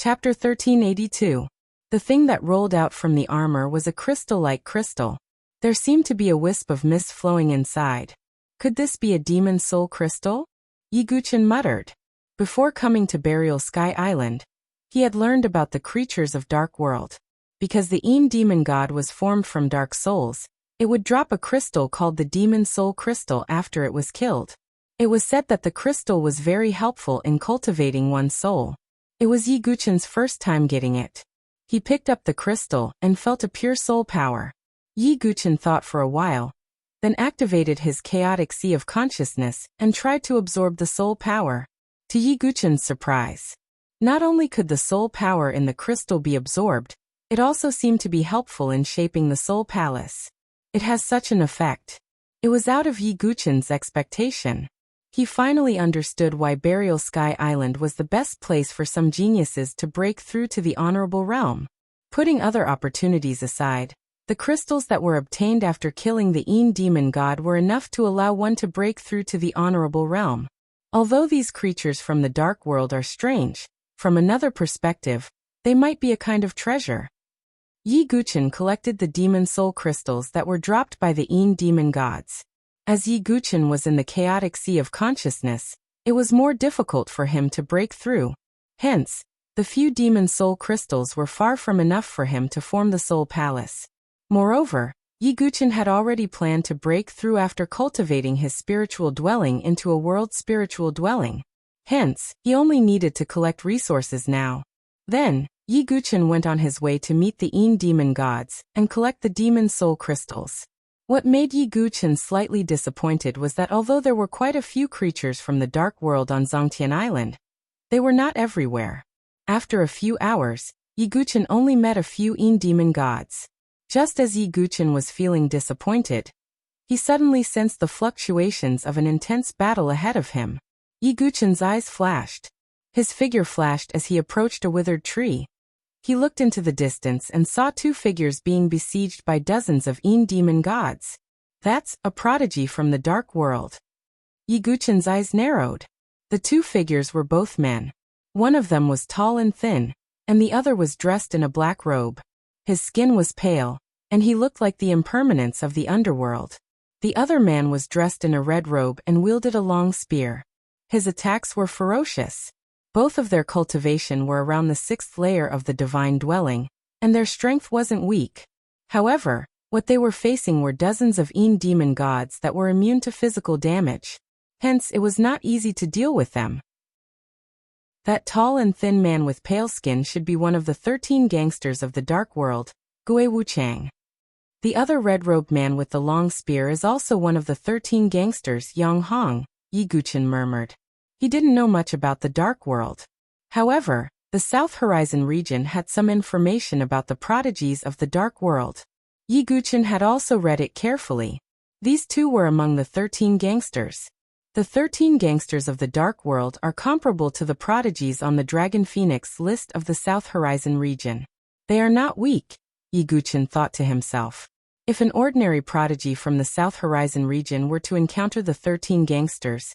Chapter 1382. The thing that rolled out from the armor was a crystal-like crystal. There seemed to be a wisp of mist flowing inside. Could this be a demon soul crystal? Yiguchen muttered. Before coming to Burial Sky Island, he had learned about the creatures of Dark World. Because the demon god was formed from dark souls, it would drop a crystal called the demon soul crystal after it was killed. It was said that the crystal was very helpful in cultivating one's soul. It was Yiguchen's first time getting it. He picked up the crystal and felt a pure soul power. Yiguchen thought for a while, then activated his chaotic sea of consciousness and tried to absorb the soul power. To Yiguchen's surprise, not only could the soul power in the crystal be absorbed, it also seemed to be helpful in shaping the soul palace. It has such an effect. It was out of Yiguchen's expectation. He finally understood why Burial Sky Island was the best place for some geniuses to break through to the honorable realm. Putting other opportunities aside, the crystals that were obtained after killing the demon god were enough to allow one to break through to the honorable realm. Although these creatures from the dark world are strange, from another perspective, they might be a kind of treasure. Yiguchen collected the demon soul crystals that were dropped by the demon gods. As Yiguchen was in the chaotic sea of consciousness, it was more difficult for him to break through. Hence, the few demon soul crystals were far from enough for him to form the soul palace. Moreover, Yiguchen had already planned to break through after cultivating his spiritual dwelling into a world spiritual dwelling. Hence, he only needed to collect resources now. Then, Yiguchen went on his way to meet the demon gods and collect the demon soul crystals. What made Yiguchen slightly disappointed was that although there were quite a few creatures from the dark world on Zongtian Island, they were not everywhere. After a few hours, Yiguchen only met a few demon gods. Just as Yiguchen was feeling disappointed, he suddenly sensed the fluctuations of an intense battle ahead of him. Yiguchen's eyes flashed. His figure flashed as he approached a withered tree. He looked into the distance and saw two figures being besieged by dozens of demon gods. That's a prodigy from the dark world. Yiguchen's eyes narrowed. The two figures were both men. One of them was tall and thin, and the other was dressed in a black robe. His skin was pale, and he looked like the impermanence of the underworld. The other man was dressed in a red robe and wielded a long spear. His attacks were ferocious. Both of their cultivation were around the 6th layer of the divine dwelling, and their strength wasn't weak. However, what they were facing were dozens of demon gods that were immune to physical damage. Hence, it was not easy to deal with them. That tall and thin man with pale skin should be one of the 13 gangsters of the dark world, Gui Wuchang. The other red-robed man with the long spear is also one of the 13 gangsters, Yang Hong, Yiguchen murmured. He didn't know much about the dark world. However, the South Horizon region had some information about the prodigies of the dark world. Yiguchen had also read it carefully. These two were among the 13 gangsters. The 13 gangsters of the dark world are comparable to the prodigies on the Dragon Phoenix list of the South Horizon region. They are not weak, Yiguchen thought to himself. If an ordinary prodigy from the South Horizon region were to encounter the 13 gangsters,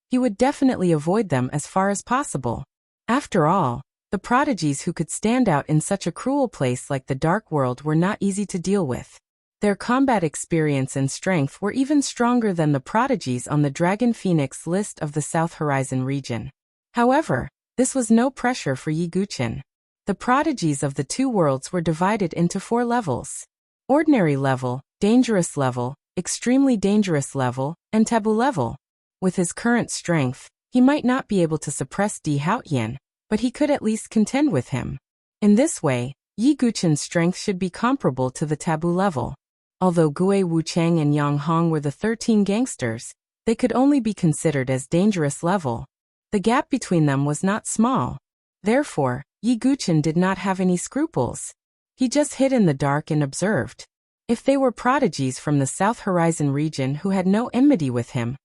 he would definitely avoid them as far as possible. After all, the prodigies who could stand out in such a cruel place like the dark world were not easy to deal with. Their combat experience and strength were even stronger than the prodigies on the Dragon Phoenix list of the South Horizon region. However, this was no pressure for Yiguchen. The prodigies of the two worlds were divided into 4 levels: ordinary level, dangerous level, extremely dangerous level, and taboo level. With his current strength, he might not be able to suppress Di Haotian, but he could at least contend with him. In this way, Yiguchen's strength should be comparable to the taboo level. Although Gui Wuchang and Yang Hong were the 13 gangsters, they could only be considered as dangerous level. The gap between them was not small. Therefore, Yiguchen did not have any scruples. He just hid in the dark and observed. If they were prodigies from the South Horizon region who had no enmity with him,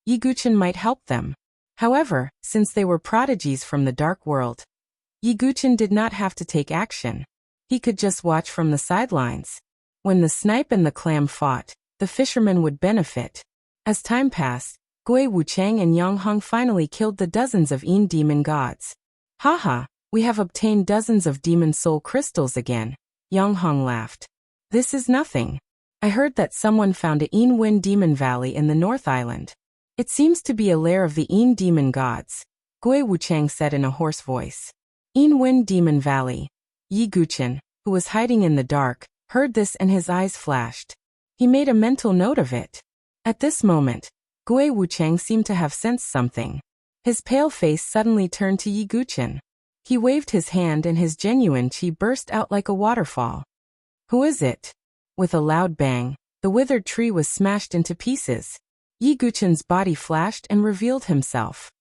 Yiguchen might help them. However, since they were prodigies from the dark world, Yiguchen did not have to take action. He could just watch from the sidelines. When the snipe and the clam fought, the fishermen would benefit. As time passed, Gui Wuchang and Yang Hong finally killed the dozens of demon gods. Haha, We have obtained dozens of demon soul crystals again. Yang Hong laughed. This is nothing. I heard that someone found a Yin Wind Demon Valley in the North Island. It seems to be a lair of the Yin demon gods, Gui Wuchang said in a hoarse voice. Yin Wind Demon Valley. Yi Guchen, who was hiding in the dark, heard this and his eyes flashed. He made a mental note of it. At this moment, Gui Wuchang seemed to have sensed something. His pale face suddenly turned to Yi Guchen. He waved his hand and his genuine qi burst out like a waterfall. Who is it? With a loud bang, the withered tree was smashed into pieces. Yi Guchen's body flashed and revealed himself.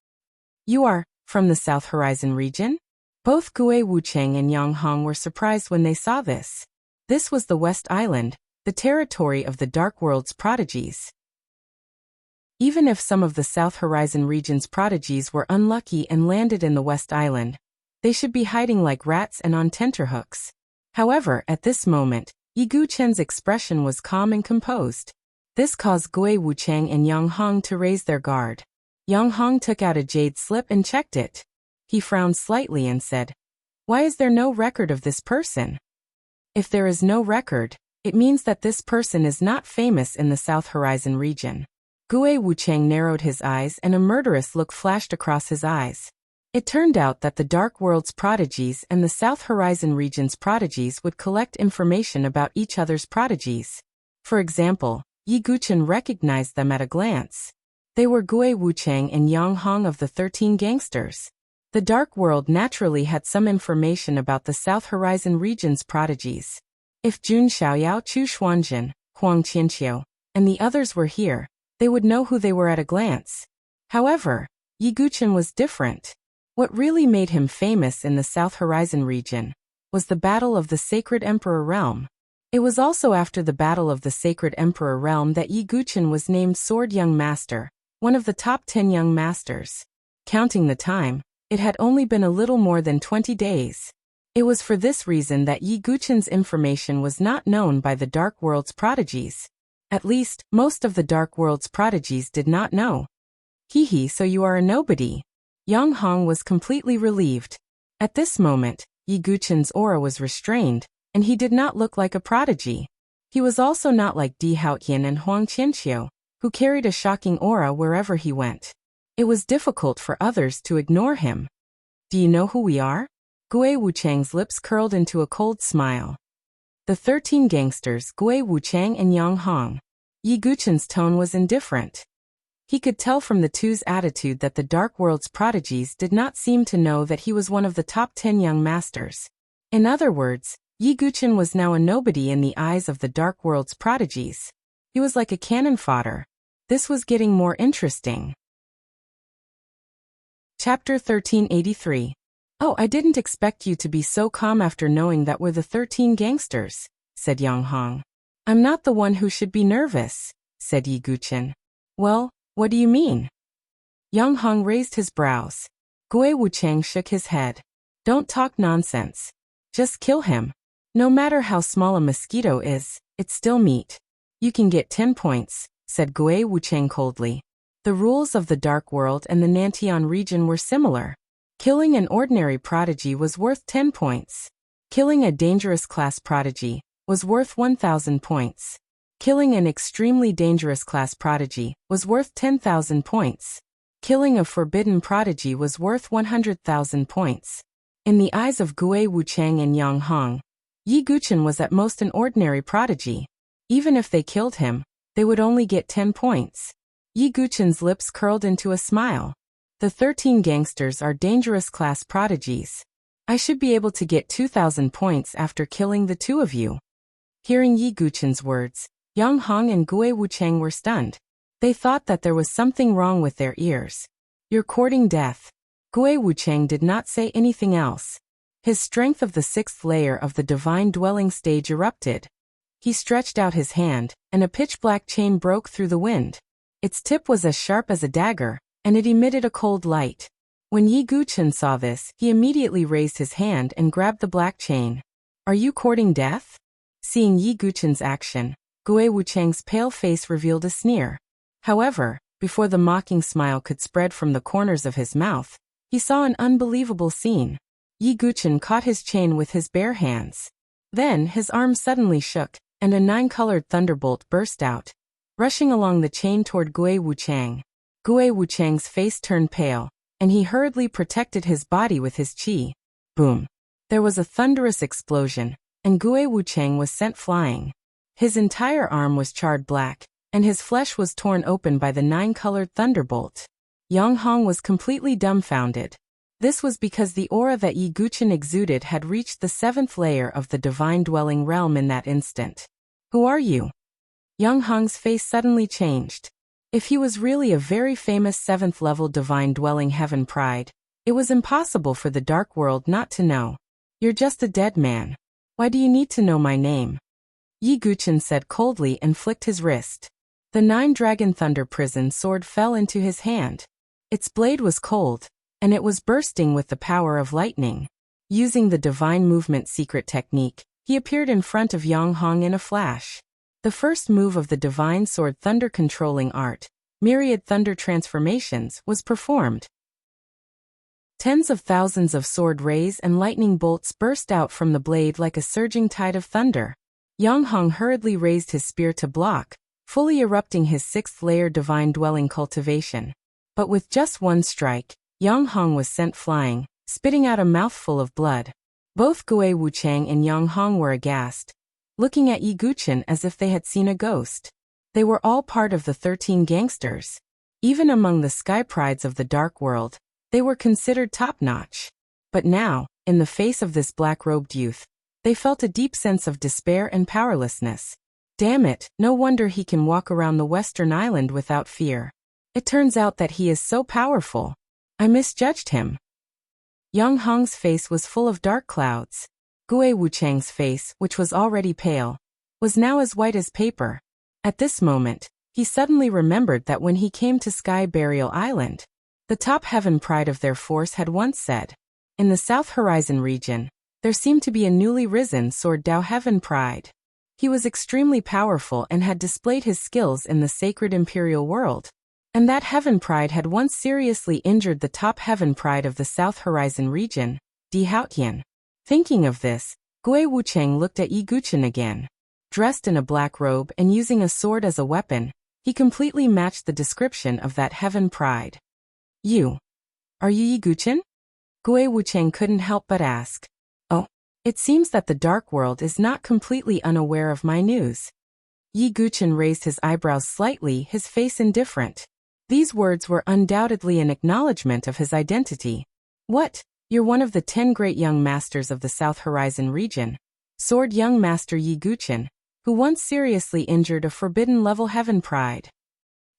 You are from the South Horizon region? Both Gui Wuchang and Yang Hong were surprised when they saw this. This was the West Island, the territory of the Dark World's prodigies. Even if some of the South Horizon region's prodigies were unlucky and landed in the West Island, they should be hiding like rats and on tenterhooks. However, at this moment, Yi Guchen's expression was calm and composed. This caused Gui Wuchang and Yang Hong to raise their guard. Yang Hong took out a jade slip and checked it. He frowned slightly and said, "Why is there no record of this person?" If there is no record, it means that this person is not famous in the South Horizon region. Gui Wuchang narrowed his eyes and a murderous look flashed across his eyes. It turned out that the Dark World's prodigies and the South Horizon region's prodigies would collect information about each other's prodigies. For example, Yi Guchen recognized them at a glance. They were Gui Wuchang and Yang Hong of the 13 Gangsters. The Dark World naturally had some information about the South Horizon region's prodigies. If Jun Xiaoyao, Chu Xuanjin, Huang Qianqiu, and the others were here, they would know who they were at a glance. However, Yi Guchen was different. What really made him famous in the South Horizon region was the Battle of the Sacred Emperor Realm. It was also after the Battle of the Sacred Emperor Realm that Yi Guchen was named Sword Young Master, one of the top 10 young masters. Counting the time, it had only been a little more than 20 days. It was for this reason that Yi Guchen's information was not known by the Dark World's prodigies. At least, most of the Dark World's prodigies did not know. Hee, so you are a nobody. Yang Hong was completely relieved. At this moment, Yi Guchen's aura was restrained, and he did not look like a prodigy. He was also not like Di Haotian and Huang Qianqiu, who carried a shocking aura wherever he went. It was difficult for others to ignore him. Do you know who we are? Gui Wuchang's lips curled into a cold smile. The 13 Gangsters, Gui Wuchang and Yang Hong. Yi Guchen's tone was indifferent. He could tell from the two's attitude that the Dark World's prodigies did not seem to know that he was one of the top 10 young masters. In other words, Yi Guchen was now a nobody in the eyes of the Dark World's prodigies. He was like a cannon fodder. This was getting more interesting. Chapter 1383. Oh, I didn't expect you to be so calm after knowing that we're the 13 Gangsters, said Yang Hong. I'm not the one who should be nervous, said Yi Guchen. Well, what do you mean? Yang Hong raised his brows. Gui Wuchang shook his head. Don't talk nonsense. Just kill him. No matter how small a mosquito is, it's still meat. You can get 10 points, said Gui Wuchang coldly. The rules of the Dark World and the Nantian region were similar. Killing an ordinary prodigy was worth 10 points. Killing a dangerous class prodigy was worth 1,000 points. Killing an extremely dangerous class prodigy was worth 10,000 points. Killing a forbidden prodigy was worth 100,000 points. In the eyes of Gui Wuchang and Yang Hong, Yi Guchen was at most an ordinary prodigy. Even if they killed him, they would only get 10 points. Yi Guchen's lips curled into a smile. The 13 Gangsters are dangerous class prodigies. I should be able to get 2,000 points after killing the two of you. Hearing Yi Guchen's words, Yang Hong and Gui Wuchang were stunned. They thought that there was something wrong with their ears. You're courting death. Gui Wuchang did not say anything else. His strength of the 6th layer of the Divine Dwelling stage erupted. He stretched out his hand, and a pitch-black chain broke through the wind. Its tip was as sharp as a dagger, and it emitted a cold light. When Yi Guchen saw this, he immediately raised his hand and grabbed the black chain. Are you courting death? Seeing Yi Guchen's action, Gui Wuchang's pale face revealed a sneer. However, before the mocking smile could spread from the corners of his mouth, he saw an unbelievable scene. Yi Guqin caught his chain with his bare hands. Then his arm suddenly shook, and a 9-colored thunderbolt burst out, rushing along the chain toward Gui Wuchang. Gui Wuchang's face turned pale, and he hurriedly protected his body with his qi. Boom! There was a thunderous explosion, and Gui Wuchang was sent flying. His entire arm was charred black, and his flesh was torn open by the 9-colored thunderbolt. Yang Hong was completely dumbfounded. This was because the aura that Yi Guqin exuded had reached the 7th layer of the divine dwelling realm in that instant. Who are you? Yang Hong's face suddenly changed. If he was really a very famous 7th-level divine dwelling heaven pride, it was impossible for the dark world not to know. You're just a dead man. Why do you need to know my name? Yi Guqin said coldly and flicked his wrist. The 9-dragon thunder prison sword fell into his hand. Its blade was cold, and it was bursting with the power of lightning. Using the divine movement secret technique, he appeared in front of Yang Hong in a flash. The first move of the divine sword thunder controlling art, myriad thunder transformations, was performed. Tens of thousands of sword rays and lightning bolts burst out from the blade like a surging tide of thunder. Yang Hong hurriedly raised his spear to block, fully erupting his 6th-layer divine dwelling cultivation. But with just one strike, Yang Hong was sent flying, spitting out a mouthful of blood. Both Gui Wuchang and Yang Hong were aghast, looking at Yi Guqin as if they had seen a ghost. They were all part of the 13 gangsters. Even among the sky prides of the dark world, they were considered top-notch. But now, in the face of this black-robed youth, they felt a deep sense of despair and powerlessness. Damn it, no wonder he can walk around the Western Island without fear. It turns out that he is so powerful. I misjudged him. Yang Hong's face was full of dark clouds. Gui Wuchang's face, which was already pale, was now as white as paper. At this moment, he suddenly remembered that when he came to Sky Burial Island, the top heaven pride of their force had once said, in the South Horizon region, there seemed to be a newly risen Sword Dao heaven pride. He was extremely powerful and had displayed his skills in the sacred imperial world. And that heaven pride had once seriously injured the top heaven pride of the South Horizon region, Di Haotian. Thinking of this, Gui Wuchang looked at Yi Guqin again. Dressed in a black robe and using a sword as a weapon, he completely matched the description of that heaven pride. You. Are you Yi Guqin? Gui Wuchang couldn't help but ask. Oh, it seems that the dark world is not completely unaware of my news. Yi Guqin raised his eyebrows slightly, his face indifferent. These words were undoubtedly an acknowledgement of his identity. What? You're one of the 10 great young masters of the South Horizon region. Sword young master Yi Guqin, who once seriously injured a forbidden-level heaven pride.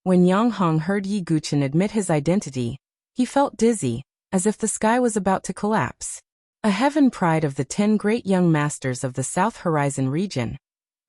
When Yang Hong heard Yi Guqin admit his identity, he felt dizzy, as if the sky was about to collapse. A heaven pride of the 10 great young masters of the South Horizon region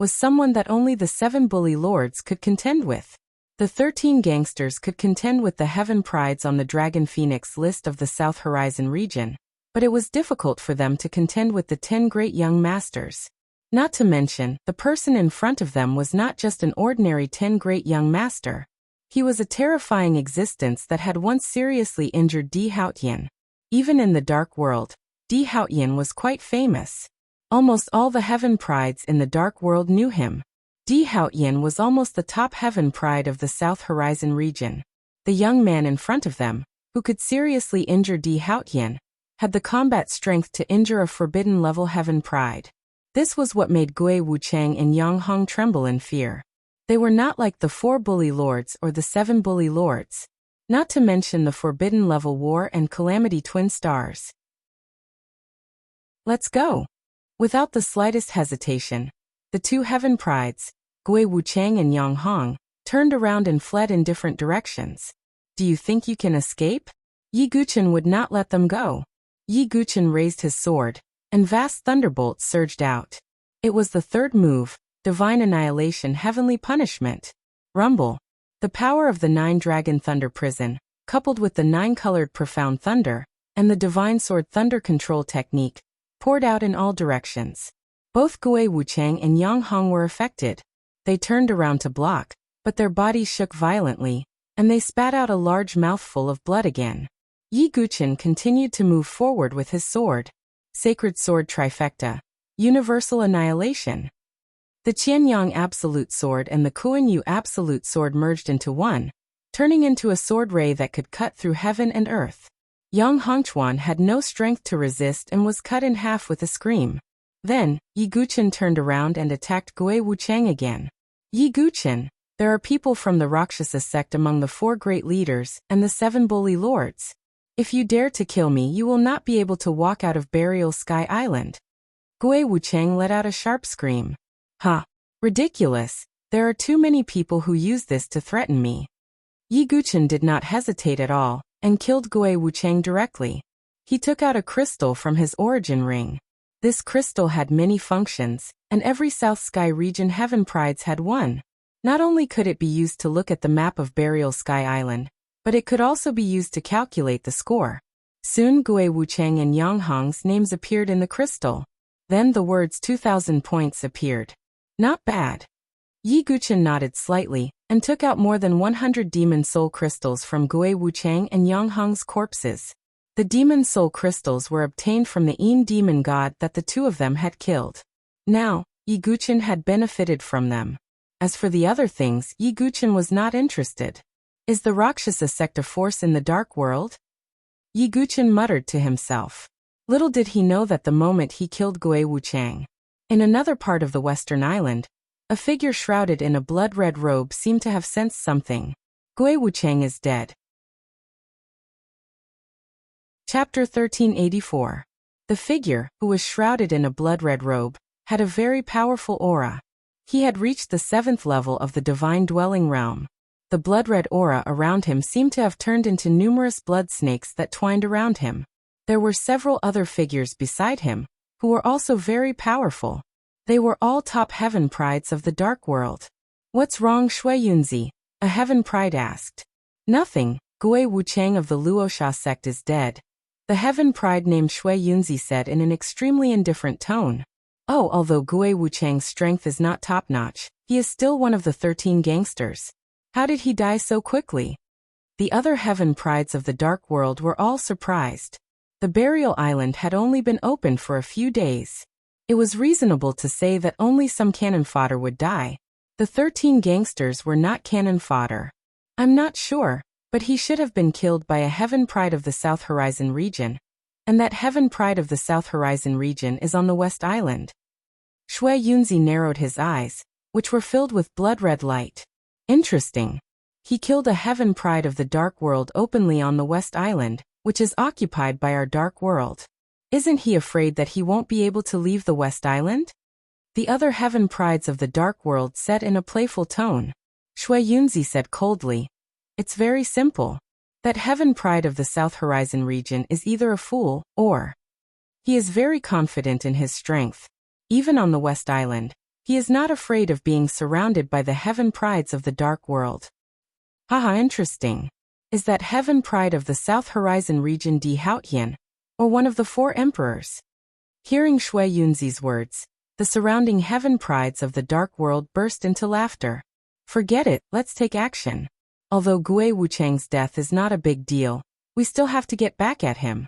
was someone that only the 7 bully lords could contend with. The 13 gangsters could contend with the heaven prides on the Dragon Phoenix list of the South Horizon region, but it was difficult for them to contend with the 10 great young masters. Not to mention, the person in front of them was not just an ordinary 10 great young master. He was a terrifying existence that had once seriously injured Di Haotian. Even in the dark world, Di Haotian was quite famous. Almost all the heaven prides in the dark world knew him. Di Haotian was almost the top heaven pride of the South Horizon region. The young man in front of them, who could seriously injure Di Haotian, had the combat strength to injure a forbidden-level heaven pride. This was what made Gui Wuchang and Yang Hong tremble in fear. They were not like the 4 bully lords or the 7 bully lords, not to mention the forbidden-level war and calamity twin stars. Let's go. Without the slightest hesitation, the 2 heaven prides, Gui Wuchang and Yang Hong, turned around and fled in different directions. Do you think you can escape? Yi Guqin would not let them go. Yi Guqin raised his sword, and vast thunderbolts surged out. It was the 3rd move, Divine Annihilation Heavenly Punishment. Rumble. The power of the 9-dragon thunder prison, coupled with the 9-colored profound thunder, and the divine sword thunder control technique, poured out in all directions. Both Gui Wuchang and Yang Hong were affected. They turned around to block, but their bodies shook violently, and they spat out a large mouthful of blood again. Yi Guqin continued to move forward with his sword. Sacred Sword Trifecta. Universal Annihilation. The Qianyang Absolute Sword and the Kuan-Yu Absolute Sword merged into one, turning into a sword ray that could cut through heaven and earth. Yang Hongchuan had no strength to resist and was cut in half with a scream. Then, Yi Guqin turned around and attacked Gui Wuchang again. Yi Guqin, there are people from the Rakshasa sect among the 4 great leaders and the 7 bully lords. If you dare to kill me, you will not be able to walk out of Burial Sky Island. Gui Wuchang let out a sharp scream. Ha! Ridiculous, there are too many people who use this to threaten me. Yi Guqin did not hesitate at all, and killed Gui Wuchang directly. He took out a crystal from his origin ring. This crystal had many functions, and every South Sky region Heaven Prides had one. Not only could it be used to look at the map of Burial Sky Island, but it could also be used to calculate the score. Soon Gui Wuchang and Yang Hong's names appeared in the crystal. Then the words 2,000 points appeared. Not bad. Yi Guqin nodded slightly, and took out more than 100 demon soul crystals from Gui Wuchang and Yang Hong's corpses. The demon soul crystals were obtained from the Yin demon god that the two of them had killed. Now, Yi Guqin had benefited from them. As for the other things, Yi Guqin was not interested. Is the Rakshasa sect a force in the dark world? Yi Guqin muttered to himself. Little did he know that the moment he killed Gui Wuchang. In another part of the Western Island, a figure shrouded in a blood-red robe seemed to have sensed something. Gui Wuchang is dead. Chapter 1384. The figure, who was shrouded in a blood-red robe, had a very powerful aura. He had reached the 7th level of the divine dwelling realm. The blood-red aura around him seemed to have turned into numerous blood snakes that twined around him. There were several other figures beside him, who were also very powerful. They were all top Heaven Prides of the dark world. What's wrong, Shui Yunzi? A Heaven Pride asked. Nothing, Gui Wuchang of the Luosha sect is dead. The Heaven Pride named Shui Yunzi said in an extremely indifferent tone. Oh, although Gui Wuchang's strength is not top-notch, he is still one of the 13 gangsters. How did he die so quickly? The other Heaven Prides of the dark world were all surprised. The burial island had only been open for a few days. It was reasonable to say that only some cannon fodder would die. The 13 gangsters were not cannon fodder. I'm not sure, but he should have been killed by a Heaven Pride of the South Horizon region. And that Heaven Pride of the South Horizon region is on the West Island. Shui Yunzi narrowed his eyes, which were filled with blood-red light. Interesting. He killed a Heaven Pride of the dark world openly on the West Island, which is occupied by our dark world. Isn't he afraid that he won't be able to leave the West Island? The other Heaven Prides of the dark world said in a playful tone. Shui Yunzi said coldly. It's very simple. That Heaven Pride of the South Horizon region is either a fool, or he is very confident in his strength. Even on the West Island, he is not afraid of being surrounded by the Heaven Prides of the dark world. Haha, interesting. Is that Heaven Pride of the South Horizon region Di Haotian, or one of the 4 emperors? Hearing Shui Yunzi's words, the surrounding Heaven Prides of the dark world burst into laughter. Forget it, let's take action. Although Gui Wuchang's death is not a big deal, we still have to get back at him.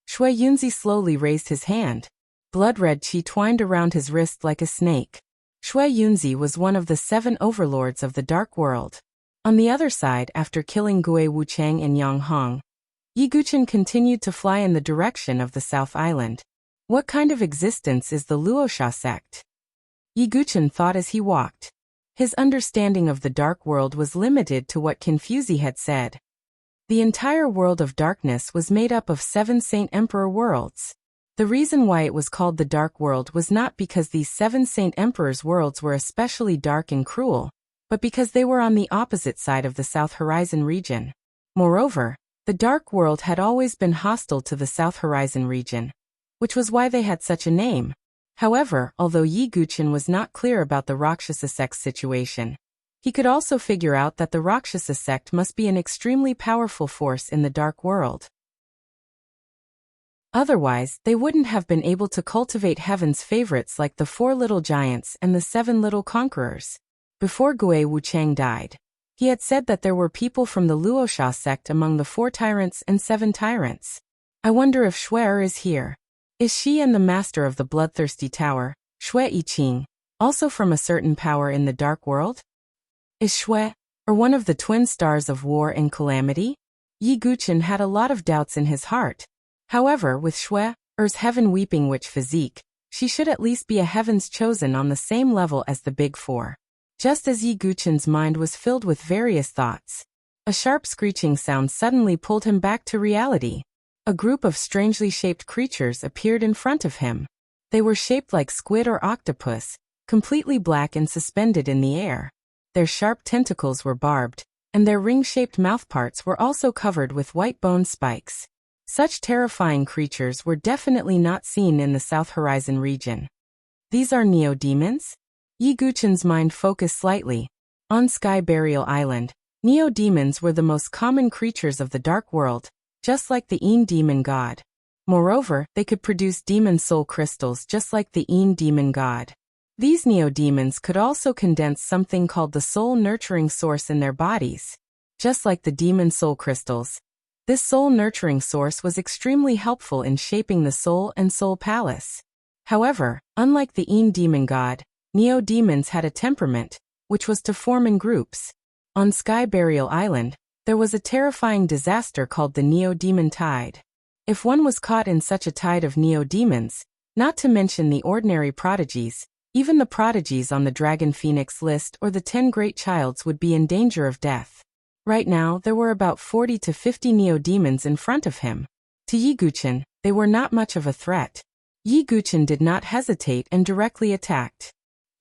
Shui Yunzi slowly raised his hand. Blood-red qi twined around his wrist like a snake. Shui Yunzi was one of the 7 overlords of the dark world. On the other side, after killing Gui Wuchang and Yang Hong, Yi Guqin continued to fly in the direction of the South Island. What kind of existence is the Luosha sect? Yi Guqin thought as he walked. His understanding of the dark world was limited to what Confuzi had said. The entire world of darkness was made up of 7 Saint Emperor worlds. The reason why it was called the Dark World was not because these 7 Saint Emperors' worlds were especially dark and cruel, but because they were on the opposite side of the South Horizon region. Moreover, the Dark World had always been hostile to the South Horizon region, which was why they had such a name. However, although Yi Guqin was not clear about the Rakshasa sect's situation, he could also figure out that the Rakshasa sect must be an extremely powerful force in the Dark World. Otherwise, they wouldn't have been able to cultivate heaven's favorites like the 4 little giants and the 7 little conquerors. Before Gui Wuchang died, he had said that there were people from the Luosha sect among the 4 tyrants and 7 tyrants. I wonder if Shuer is here. Is she and the master of the bloodthirsty tower, Shui Yiqing, also from a certain power in the dark world? Is Shui, or one of the twin stars of war and calamity? Yi Guqin had a lot of doubts in his heart. However, with Shui's heaven-weeping witch physique, she should at least be a heaven's chosen on the same level as the Big Four. Just as Yi Guqin's mind was filled with various thoughts, a sharp screeching sound suddenly pulled him back to reality. A group of strangely shaped creatures appeared in front of him. They were shaped like squid or octopus, completely black and suspended in the air. Their sharp tentacles were barbed, and their ring-shaped mouthparts were also covered with white bone spikes. Such terrifying creatures were definitely not seen in the South Horizon region. These are neo-demons? Yi Guqin's mind focused slightly. On Sky Burial Island, neo-demons were the most common creatures of the dark world, just like the Een demon god. Moreover, they could produce demon soul crystals just like the Een demon god. These neo-demons could also condense something called the soul nurturing source in their bodies. Just like the demon soul crystals, this soul nurturing source was extremely helpful in shaping the soul and soul palace. However, unlike the Een demon god, neo-demons had a temperament, which was to form in groups. On Sky Burial Island, there was a terrifying disaster called the Neo-Demon Tide. If one was caught in such a tide of neo-demons, not to mention the ordinary prodigies, even the prodigies on the Dragon Phoenix list or the 10 Great Childs would be in danger of death. Right now, there were about 40 to 50 neo-demons in front of him. To Yi Guqin, they were not much of a threat. Yi Guqin did not hesitate and directly attacked.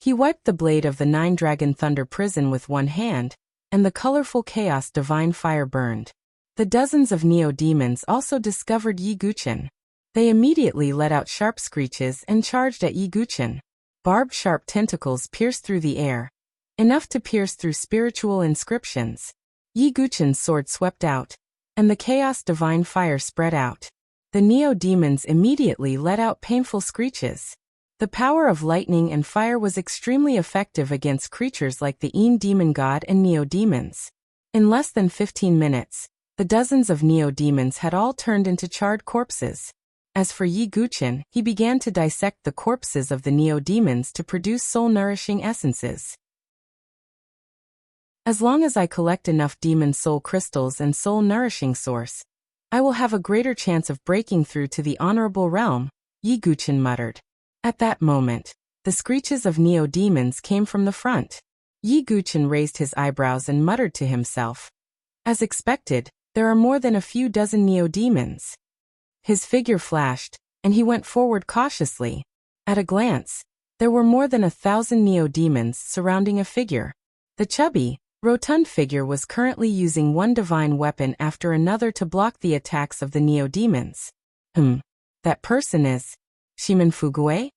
He wiped the blade of the 9-Dragon Thunder Prison with one hand, and the colorful Chaos Divine Fire burned. The dozens of neo-demons also discovered Yi Guqin. They immediately let out sharp screeches and charged at Yi Guqin. Barbed sharp tentacles pierced through the air, enough to pierce through spiritual inscriptions. Yi Guqin's sword swept out, and the Chaos Divine Fire spread out. The neo-demons immediately let out painful screeches. The power of lightning and fire was extremely effective against creatures like the Een demon god and neo-demons. In less than 15 minutes, the dozens of neo-demons had all turned into charred corpses. As for Yi Guqin, he began to dissect the corpses of the neo-demons to produce soul-nourishing essences. As long as I collect enough demon soul crystals and soul-nourishing source, I will have a greater chance of breaking through to the honorable realm, Yi Guqin muttered. At that moment, the screeches of neo-demons came from the front. Yi Guqin raised his eyebrows and muttered to himself. As expected, there are more than a few dozen neo-demons. His figure flashed, and he went forward cautiously. At a glance, there were more than 1,000 neo-demons surrounding a figure. The chubby, rotund figure was currently using one divine weapon after another to block the attacks of the neo-demons. That person is Shimen Fuguei?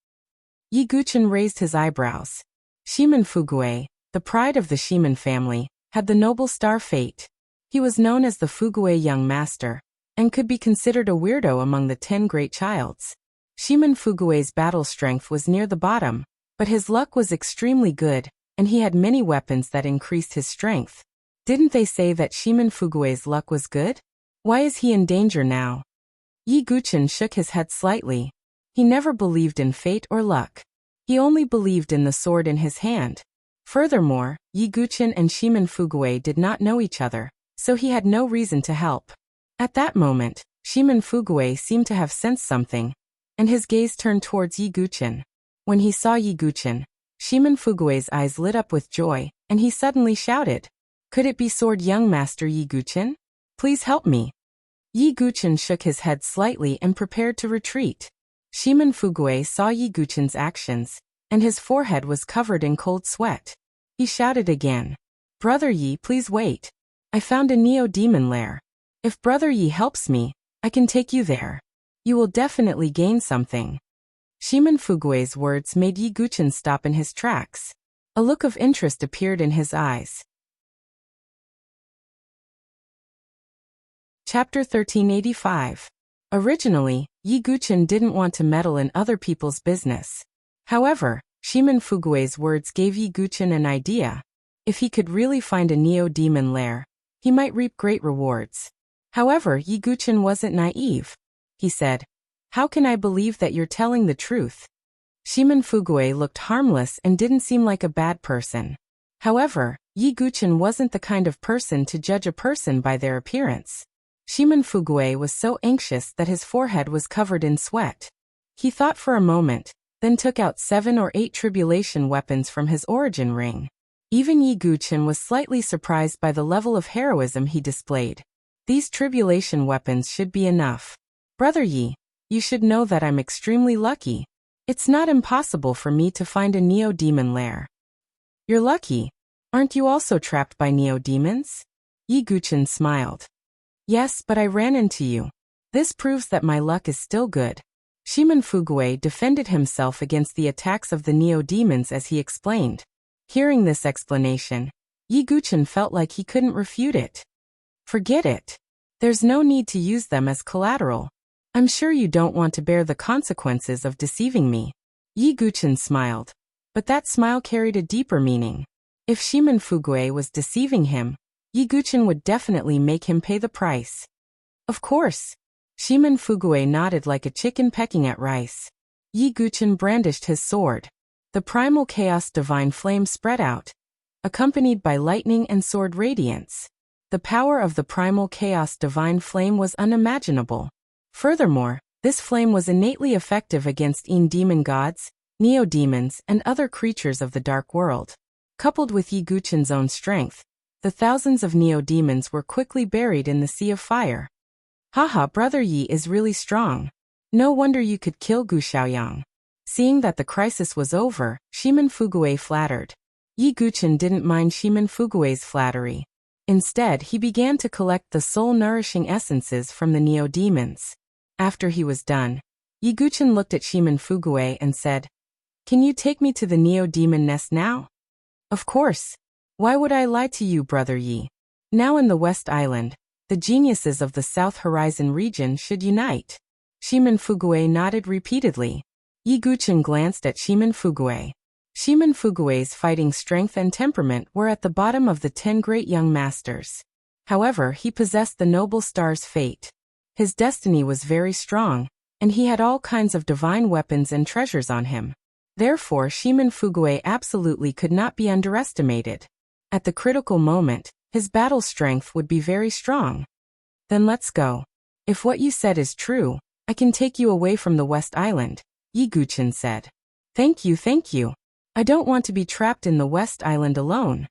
Yi Guqin raised his eyebrows. Shimen Fuguei, the pride of the Shimen family, had the noble star fate. He was known as the Fuguei Young Master, and could be considered a weirdo among the 10 Great Childs. Shimen Fuguei's battle strength was near the bottom, but his luck was extremely good, and he had many weapons that increased his strength. Didn't they say that Shimen Fuguei's luck was good? Why is he in danger now? Yi Guqin shook his head slightly. He never believed in fate or luck. He only believed in the sword in his hand. Furthermore, Yi Guqin and Shimen Fuguei did not know each other, so he had no reason to help. At that moment, Shimen Fuguei seemed to have sensed something, and his gaze turned towards Yi Guqin. When he saw Yi Guqin, Shimen Fuguei's eyes lit up with joy, and he suddenly shouted, "Could it be Sword Young Master Yi Guqin? Please help me." Yi Guqin shook his head slightly and prepared to retreat. Shimen Fuguei saw Yi Guqin's actions, and his forehead was covered in cold sweat. He shouted again, "Brother Yi, please wait. I found a neo-demon lair. If Brother Yi helps me, I can take you there. You will definitely gain something." Shimen Fuguei's words made Yi Guqin stop in his tracks. A look of interest appeared in his eyes. Chapter 1385. Originally, Yi Guqin didn't want to meddle in other people's business. However, Shimen Fuguei's words gave Yi Guqin an idea. If he could really find a neo-demon lair, he might reap great rewards. However, Yi Guqin wasn't naive. He said, How can I believe that you're telling the truth? Shimin Fugui looked harmless and didn't seem like a bad person. However, Yi Guchen wasn't the kind of person to judge a person by their appearance. Shimin Fugui was so anxious that his forehead was covered in sweat. He thought for a moment, then took out 7 or 8 tribulation weapons from his origin ring. Even Yi Guchen was slightly surprised by the level of heroism he displayed. These tribulation weapons should be enough. Brother Yi, you should know that I'm extremely lucky. It's not impossible for me to find a neo-demon lair. You're lucky. Aren't you also trapped by neo-demons? Yi Guchen smiled. Yes, but I ran into you. This proves that my luck is still good. Shimin Fugui defended himself against the attacks of the neo-demons as he explained. Hearing this explanation, Yi Guchen felt like he couldn't refute it. Forget it. There's no need to use them as collateral. I'm sure you don't want to bear the consequences of deceiving me. Yi Guchen smiled. But that smile carried a deeper meaning. If Shimin Fugui was deceiving him, Yi Guchen would definitely make him pay the price. Of course. Shimin Fugui nodded like a chicken pecking at rice. Yi Guchen brandished his sword. The primal chaos divine flame spread out, accompanied by lightning and sword radiance. The power of the primal chaos divine flame was unimaginable. Furthermore, this flame was innately effective against demon gods, neo-demons, and other creatures of the dark world. Coupled with Yi Guchen's own strength, the thousands of neo-demons were quickly buried in the sea of fire. Haha, Brother Yi is really strong. No wonder you could kill Gu Xiaoyang. Seeing that the crisis was over, Shimin Fugui flattered. Yi Guchen didn't mind Shimin Fugui's flattery. Instead, he began to collect the soul-nourishing essences from the neo-demons. After he was done, Yi Guchen looked at Shimin Fugui and said, "Can you take me to the neo-demon nest now?" "Of course. Why would I lie to you, Brother Yi? Now in the West Island, the geniuses of the South Horizon region should unite." Shimin Fugui nodded repeatedly. Yi Guchen glanced at Shimin Fugui. Shimin Fugui's fighting strength and temperament were at the bottom of the 10 great young masters. However, he possessed the noble star's fate. His destiny was very strong, and he had all kinds of divine weapons and treasures on him. Therefore, Shimin Fugui absolutely could not be underestimated. At the critical moment, his battle strength would be very strong. Then let's go. If what you said is true, I can take you away from the West Island, Yi Guchen said. Thank you, thank you. I don't want to be trapped in the West Island alone.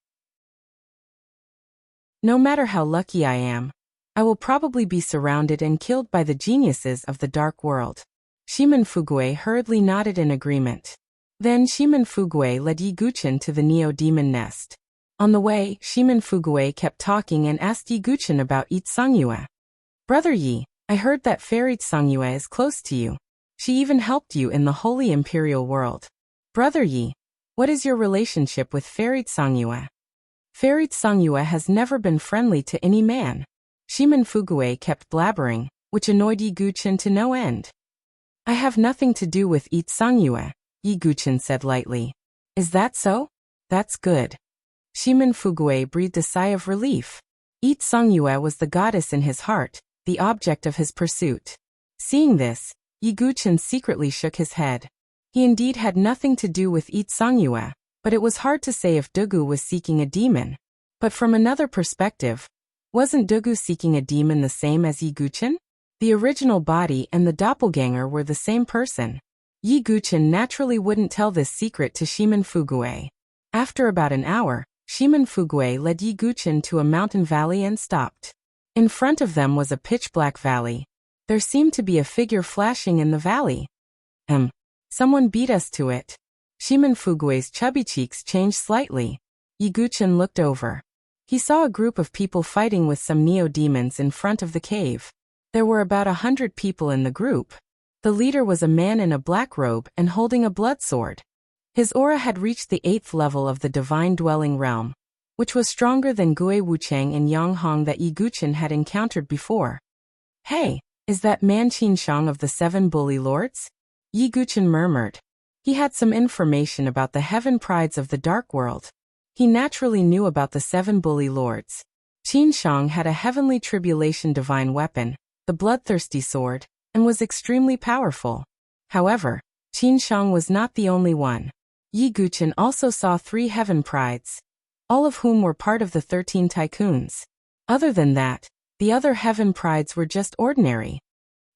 No matter how lucky I am, I will probably be surrounded and killed by the geniuses of the dark world. Shimin Fugui hurriedly nodded in agreement. Then Shimin Fugui led Yi Guchen to the neo-demon nest. On the way, Shimin Fugui kept talking and asked Yi Guchen about Itsangyue. Brother Yi, I heard that Fairy Itsangyue is close to you. She even helped you in the Holy Imperial World. Brother Yi, what is your relationship with Fairy Itsangyue? Fairy Itsangyue has never been friendly to any man. Shimin Fugui kept blabbering, which annoyed Yi Guchen to no end. I have nothing to do with Itsangyue, Yi Guchen said lightly. Is that so? That's good. Shimin Fugui breathed a sigh of relief. Itsangyue was the goddess in his heart, the object of his pursuit. Seeing this, Yi Guchen secretly shook his head. He indeed had nothing to do with Itsangyue, but it was hard to say if Dugu was seeking a demon. But from another perspective, wasn't Dugu seeking a demon the same as Yi Guchen? The original body and the doppelganger were the same person. Yi Guchen naturally wouldn't tell this secret to Shimin Fugui. After about an hour, Shimin Fugui led Yi Guchen to a mountain valley and stopped. In front of them was a pitch-black valley. There seemed to be a figure flashing in the valley. Someone beat us to it. Shimin Fugui's chubby cheeks changed slightly. Yi Guchen looked over. He saw a group of people fighting with some neo-demons in front of the cave. There were about 100 people in the group. The leader was a man in a black robe and holding a blood sword. His aura had reached the 8th level of the divine dwelling realm, which was stronger than Gue Wuchang and Yang Hong that Yi Guchen had encountered before. Hey, is that man Qin Shang of the 7 Bully Lords? Yi Guchen murmured. He had some information about the heaven prides of the dark world. He naturally knew about the 7 Bully Lords. Qin Shang had a heavenly tribulation divine weapon, the bloodthirsty sword, and was extremely powerful. However, Qin Shang was not the only one. Yi Guqin also saw 3 heaven prides, all of whom were part of the 13 tycoons. Other than that, the other heaven prides were just ordinary.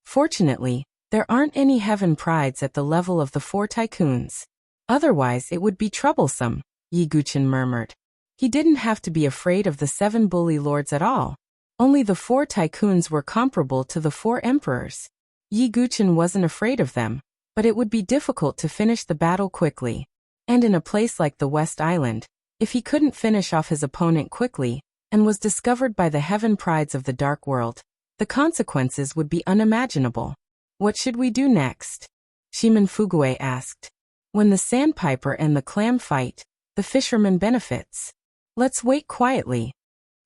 Fortunately, there aren't any heaven prides at the level of the 4 tycoons. Otherwise it would be troublesome, Yi Guqin murmured. He didn't have to be afraid of the 7 bully lords at all. Only the 4 tycoons were comparable to the 4 emperors. Yi Guqin wasn't afraid of them, but it would be difficult to finish the battle quickly. And in a place like the West Island, if he couldn't finish off his opponent quickly, and was discovered by the heaven prides of the dark world, the consequences would be unimaginable. What should we do next? Shimen Fugue asked. When the sandpiper and the clam fight, the fisherman benefits. Let's wait quietly.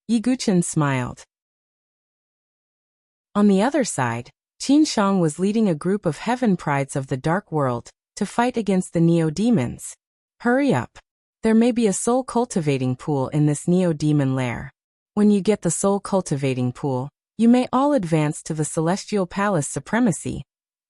Yi Guqin smiled. On the other side, Qin Shang was leading a group of heaven prides of the dark world to fight against the neo-demons. Hurry up. There may be a soul cultivating pool in this neo-demon lair. When you get the soul cultivating pool, you may all advance to the celestial palace supremacy,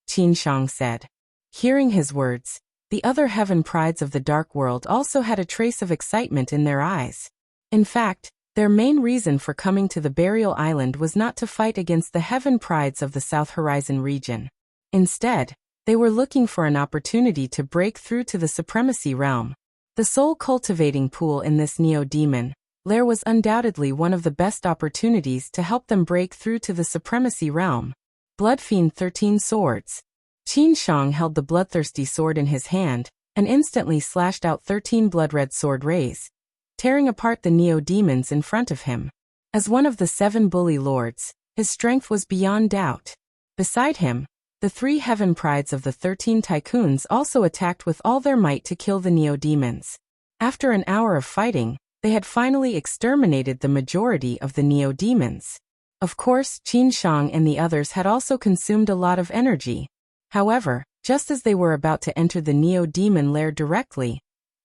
Qin Shang said. Hearing his words, the other heaven prides of the dark world also had a trace of excitement in their eyes. In fact, their main reason for coming to the burial island was not to fight against the heaven prides of the South Horizon region. Instead, they were looking for an opportunity to break through to the supremacy realm. The soul cultivating pool in this neo-demon lair was undoubtedly one of the best opportunities to help them break through to the supremacy realm. Bloodfiend 13 Swords. Qin Shang held the bloodthirsty sword in his hand, and instantly slashed out 13 blood-red sword rays, tearing apart the neo-demons in front of him. As one of the 7 bully lords, his strength was beyond doubt. Beside him, the 3 heaven prides of the 13 tycoons also attacked with all their might to kill the neo-demons. After an hour of fighting, they had finally exterminated the majority of the neo-demons. Of course, Qin Shang and the others had also consumed a lot of energy. However, just as they were about to enter the neo-demon lair directly,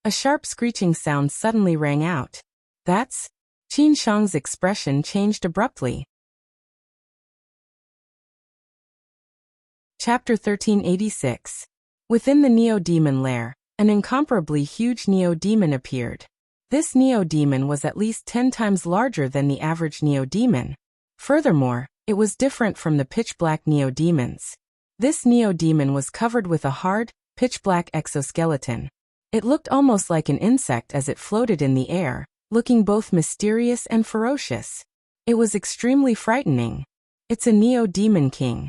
a sharp screeching sound suddenly rang out. That's... Qin Shang's expression changed abruptly. Chapter 1386. Within the neo-demon lair, an incomparably huge neo-demon appeared. This neo-demon was at least 10 times larger than the average neo-demon. Furthermore, it was different from the pitch-black neo-demons. This neo-demon was covered with a hard, pitch-black exoskeleton. It looked almost like an insect as it floated in the air, looking both mysterious and ferocious. It was extremely frightening. It's a neo-demon king.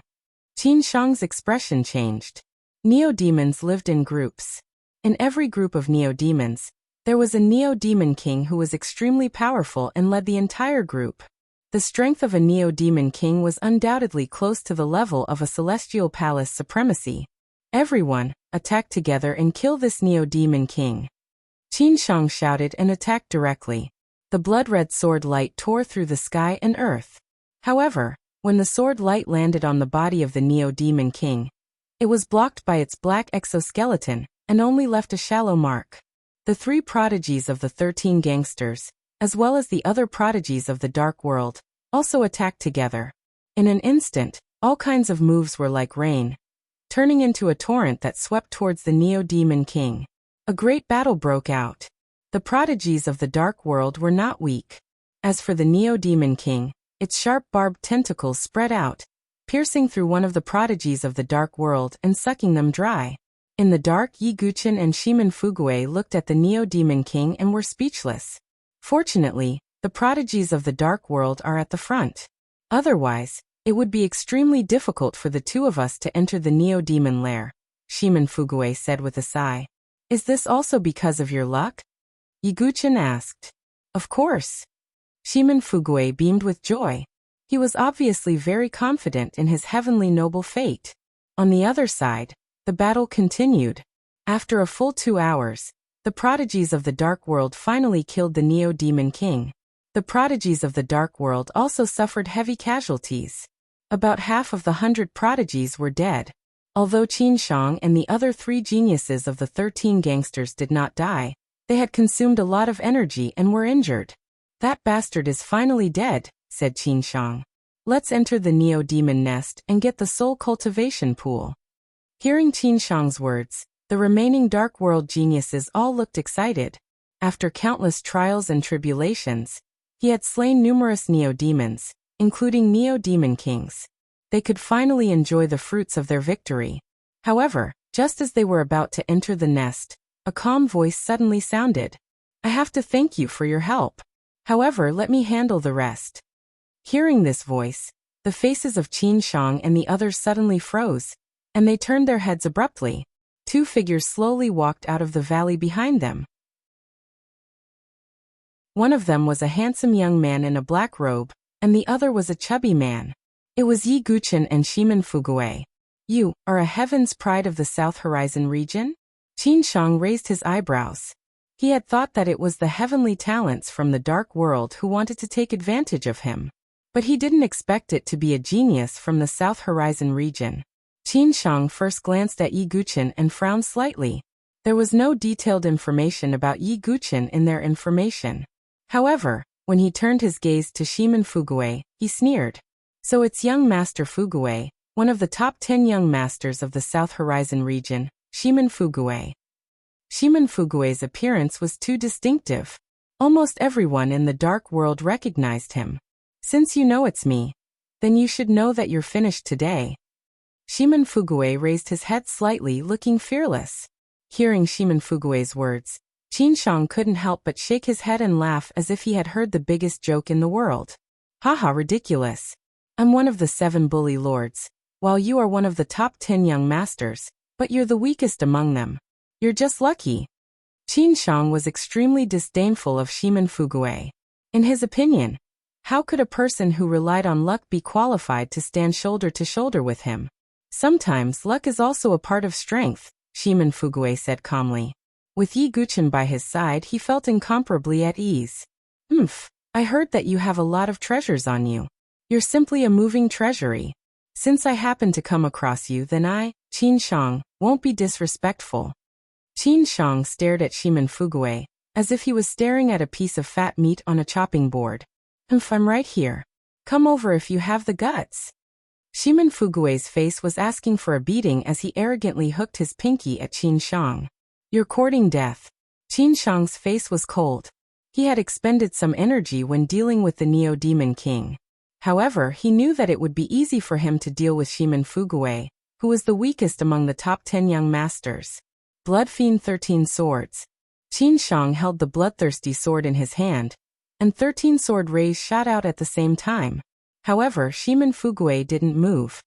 Qin Shang's expression changed. Neo-demons lived in groups. In every group of neo-demons, there was a neo-demon king who was extremely powerful and led the entire group. The strength of a neo-demon king was undoubtedly close to the level of a celestial palace supremacy. Everyone, attack together and kill this neo-demon king. Qin Shang shouted and attacked directly. The blood-red sword light tore through the sky and earth. However, when the sword light landed on the body of the neo-demon king, it was blocked by its black exoskeleton and only left a shallow mark. The 3 prodigies of the 13 gangsters, as well as the other prodigies of the dark world, also attacked together. In an instant, all kinds of moves were like rain, turning into a torrent that swept towards the neo-demon king. A great battle broke out. The prodigies of the dark world were not weak. As for the neo-demon king, its sharp barbed tentacles spread out, piercing through one of the prodigies of the dark world and sucking them dry. In the dark, Yi Guqin and Shimen Fugue looked at the neo-demon king and were speechless. Fortunately, the prodigies of the dark world are at the front. Otherwise, it would be extremely difficult for the 2 of us to enter the neo-demon lair, Shimen Fugue said with a sigh. Is this also because of your luck? Yi Guqin asked. Of course. Shimen Fugue beamed with joy. He was obviously very confident in his heavenly noble fate. On the other side, the battle continued. After a full 2 hours, the prodigies of the dark world finally killed the neo-demon king. The prodigies of the dark world also suffered heavy casualties. About half of the 100 prodigies were dead. Although Qin Shang and the other 3 geniuses of the 13 gangsters did not die, they had consumed a lot of energy and were injured. That bastard is finally dead, said Qin Shang. Let's enter the Neo-Demon Nest and get the soul cultivation pool. Hearing Qin Shang's words, the remaining Dark World geniuses all looked excited. After countless trials and tribulations, he had slain numerous Neo-Demons, including Neo-Demon Kings. They could finally enjoy the fruits of their victory. However, just as they were about to enter the nest, a calm voice suddenly sounded. I have to thank you for your help. However, let me handle the rest. Hearing this voice, the faces of Qin Shang and the others suddenly froze, and they turned their heads abruptly. Two figures slowly walked out of the valley behind them. One of them was a handsome young man in a black robe, and the other was a chubby man. It was Yi Guqin and Shimin Fugui. You are a heaven's pride of the South Horizon region? Qin Shang raised his eyebrows. He had thought that it was the heavenly talents from the dark world who wanted to take advantage of him. But he didn't expect it to be a genius from the South Horizon region. Qin Shang first glanced at Yi Guqin and frowned slightly. There was no detailed information about Yi Guqin in their information. However, when he turned his gaze to Shimin Fugui, he sneered. So it's young Master Fugui, one of the top 10 young masters of the South Horizon region, Shimin Fugui. Shimin Fugui's appearance was too distinctive. Almost everyone in the dark world recognized him. Since you know it's me, then you should know that you're finished today. Shimin Fugui raised his head slightly, looking fearless. Hearing Shimin Fugui's words, Qin Shang couldn't help but shake his head and laugh as if he had heard the biggest joke in the world. Haha, ridiculous. I'm one of the 7 bully lords, while you are one of the top 10 young masters, but you're the weakest among them. You're just lucky. Qin Shang was extremely disdainful of Shimin Fugui. In his opinion, how could a person who relied on luck be qualified to stand shoulder to shoulder with him? Sometimes luck is also a part of strength, Shimin Fugui said calmly. With Yi Guqin by his side, he felt incomparably at ease. I heard that you have a lot of treasures on you. You're simply a moving treasury. Since I happen to come across you, then I, Qin Shang, won't be disrespectful. Qin Shang stared at Shimin Fugui, as if he was staring at a piece of fat meat on a chopping board. I'm right here. Come over if you have the guts. Shimin Fugui's face was asking for a beating as he arrogantly hooked his pinky at Qin Shang. You're courting death. Qin Shang's face was cold. He had expended some energy when dealing with the Neo-Demon King. However, he knew that it would be easy for him to deal with Shimin Fugui, who was the weakest among the top 10 young masters. Blood Fiend 13 Swords. Qin Shang held the bloodthirsty sword in his hand, and 13 sword rays shot out at the same time. However, Shimin Fugui didn't move.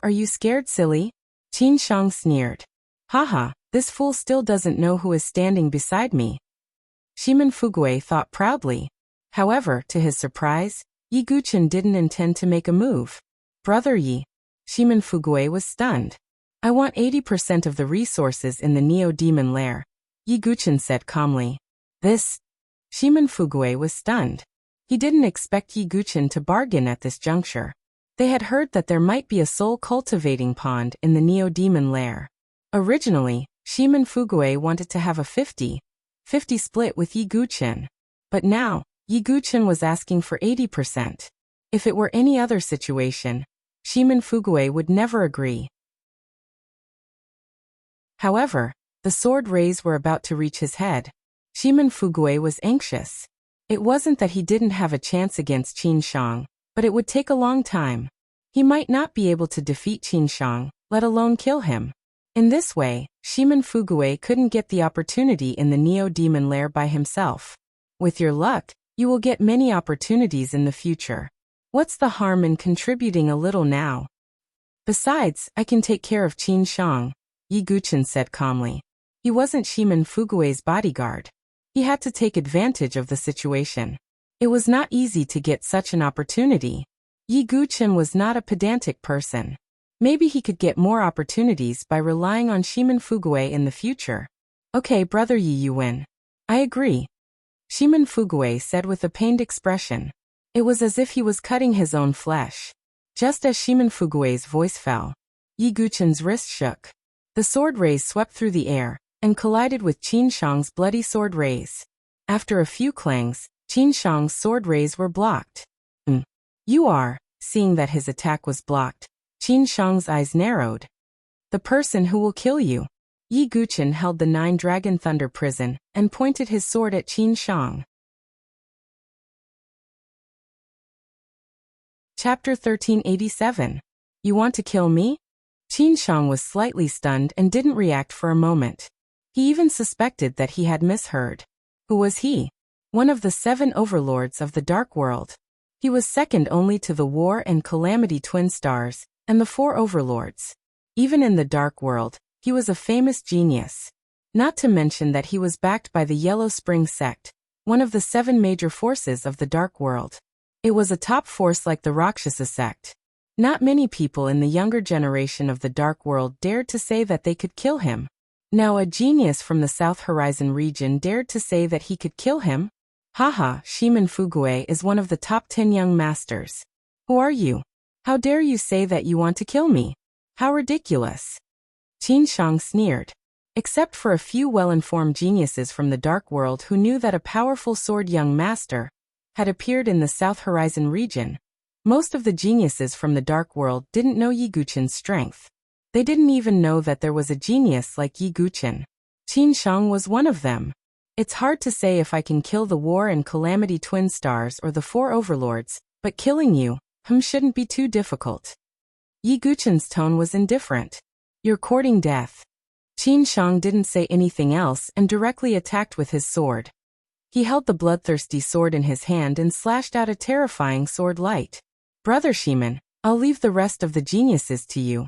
Are you scared, silly? Qin Shang sneered. Haha, this fool still doesn't know who is standing beside me. Shimin Fugui thought proudly. However, to his surprise, Yi Guqin didn't intend to make a move. Brother Yi. Shimin Fugui was stunned. I want 80% of the resources in the Neo-Demon Lair, Yi Guqin said calmly. This? Shimin Fugui was stunned. He didn't expect Yi Guqin to bargain at this juncture. They had heard that there might be a soul cultivating pond in the Neo-Demon Lair. Originally, Shimin Fugui wanted to have a 50-50 split with Yi Guqin. But now, Yi Guqin was asking for 80%. If it were any other situation, Shimin Fugui would never agree. However, the sword rays were about to reach his head. Shimin Fugui was anxious. It wasn't that he didn't have a chance against Qin Shang, but it would take a long time. He might not be able to defeat Qin Shang, let alone kill him. In this way, Shimin Fugui couldn't get the opportunity in the Neo-Demon Lair by himself. With your luck, you will get many opportunities in the future. What's the harm in contributing a little now? Besides, I can take care of Qin Shang, Yi Guqin said calmly. He wasn't Shimin Fugui's bodyguard. He had to take advantage of the situation. It was not easy to get such an opportunity. Yi Guqin was not a pedantic person. Maybe he could get more opportunities by relying on Shimin Fugui in the future. Okay, brother Yi, you win. I agree. Shimin Fugui said with a pained expression. It was as if he was cutting his own flesh. Just as Shimin Fugui's voice fell, Yi Guqin's wrist shook. The sword rays swept through the air and collided with Qin Shang's bloody sword rays. After a few clangs, Qin Shang's sword rays were blocked. You are, Seeing that his attack was blocked, Qin Shang's eyes narrowed. The person who will kill you. Yi Guqin held the 9-dragon thunder prison and pointed his sword at Qin Shang. Chapter 1387. You want to kill me? Qin Shang was slightly stunned and didn't react for a moment. He even suspected that he had misheard. Who was he? One of the 7 overlords of the Dark World. He was second only to the War and Calamity twin stars and the 4 overlords. Even in the Dark World, he was a famous genius. Not to mention that he was backed by the Yellow Spring sect, one of the 7 major forces of the Dark World. It was a top force like the Rakshasa sect. Not many people in the younger generation of the Dark World dared to say that they could kill him. Now a genius from the South Horizon region dared to say that he could kill him? Haha, Shiman Fugue is one of the top 10 young masters. Who are you? How dare you say that you want to kill me? How ridiculous. Qin Shang sneered. Except for a few well-informed geniuses from the Dark World who knew that a powerful sword young master had appeared in the South Horizon region, most of the geniuses from the Dark World didn't know Yi Guqin's strength. They didn't even know that there was a genius like Yi Guqin. Qin Shang was one of them. It's hard to say if I can kill the War and Calamity twin stars or the 4 overlords, but killing you, shouldn't be too difficult. Yi Guqin's tone was indifferent. You're courting death. Qin Shang didn't say anything else and directly attacked with his sword. He held the bloodthirsty sword in his hand and slashed out a terrifying sword light. Brother Shiman, I'll leave the rest of the geniuses to you,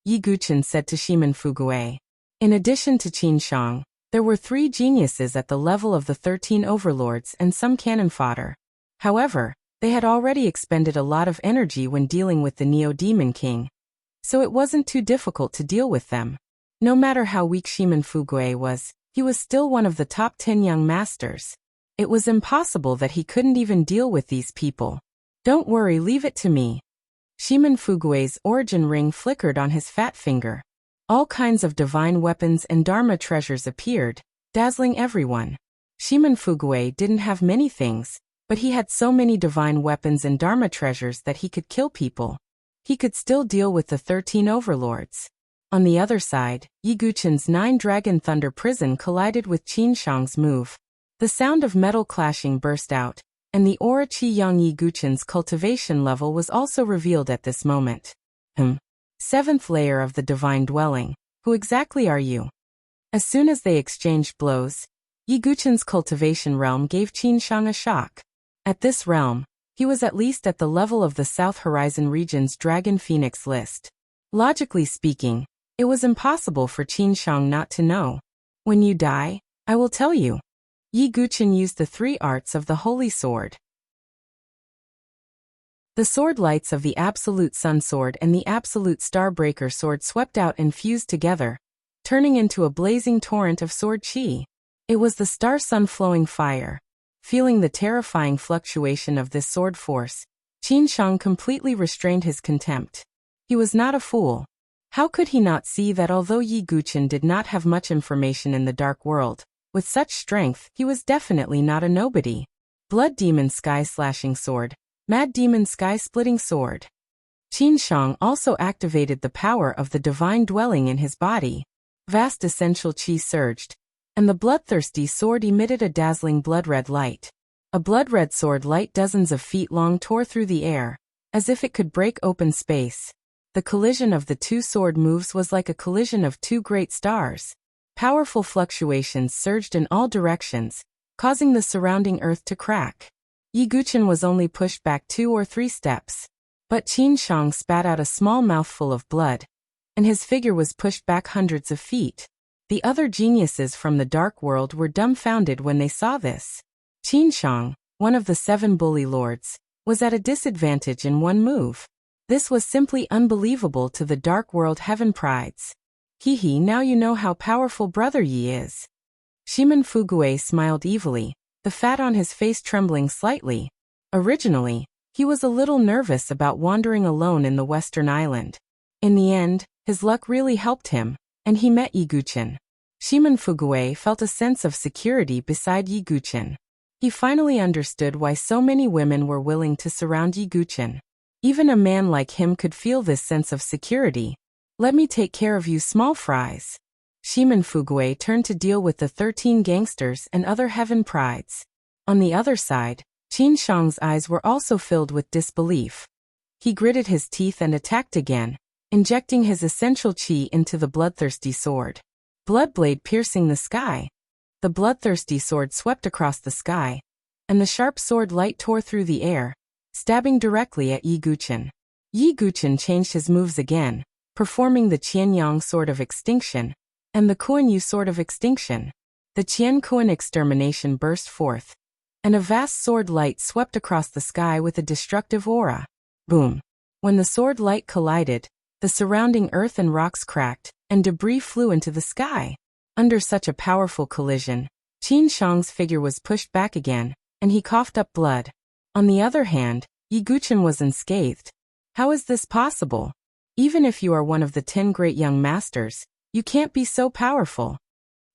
Yi Guqin said to Shiman Fugue. In addition to Qin Shang, there were 3 geniuses at the level of the 13 overlords and some cannon fodder. However, they had already expended a lot of energy when dealing with the Neo-Demon King, so it wasn't too difficult to deal with them. No matter how weak Shiman Fugue was, he was still one of the top 10 young masters. It was impossible that he couldn't even deal with these people. Don't worry, leave it to me. Shiman Fugue's origin ring flickered on his fat finger. All kinds of divine weapons and Dharma treasures appeared, dazzling everyone. Shiman Fugue didn't have many things, but he had so many divine weapons and Dharma treasures that he could kill people. He could still deal with the 13 overlords. On the other side, Yi Guqin's 9-dragon thunder prison collided with Qin Shang's move. The sound of metal clashing burst out, and the aura Qi Yang Yi Guqin's cultivation level was also revealed at this moment. 7th layer of the divine dwelling. Who exactly are you? As soon as they exchanged blows, Yi Guqin's cultivation realm gave Qin Shang a shock. At this realm, he was at least at the level of the South Horizon region's Dragon Phoenix list. Logically speaking, it was impossible for Qin Shang not to know. When you die, I will tell you. Yi Guqin used the 3 arts of the Holy Sword. The sword lights of the Absolute Sun Sword and the Absolute Starbreaker Sword swept out and fused together, turning into a blazing torrent of sword chi. It was the Star Sun flowing fire. Feeling the terrifying fluctuation of this sword force, Qin Shang completely restrained his contempt. He was not a fool. How could he not see that although Yi Guqin did not have much information in the Dark World, with such strength, he was definitely not a nobody. Blood Demon Sky Slashing Sword, Mad Demon Sky Splitting Sword. Qin Shang also activated the power of the divine dwelling in his body. Vast essential chi surged, and the bloodthirsty sword emitted a dazzling blood-red light. A blood-red sword light dozens of feet long tore through the air, as if it could break open space. The collision of the 2 sword moves was like a collision of 2 great stars. Powerful fluctuations surged in all directions, causing the surrounding earth to crack. Yi Guqin was only pushed back 2 or 3 steps, but Qin Shang spat out a small mouthful of blood, and his figure was pushed back hundreds of feet. The other geniuses from the Dark World were dumbfounded when they saw this. Qin Shang, one of the 7 bully lords, was at a disadvantage in one move. This was simply unbelievable to the Dark World heaven prides. Hee, now you know how powerful Brother Yi is. Shiman Fugue smiled evilly, the fat on his face trembling slightly. Originally, he was a little nervous about wandering alone in the Western Island. In the end, his luck really helped him, and he met Yi Guqin. Shiman Fugue felt a sense of security beside Yi Guqin. He finally understood why so many women were willing to surround Yi Guqin. Even a man like him could feel this sense of security. Let me take care of you small fries. Shimen Fugui turned to deal with the 13 gangsters and other heaven prides. On the other side, Qin Shang's eyes were also filled with disbelief. He gritted his teeth and attacked again, injecting his essential qi into the bloodthirsty sword. Bloodblade piercing the sky. The bloodthirsty sword swept across the sky, and the sharp sword light tore through the air, stabbing directly at Yi Guqin. Yi Guqin changed his moves again, performing the Qianyang sword of extinction, and the Kuan-Yu sword of extinction. The Qian-Kuan extermination burst forth, and a vast sword light swept across the sky with a destructive aura. Boom! When the sword light collided, the surrounding earth and rocks cracked, and debris flew into the sky. Under such a powerful collision, Qin Shang's figure was pushed back again, and he coughed up blood. On the other hand, Yi Guqin was unscathed. How is this possible? Even if you are one of the 10 great young masters, you can't be so powerful.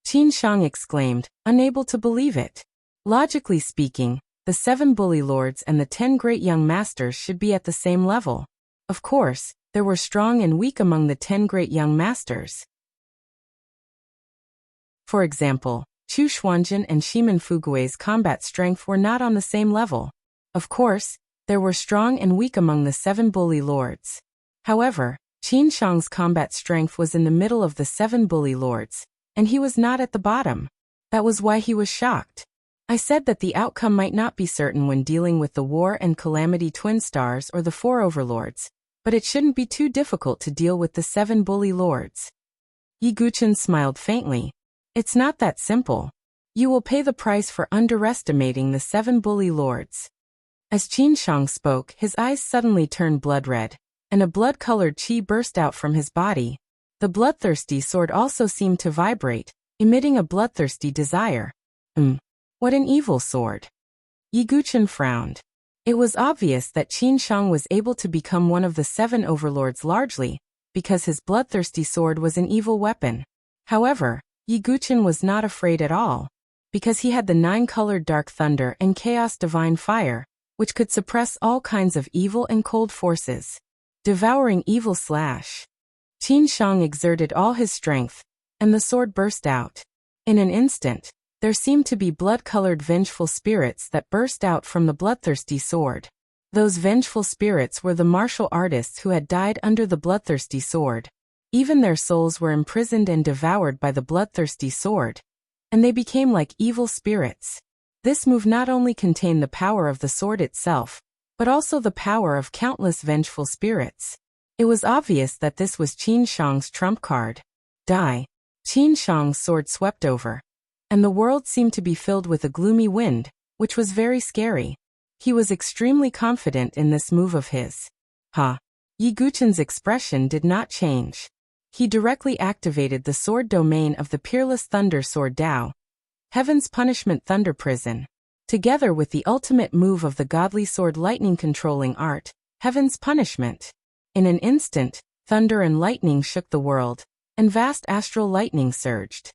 Qin Shang exclaimed, unable to believe it. Logically speaking, the 7 bully lords and the 10 great young masters should be at the same level. Of course, there were strong and weak among the 10 great young masters. For example, Chu Xuanjin and Shimen Fugui's combat strength were not on the same level. Of course, there were strong and weak among the 7 bully lords. However, Qin Shang's combat strength was in the middle of the 7 bully lords, and he was not at the bottom. That was why he was shocked. I said that the outcome might not be certain when dealing with the War and Calamity Twin Stars or the 4 overlords, but it shouldn't be too difficult to deal with the 7 bully lords. Yi Guqin smiled faintly. It's not that simple. You will pay the price for underestimating the 7 bully lords. As Qin Shang spoke, his eyes suddenly turned blood red, and a blood-colored qi burst out from his body. The bloodthirsty sword also seemed to vibrate, emitting a bloodthirsty desire. What an evil sword. Yi Guqin frowned. It was obvious that Qin Shang was able to become one of the 7 overlords largely, because his bloodthirsty sword was an evil weapon. However, Yi Guqin was not afraid at all, because he had the 9-colored dark thunder and chaos divine fire, which could suppress all kinds of evil and cold forces. Devouring evil slash. Qin Shang exerted all his strength, and the sword burst out. In an instant, there seemed to be blood-colored vengeful spirits that burst out from the bloodthirsty sword. Those vengeful spirits were the martial artists who had died under the bloodthirsty sword. Even their souls were imprisoned and devoured by the bloodthirsty sword, and they became like evil spirits. This move not only contained the power of the sword itself, but also the power of countless vengeful spirits. It was obvious that this was Qin Shang's trump card. Die. Qin Shang's sword swept over, and the world seemed to be filled with a gloomy wind, which was very scary. He was extremely confident in this move of his. Yi Guqin's expression did not change. He directly activated the sword domain of the Peerless Thunder Sword Dao, Heaven's Punishment Thunder Prison. Together with the ultimate move of the godly sword lightning controlling art, Heaven's Punishment. In an instant, thunder and lightning shook the world, and vast astral lightning surged.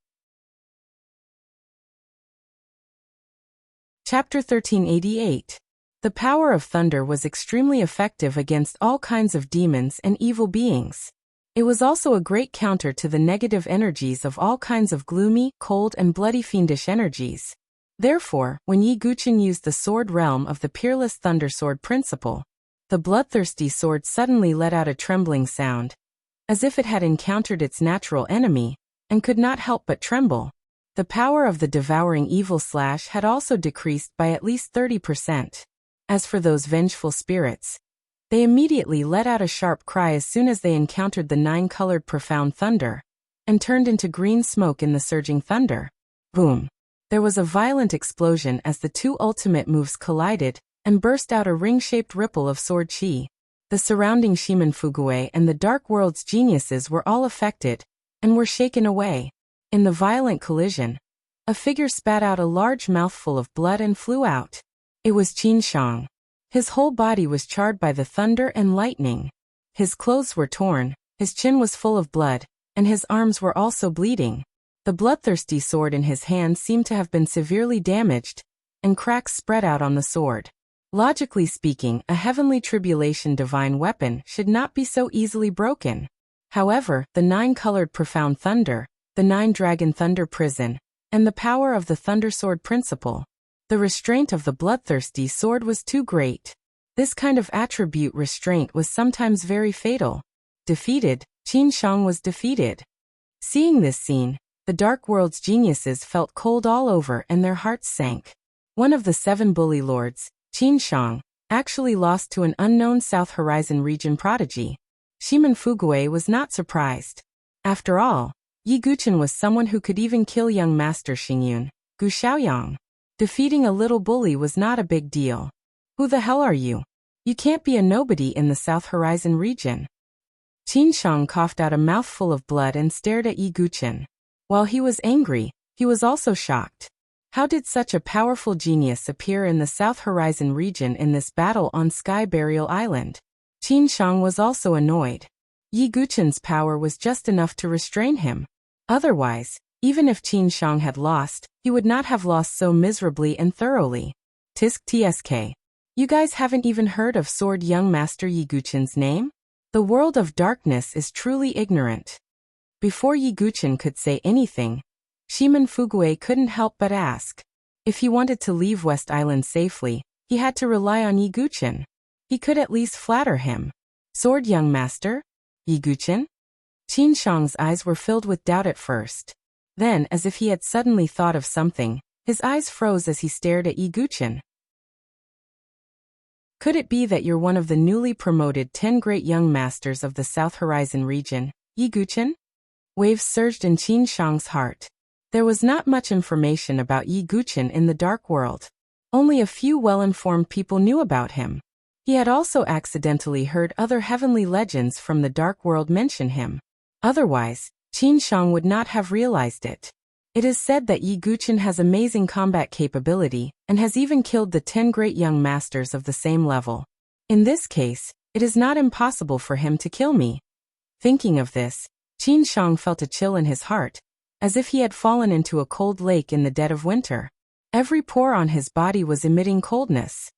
Chapter 1388. The power of thunder was extremely effective against all kinds of demons and evil beings. It was also a great counter to the negative energies of all kinds of gloomy, cold and bloody fiendish energies. Therefore, when Yi Guqin used the sword realm of the Peerless Thunder Sword principle, the bloodthirsty sword suddenly let out a trembling sound, as if it had encountered its natural enemy, and could not help but tremble. The power of the devouring evil slash had also decreased by at least 30%. As for those vengeful spirits, they immediately let out a sharp cry as soon as they encountered the 9-colored profound thunder, and turned into green smoke in the surging thunder. Boom! There was a violent explosion as the 2 ultimate moves collided, and burst out a ring-shaped ripple of sword chi. The surrounding Shimen Fugui and the Dark World's geniuses were all affected, and were shaken away. In the violent collision, a figure spat out a large mouthful of blood and flew out. It was Qin Shang. His whole body was charred by the thunder and lightning. His clothes were torn, his chin was full of blood, and his arms were also bleeding. The bloodthirsty sword in his hand seemed to have been severely damaged, and cracks spread out on the sword. Logically speaking, a heavenly tribulation divine weapon should not be so easily broken. However, the 9-colored profound thunder, the 9-dragon thunder prison, and the power of the thunder sword principle, the restraint of the bloodthirsty sword was too great. This kind of attribute restraint was sometimes very fatal. Defeated, Qin Shang was defeated. Seeing this scene, the Dark World's geniuses felt cold all over and their hearts sank. One of the 7 bully lords, Qin Shang, actually lost to an unknown South Horizon region prodigy. Shimen Fuguei was not surprised. After all, Yi Guqin was someone who could even kill young master Xingyun, Gu Xiaoyang. Defeating a little bully was not a big deal. Who the hell are you? You can't be a nobody in the South Horizon region. Qin Shang coughed out a mouthful of blood and stared at Yi Guqin. While he was angry, he was also shocked. How did such a powerful genius appear in the South Horizon region in this battle on Sky Burial Island? Qin Shang was also annoyed. Yi Guqin's power was just enough to restrain him. Otherwise, even if Qin Shang had lost, he would not have lost so miserably and thoroughly. Tisk tsk. You guys haven't even heard of Sword Young Master Yi Guqin's name? The world of darkness is truly ignorant. Before Yi Guqin could say anything, Shimen Fuguei couldn't help but ask. If he wanted to leave West Island safely, he had to rely on Yi Guqin. He could at least flatter him. Sword Young Master? Yi Guqin? Qin Shang's eyes were filled with doubt at first. Then, as if he had suddenly thought of something, his eyes froze as he stared at Yi Guqin. Could it be that you're one of the newly promoted 10 great young masters of the South Horizon region, Yi Guqin? Waves surged in Qin Shang's heart. There was not much information about Yi Guqin in the Dark World. Only a few well-informed people knew about him. He had also accidentally heard other heavenly legends from the Dark World mention him. Otherwise, Qin Shang would not have realized it. It is said that Yi Guqin has amazing combat capability, and has even killed the 10 great young masters of the same level. In this case, it is not impossible for him to kill me. Thinking of this, Qin Shang felt a chill in his heart, as if he had fallen into a cold lake in the dead of winter. Every pore on his body was emitting coldness.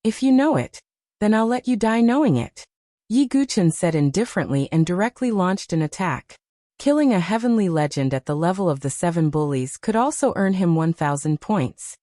If you know it, then I'll let you die knowing it. Yi Guqin said indifferently and directly launched an attack. Killing a heavenly legend at the level of the 7 bullies could also earn him 1,000 points.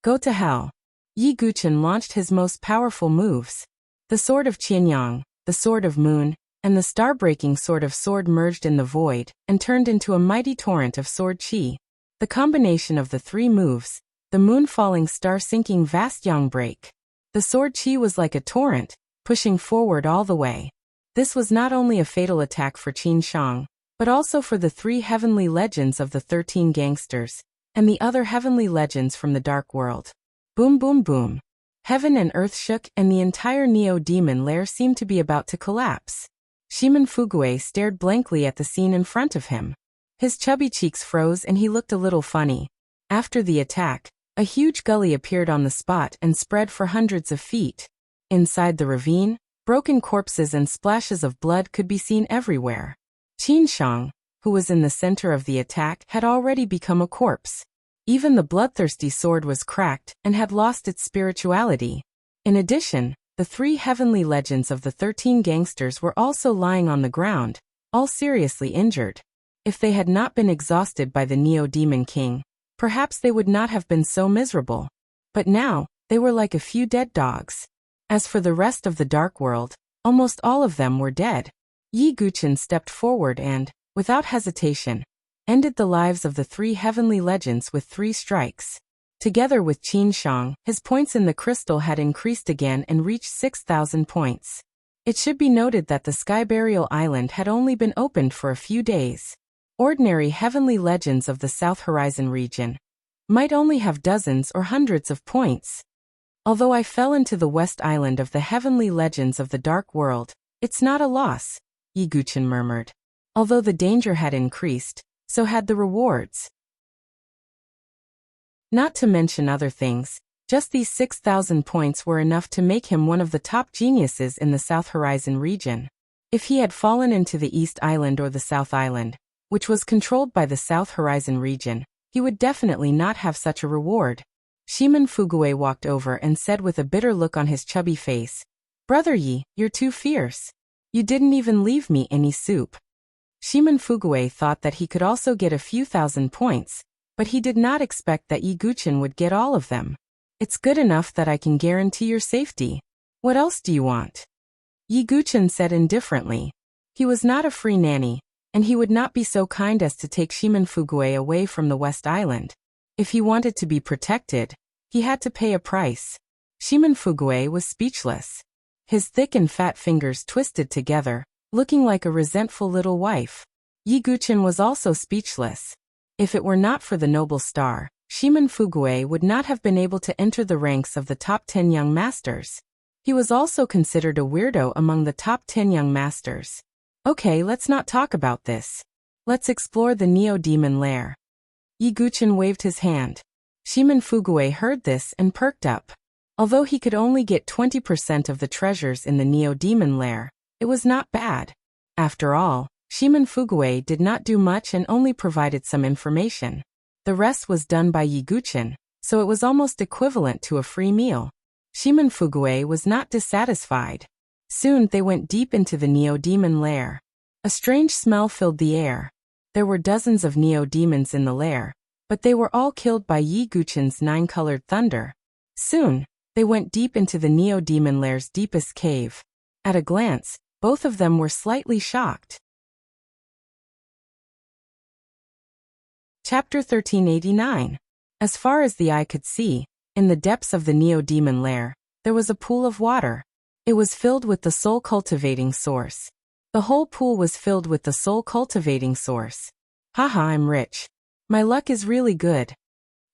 Go to hell. Yi Guqin launched his most powerful moves. The Sword of Qianyang, the Sword of Moon, and the star-breaking Sword of Sword merged in the void and turned into a mighty torrent of sword qi. The combination of the 3 moves, the moon-falling star-sinking vast yang break. The sword qi was like a torrent, pushing forward all the way. This was not only a fatal attack for Qin Shang, but also for the 3 heavenly legends of the 13 gangsters, and the other heavenly legends from the Dark World. Boom boom boom. Heaven and earth shook and the entire Neo-Demon lair seemed to be about to collapse. Shimen Fuguei stared blankly at the scene in front of him. His chubby cheeks froze and he looked a little funny. After the attack, a huge gully appeared on the spot and spread for hundreds of feet. Inside the ravine, broken corpses and splashes of blood could be seen everywhere. Qin Shang, who was in the center of the attack, had already become a corpse. Even the bloodthirsty sword was cracked and had lost its spirituality. In addition, the 3 heavenly legends of the 13 gangsters were also lying on the ground, all seriously injured. If they had not been exhausted by the Neo-Demon King, perhaps they would not have been so miserable. But now, they were like a few dead dogs. As for the rest of the Dark World, almost all of them were dead. Yi Guqin stepped forward and, without hesitation, ended the lives of the 3 heavenly legends with 3 strikes. Together with Qin Shang, his points in the crystal had increased again and reached 6,000 points. It should be noted that the Sky Burial Island had only been opened for a few days. Ordinary heavenly legends of the South Horizon region might only have dozens or hundreds of points. Although I fell into the West Island of the heavenly legends of the Dark World, it's not a loss, Yi Guqin murmured. Although the danger had increased, so had the rewards. Not to mention other things, just these 6,000 points were enough to make him one of the top geniuses in the South Horizon region. If he had fallen into the East Island or the South Island, which was controlled by the South Horizon region, he would definitely not have such a reward. Shimin Fugue walked over and said with a bitter look on his chubby face, "Brother Yi, you're too fierce. You didn't even leave me any soup." Shimin Fugue thought that he could also get a few thousand points, but he did not expect that Yi Guchen would get all of them. "It's good enough that I can guarantee your safety. What else do you want?" Yi Guchen said indifferently. He was not a free nanny, and he would not be so kind as to take Shimin Fugue away from the West Island. If he wanted to be protected, he had to pay a price. Shimin Fugue was speechless. His thick and fat fingers twisted together, looking like a resentful little wife. Yi Guchen was also speechless. If it were not for the noble star, Shimin Fugue would not have been able to enter the ranks of the top 10 young masters. He was also considered a weirdo among the top 10 young masters. "Okay, let's not talk about this. Let's explore the Neo-Demon Lair." Yi Guchen waved his hand. Shimin Fugue heard this and perked up. Although he could only get 20% of the treasures in the Neo-Demon Lair, it was not bad. After all, Shimin Fugue did not do much and only provided some information. The rest was done by Yi Guchen, so it was almost equivalent to a free meal. Shimin Fugue was not dissatisfied. Soon they went deep into the Neo-Demon Lair. A strange smell filled the air. There were dozens of Neo-Demons in the lair, but they were all killed by Yi Guchen's 9-colored thunder. Soon, they went deep into the Neo-Demon Lair's deepest cave. At a glance, both of them were slightly shocked. Chapter 1389. As far as the eye could see, in the depths of the Neo-Demon Lair, there was a pool of water. It was filled with the soul-cultivating source. The whole pool was filled with the soul-cultivating source. "Haha, I'm rich. My luck is really good."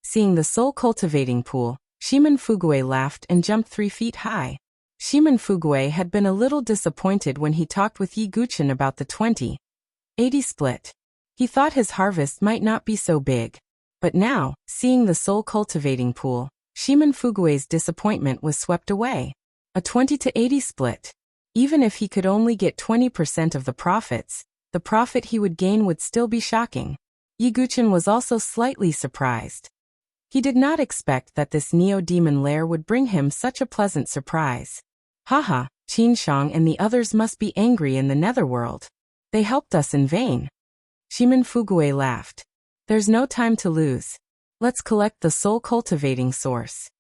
Seeing the soul-cultivating pool, Shimin Fugue laughed and jumped 3 feet high. Shimin Fugue had been a little disappointed when he talked with Yi Guchen about the 20/80 split. He thought his harvest might not be so big. But now, seeing the soul-cultivating pool, Shimin Fugue's disappointment was swept away. A 20/80 split. Even if he could only get 20% of the profits, the profit he would gain would still be shocking. Yi Guchen was also slightly surprised. He did not expect that this Neo-Demon Lair would bring him such a pleasant surprise. "Haha, Qin Shang and the others must be angry in the netherworld. They helped us in vain." Shimin Fugue laughed. "There's no time to lose. Let's collect the soul-cultivating source."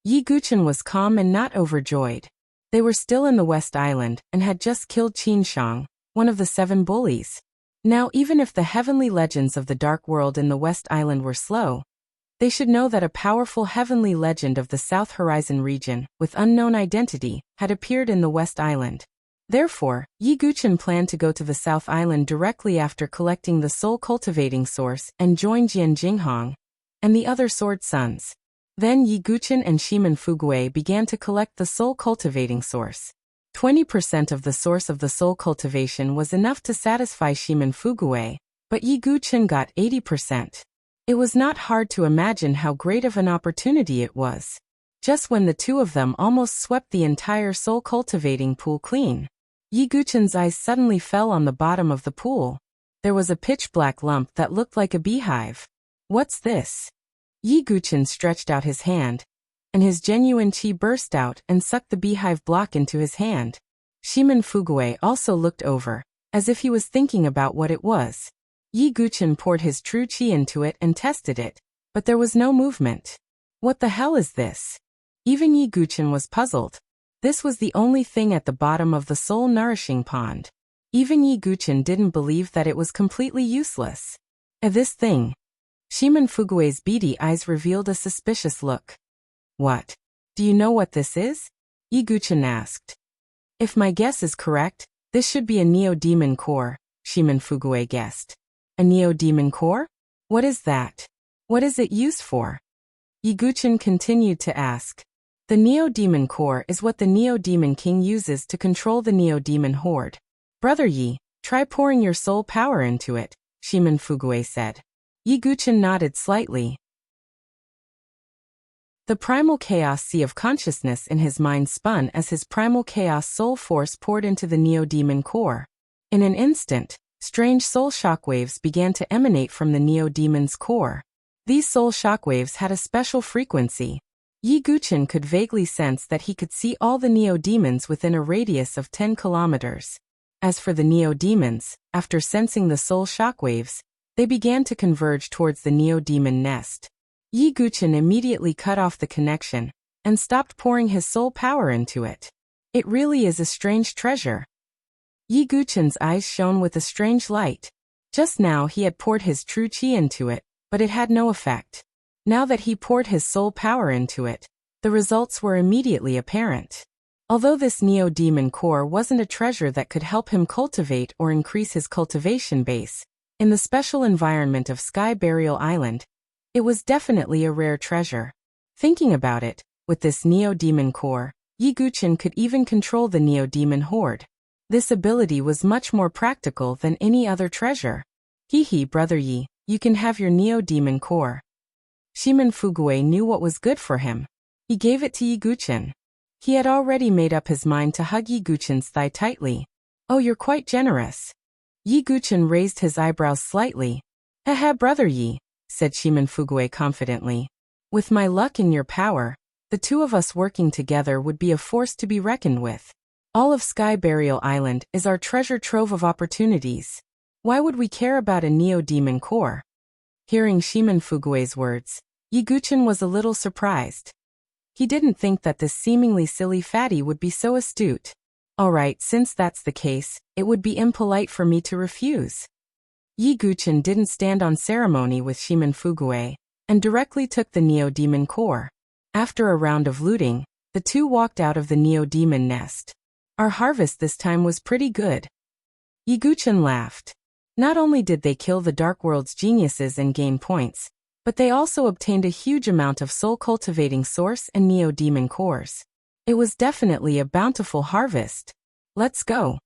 Yi Guchen was calm and not overjoyed. They were still in the West Island and had just killed Qin Shang, one of the 7 bullies. Now even if the heavenly legends of the Dark World in the West Island were slow, they should know that a powerful heavenly legend of the South Horizon region, with unknown identity, had appeared in the West Island. Therefore, Yi Guchen planned to go to the South Island directly after collecting the soul-cultivating source and join Jian Jinghong and the other sword sons. Then Yi Guchen and Shimin Fugue began to collect the soul-cultivating source. 20% of the source of the soul cultivation was enough to satisfy Shimin Fugue, but Yi Guchen got 80%. It was not hard to imagine how great of an opportunity it was. Just when the two of them almost swept the entire soul-cultivating pool clean, Yi Guchen's eyes suddenly fell on the bottom of the pool. There was a pitch-black lump that looked like a beehive. "What's this?" Yi Guchen stretched out his hand, and his genuine qi burst out and sucked the beehive block into his hand. Shimin Fugue also looked over, as if he was thinking about what it was. Yi Guchen poured his true qi into it and tested it, but there was no movement. "What the hell is this?" Even Yi Guchen was puzzled. This was the only thing at the bottom of the soul-nourishing pond. Even Yi Guchen didn't believe that it was completely useless. This thing. Shimin Fugue's beady eyes revealed a suspicious look. "What? Do you know what this is?" Yi Guchen asked. "If my guess is correct, this should be a Neo-Demon core," Shimin Fugue guessed. "A Neo-Demon core? What is that? What is it used for?" Yi Guchen continued to ask. "The Neo-Demon core is what the Neo-Demon King uses to control the Neo-Demon horde. Brother Yi, try pouring your soul power into it," Shimin Fugue said. Yi Guchen nodded slightly. The primal chaos sea of consciousness in his mind spun as his primal chaos soul force poured into the Neo-Demon core. In an instant, strange soul shockwaves began to emanate from the Neo-Demon's core. These soul shockwaves had a special frequency. Yi Guchen could vaguely sense that he could see all the neo-demons within a radius of 10 kilometers. As for the neo-demons, after sensing the soul shockwaves, they began to converge towards the neo-demon nest. Yi Guchen immediately cut off the connection and stopped pouring his soul power into it. It really is a strange treasure. Yi Guchen's eyes shone with a strange light. Just now he had poured his true qi into it, but it had no effect. Now that he poured his soul power into it, the results were immediately apparent. Although this neo-demon core wasn't a treasure that could help him cultivate or increase his cultivation base, in the special environment of Sky Burial Island, it was definitely a rare treasure. Thinking about it, with this neo-demon core, Yi Guchen could even control the neo-demon horde. This ability was much more practical than any other treasure. Hee, brother Yi, you can have your neo-demon core. Shimen Fugui knew what was good for him. He gave it to Yi Guchen. He had already made up his mind to hug Yi Guchen's thigh tightly. Oh, you're quite generous. Yi Guchen raised his eyebrows slightly. Haha, brother Yi, said Shimen Fugui confidently. With my luck and your power, the two of us working together would be a force to be reckoned with. All of Sky Burial Island is our treasure trove of opportunities. Why would we care about a neo-demon core? Hearing Shimen Fugui's words, Yi Guchen was a little surprised. He didn't think that this seemingly silly fatty would be so astute. Alright, since that's the case, it would be impolite for me to refuse. Yi Guchen didn't stand on ceremony with Shimen Fugui, and directly took the neo-demon core. After a round of looting, the two walked out of the neo-demon nest. Our harvest this time was pretty good. Yi Guchen laughed. Not only did they kill the Dark World's geniuses and gain points, but they also obtained a huge amount of soul-cultivating source and neo-demon cores. It was definitely a bountiful harvest. Let's go.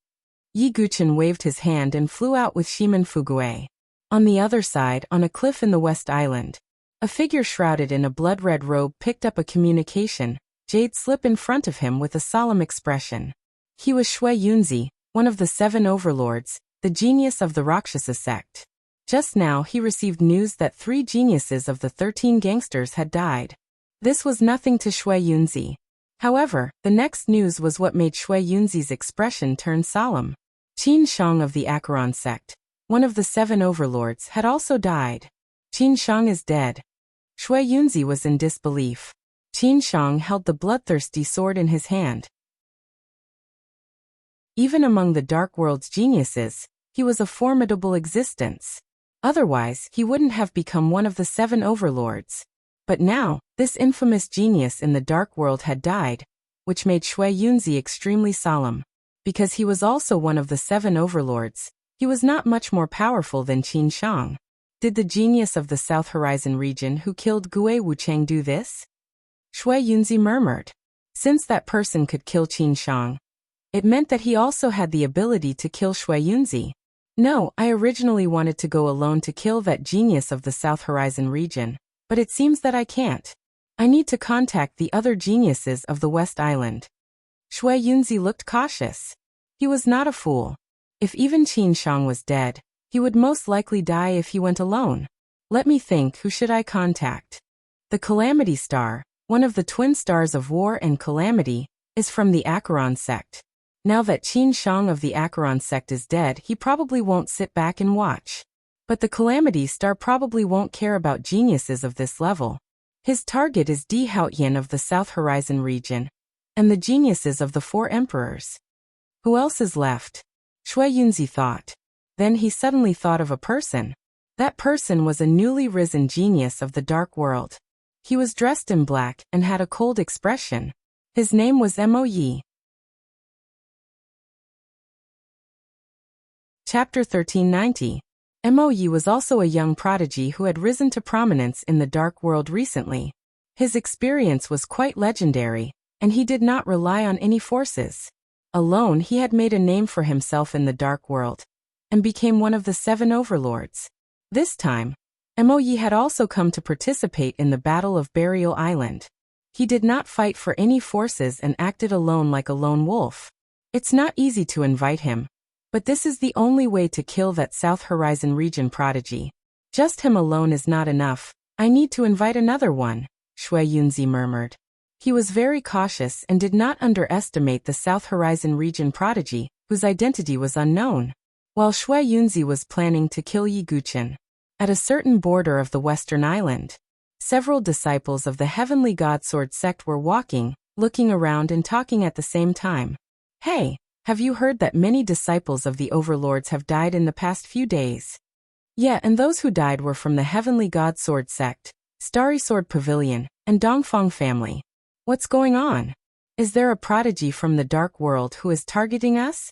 Yi Guchen waved his hand and flew out with Shimen Fugui. On the other side, on a cliff in the West Island, a figure shrouded in a blood-red robe picked up a communication jade slip in front of him with a solemn expression. He was Shui Yunzi, one of the 7 overlords, the genius of the Rakshasa sect. Just now he received news that 3 geniuses of the 13 gangsters had died. This was nothing to Shui Yunzi. However, the next news was what made Shui Yunzi's expression turn solemn. Qin Shang of the Acheron sect, one of the 7 overlords, had also died. Qin Shang is dead. Shui Yunzi was in disbelief. Qin Shang held the bloodthirsty sword in his hand. Even among the Dark World's geniuses, he was a formidable existence. Otherwise, he wouldn't have become one of the 7 overlords. But now, this infamous genius in the Dark World had died, which made Shui Yunzi extremely solemn. Because he was also one of the 7 overlords, he was not much more powerful than Qin Shang. Did the genius of the South Horizon region who killed Gue Wucheng do this? Shui Yunzi murmured. Since that person could kill Qin Shang, it meant that he also had the ability to kill Shui Yunzi. No, I originally wanted to go alone to kill that genius of the South Horizon region, but it seems that I can't. I need to contact the other geniuses of the West Island. Shui Yunzi looked cautious. He was not a fool. If even Qin Shang was dead, he would most likely die if he went alone. Let me think, who should I contact? The Calamity Star, one of the twin stars of War and Calamity, is from the Acheron sect. Now that Qin Shang of the Acheron sect is dead, he probably won't sit back and watch. But the Calamity Star probably won't care about geniuses of this level. His target is Di Haotian of the South Horizon region, and the geniuses of the 4 emperors. Who else is left? Shui Yunzi thought. Then he suddenly thought of a person. That person was a newly risen genius of the Dark World. He was dressed in black and had a cold expression. His name was Mo Yi. Chapter 1390. Mo Yi was also a young prodigy who had risen to prominence in the Dark World recently. His experience was quite legendary, and he did not rely on any forces. Alone he had made a name for himself in the Dark World, and became one of the 7 overlords. This time, Mo Yi had also come to participate in the Battle of Burial Island. He did not fight for any forces and acted alone like a lone wolf. It's not easy to invite him, but this is the only way to kill that South Horizon region prodigy. Just him alone is not enough. I need to invite another one, Shui Yunzi murmured. He was very cautious and did not underestimate the South Horizon region prodigy, whose identity was unknown. While Shui Yunzi was planning to kill Yi Guqin, at a certain border of the western island, several disciples of the Heavenly God Sword sect were walking, looking around and talking at the same time. Hey, have you heard that many disciples of the overlords have died in the past few days? Yeah, and those who died were from the Heavenly God Sword sect, Starry Sword Pavilion, and Dongfang family. What's going on? Is there a prodigy from the dark world who is targeting us?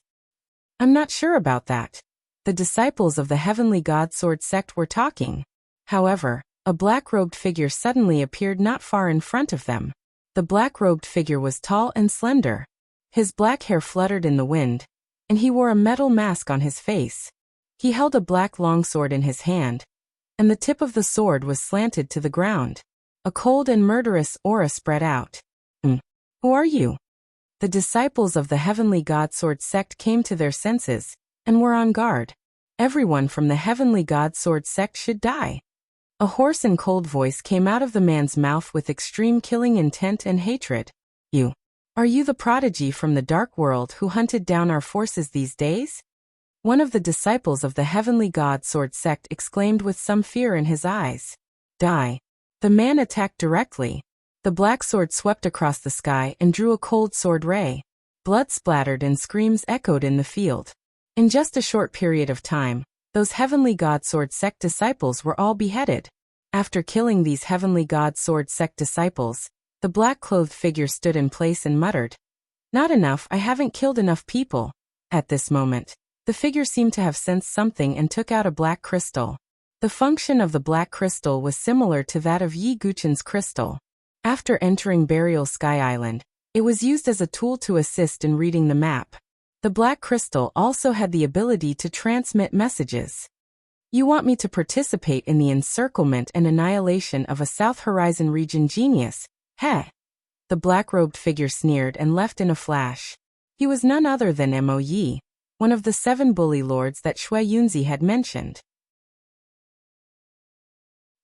I'm not sure about that. The disciples of the Heavenly God Sword sect were talking. However, a black-robed figure suddenly appeared not far in front of them. The black-robed figure was tall and slender. His black hair fluttered in the wind, and he wore a metal mask on his face. He held a black longsword in his hand, and the tip of the sword was slanted to the ground. A cold and murderous aura spread out. Who are you? The disciples of the Heavenly God Sword sect came to their senses, and were on guard. Everyone from the Heavenly God Sword sect should die. A hoarse and cold voice came out of the man's mouth with extreme killing intent and hatred. Are you the prodigy from the dark world who hunted down our forces these days? One of the disciples of the Heavenly God Sword sect exclaimed with some fear in his eyes. Die. The man attacked directly. The black sword swept across the sky and drew a cold sword ray. Blood splattered and screams echoed in the field. In just a short period of time, those Heavenly God Sword sect disciples were all beheaded. After killing these Heavenly God Sword sect disciples, the black-clothed figure stood in place and muttered, "Not enough, I haven't killed enough people." At this moment, the figure seemed to have sensed something and took out a black crystal. The function of the black crystal was similar to that of Yi Guqin's crystal. After entering Burial Sky Island, it was used as a tool to assist in reading the map. The black crystal also had the ability to transmit messages. You want me to participate in the encirclement and annihilation of a South Horizon region genius, heh? The black-robed figure sneered and left in a flash. He was none other than Mo Yi, one of the 7 bully lords that Shui Yunzi had mentioned.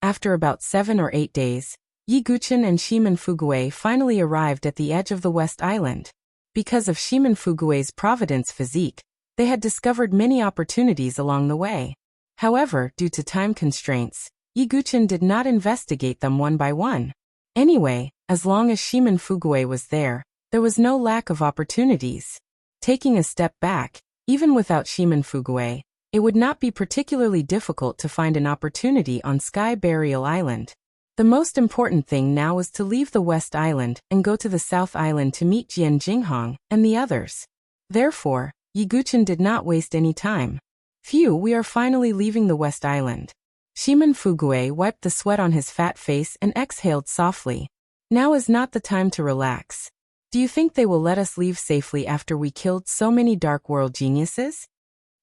After about 7 or 8 days, Yi Guqin and Shimen Fuguei finally arrived at the edge of the West Island. Because of Shimen Fuguei's Providence physique, they had discovered many opportunities along the way. However, due to time constraints, Yi Guqin did not investigate them one by one. Anyway, as long as Shimen Fuguei was there was no lack of opportunities. Taking a step back, even without Shimen Fuguei, it would not be particularly difficult to find an opportunity on Sky Burial Island. The most important thing now was to leave the West Island and go to the South Island to meet Jian Jinghong and the others. Therefore, Yi Guqin did not waste any time. Phew, we are finally leaving the West Island. Shimen Fuguei wiped the sweat on his fat face and exhaled softly. Now is not the time to relax. Do you think they will let us leave safely after we killed so many Dark World geniuses?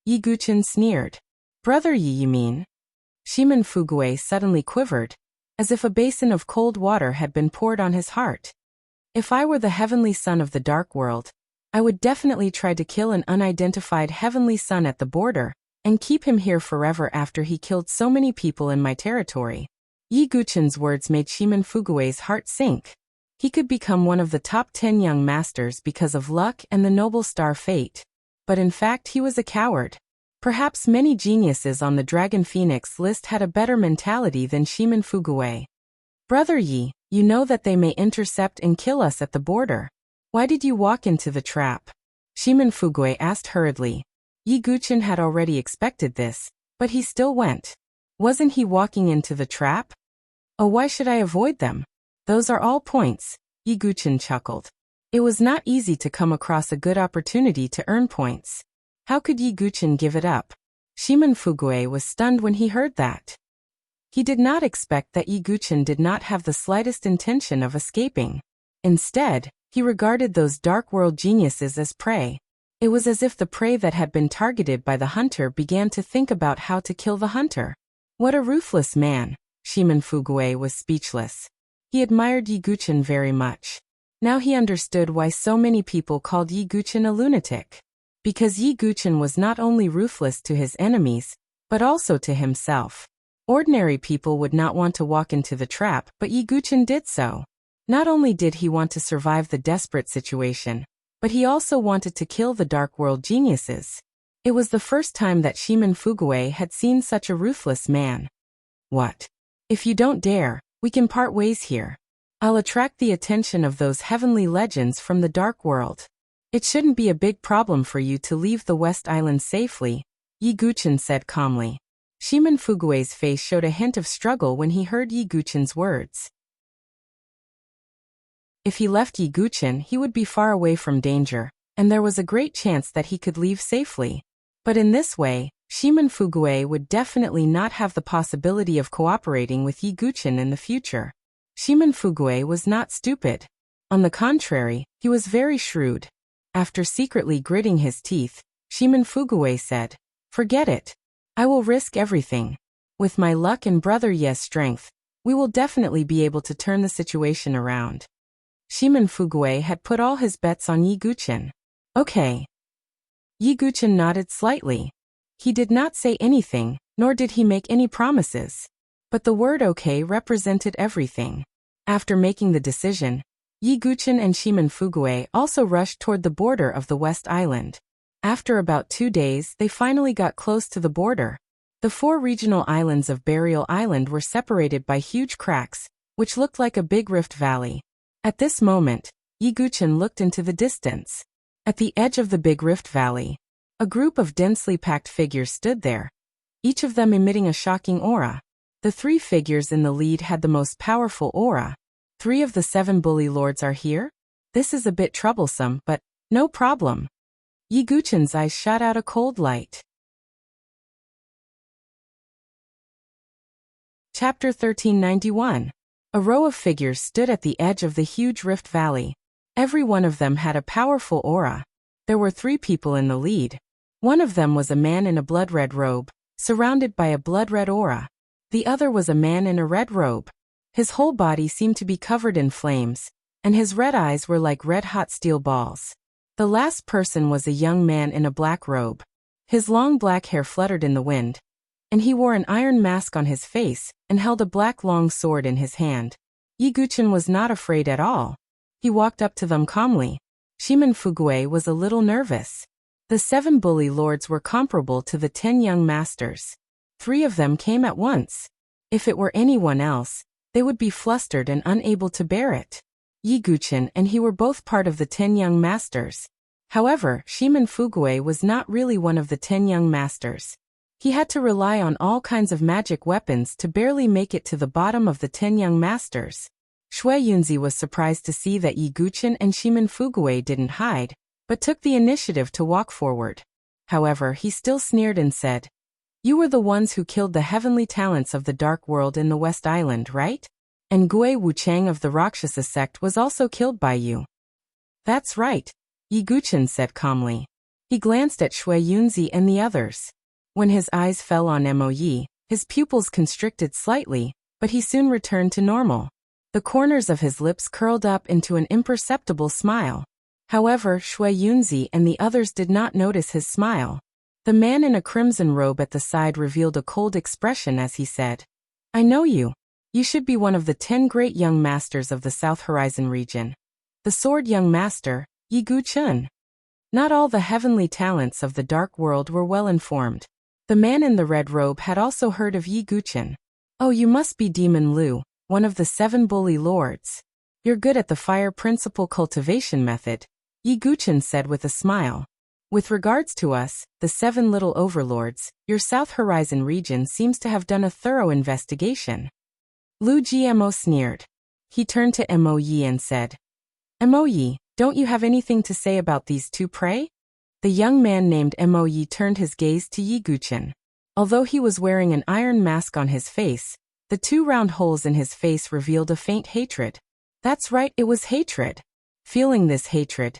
Yi Guqin sneered. Brother Yi, you mean? Shimen Fuguei suddenly quivered, as if a basin of cold water had been poured on his heart. If I were the Heavenly Son of the Dark World, I would definitely try to kill an unidentified Heavenly Son at the border, and keep him here forever after he killed so many people in my territory. Yi Guqin's words made Shimen Fuguei's heart sink. He could become one of the top 10 young masters because of luck and the noble star fate. But in fact he was a coward. Perhaps many geniuses on the Dragon Phoenix list had a better mentality than Shimen Fuguei. Brother Yi, you know that they may intercept and kill us at the border. Why did you walk into the trap? Shimen Fuguei asked hurriedly. Yi Guqin had already expected this, but he still went. Wasn't he walking into the trap? Oh, why should I avoid them? Those are all points, Yi Guqin chuckled. It was not easy to come across a good opportunity to earn points. How could Yi Guqin give it up? Shimen Fuguei was stunned when he heard that. He did not expect that Yi Guqin did not have the slightest intention of escaping. Instead, he regarded those Dark World geniuses as prey. It was as if the prey that had been targeted by the hunter began to think about how to kill the hunter. What a ruthless man! Shimen Fuguei was speechless. He admired Yi Guqin very much. Now he understood why so many people called Yi Guqin a lunatic. Because Yi Guqin was not only ruthless to his enemies, but also to himself. Ordinary people would not want to walk into the trap, but Yi Guchen did so. Not only did he want to survive the desperate situation, but he also wanted to kill the Dark World geniuses. It was the first time that Shimen Fugue had seen such a ruthless man. What? If you don't dare, we can part ways here. I'll attract the attention of those heavenly legends from the Dark World. It shouldn't be a big problem for you to leave the West Island safely, Yi Guchen said calmly. Shimen Fugue's face showed a hint of struggle when he heard Yi Guchen's words. If he left Yi Guchen, he would be far away from danger, and there was a great chance that he could leave safely. But in this way, Shimen Fugue would definitely not have the possibility of cooperating with Yi Guchen in the future. Shimen Fugue was not stupid. On the contrary, he was very shrewd. After secretly gritting his teeth, Shimen Fugue said, "Forget it. I will risk everything. With my luck and Brother Ye's strength, we will definitely be able to turn the situation around." Shimen Fugue had put all his bets on Yi Guchen. Okay. Yi Guchen nodded slightly. He did not say anything, nor did he make any promises. But the word okay represented everything. After making the decision, Yi Guchen and Shimen Fugue also rushed toward the border of the West Island. After about 2 days, they finally got close to the border. The 4 regional islands of Burial Island were separated by huge cracks, which looked like a big rift valley. At this moment, Yi Guchen looked into the distance. At the edge of the big rift valley, a group of densely packed figures stood there, each of them emitting a shocking aura. The 3 figures in the lead had the most powerful aura. 3 of the 7 bully lords are here? This is a bit troublesome, but no problem. Yi Guchen's eyes shot out a cold light. Chapter 1391. A row of figures stood at the edge of the huge rift valley. Every one of them had a powerful aura. There were 3 people in the lead. One of them was a man in a blood-red robe, surrounded by a blood-red aura. The other was a man in a red robe. His whole body seemed to be covered in flames, and his red eyes were like red-hot steel balls. The last person was a young man in a black robe. His long black hair fluttered in the wind, and he wore an iron mask on his face and held a black long sword in his hand. Yi Guchen was not afraid at all. He walked up to them calmly. Shimen Fugue was a little nervous. The 7 bully lords were comparable to the 10 young masters. 3 of them came at once. If it were anyone else, they would be flustered and unable to bear it. Yi Guchen and he were both part of the 10 young masters. However, Shimen Fugue was not really one of the 10 young masters. He had to rely on all kinds of magic weapons to barely make it to the bottom of the 10 young masters. Shui Yunzi was surprised to see that Yi Guchen and Shimen Fugue didn't hide, but took the initiative to walk forward. However, he still sneered and said, "You were the ones who killed the heavenly talents of the Dark World in the West Island, right? And Gui Wuchang of the Rakshasa sect was also killed by you." "That's right," Yi Guchen said calmly. He glanced at Shui Yunzi and the others. When his eyes fell on Mo Yi, his pupils constricted slightly, but he soon returned to normal. The corners of his lips curled up into an imperceptible smile. However, Shui Yunzi and the others did not notice his smile. The man in a crimson robe at the side revealed a cold expression as he said, "I know you. You should be one of the 10 great young masters of the South Horizon region. The sword young master, Yi Guchen." Not all the heavenly talents of the Dark World were well informed. The man in the red robe had also heard of Yi Guchen. "Oh, you must be Demon Lu, one of the 7 bully lords. You're good at the fire principle cultivation method," Yi Guchen said with a smile. "With regards to us, the 7 little overlords, your South Horizon region seems to have done a thorough investigation." Lu Gmo sneered. He turned to Mo Yi and said, "Mo Yi, don't you have anything to say about these 2 pray?" The young man named Mo Yi turned his gaze to Yi Guchen. Although he was wearing an iron mask on his face, the 2 round holes in his face revealed a faint hatred. That's right, it was hatred. Feeling this hatred,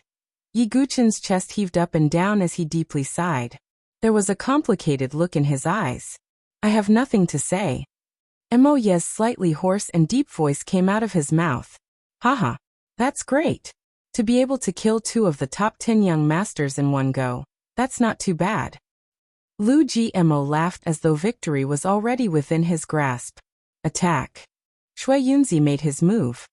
Yi Guchen's chest heaved up and down as he deeply sighed. There was a complicated look in his eyes. "I have nothing to say." Mo Yi's slightly hoarse and deep voice came out of his mouth. "Haha, that's great. To be able to kill 2 of the top 10 young masters in one go, that's not too bad." Lu Gmo laughed as though victory was already within his grasp. Attack. Shui Yunzi made his move.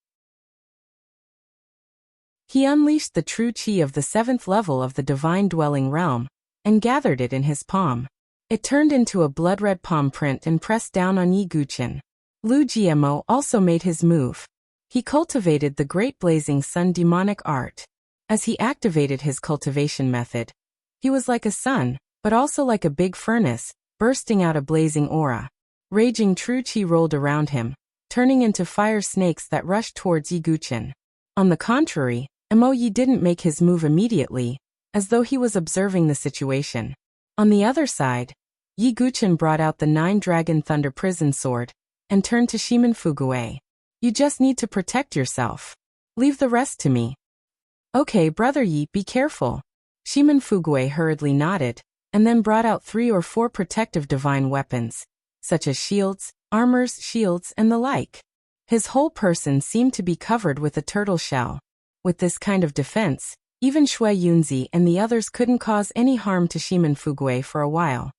He unleashed the true qi of the 7th level of the divine dwelling realm, and gathered it in his palm. It turned into a blood-red palm print and pressed down on Yi Guqin. Lu Gmo also made his move. He cultivated the Great Blazing Sun demonic art. As he activated his cultivation method, he was like a sun, but also like a big furnace, bursting out a blazing aura. Raging true qi rolled around him, turning into fire snakes that rushed towards Yi Guqin. On the contrary, Mo Yi didn't make his move immediately, as though he was observing the situation. On the other side, Yi Guqin brought out the 9-dragon thunder prison sword, and turned to Shimen Fugue. You just need to protect yourself. Leave the rest to me. Okay, brother Yi, be careful. Shimen Fugue hurriedly nodded, and then brought out 3 or 4 protective divine weapons, such as shields, armors, shields, and the like. His whole person seemed to be covered with a turtle shell. With this kind of defense, even Shui Yunzi and the others couldn't cause any harm to Shimen Fugue for a while.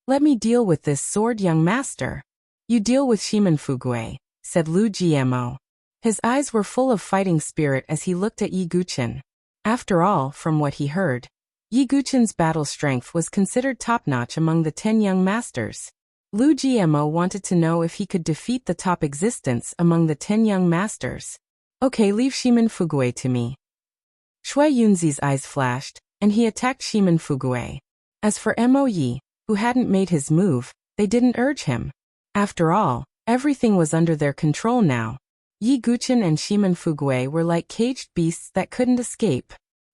Let me deal with this sword, young master. You deal with Shimen Fugue, said Lu Gmo. His eyes were full of fighting spirit as he looked at Yi Guqin. After all, from what he heard, Yi Guqin's battle strength was considered top-notch among the 10 young masters. Lu Gmo wanted to know if he could defeat the top existence among the 10 young masters. Okay, leave Shimen Fugue to me. Shui Yunzi's eyes flashed, and he attacked Shimen Fugue. As for Mo Yi, who hadn't made his move, they didn't urge him. After all, everything was under their control now. Yi Guqin and Shimen Fugue were like caged beasts that couldn't escape.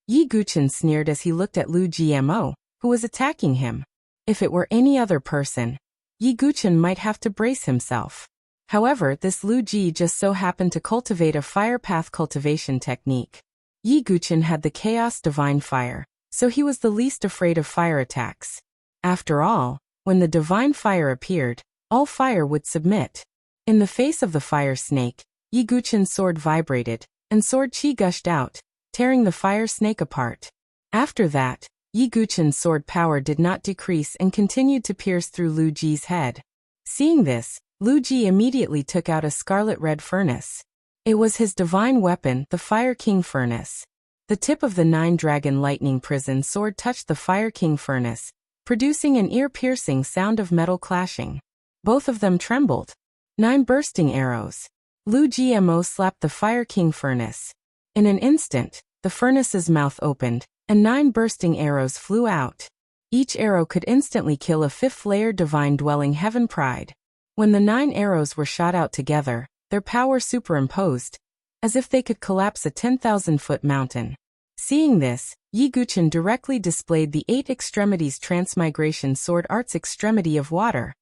Yi Guqin sneered as he looked at Lu Gmo, who was attacking him. If it were any other person, Yi Guqin might have to brace himself. However, this Lu Ji just so happened to cultivate a fire path cultivation technique. Yi Guqin had the chaos divine fire, so he was the least afraid of fire attacks. After all, when the divine fire appeared, all fire would submit. In the face of the fire snake, Yi Guqin's sword vibrated, and sword qi gushed out, tearing the fire snake apart. After that, Yi Guqin's sword power did not decrease and continued to pierce through Lu Ji's head. Seeing this, Lu Ji immediately took out a scarlet-red furnace. It was his divine weapon, the Fire King Furnace. The tip of the 9-dragon lightning prison sword touched the Fire King Furnace, producing an ear-piercing sound of metal clashing. Both of them trembled. 9 bursting arrows. Lu Gmo slapped the Fire King Furnace. In an instant, the furnace's mouth opened, and 9 bursting arrows flew out. Each arrow could instantly kill a 5th-layer divine dwelling heaven pride. When the 9 arrows were shot out together, their power superimposed, as if they could collapse a 10,000-foot mountain. Seeing this, Yi Guqin directly displayed the 8 extremities transmigration sword art's extremity of water.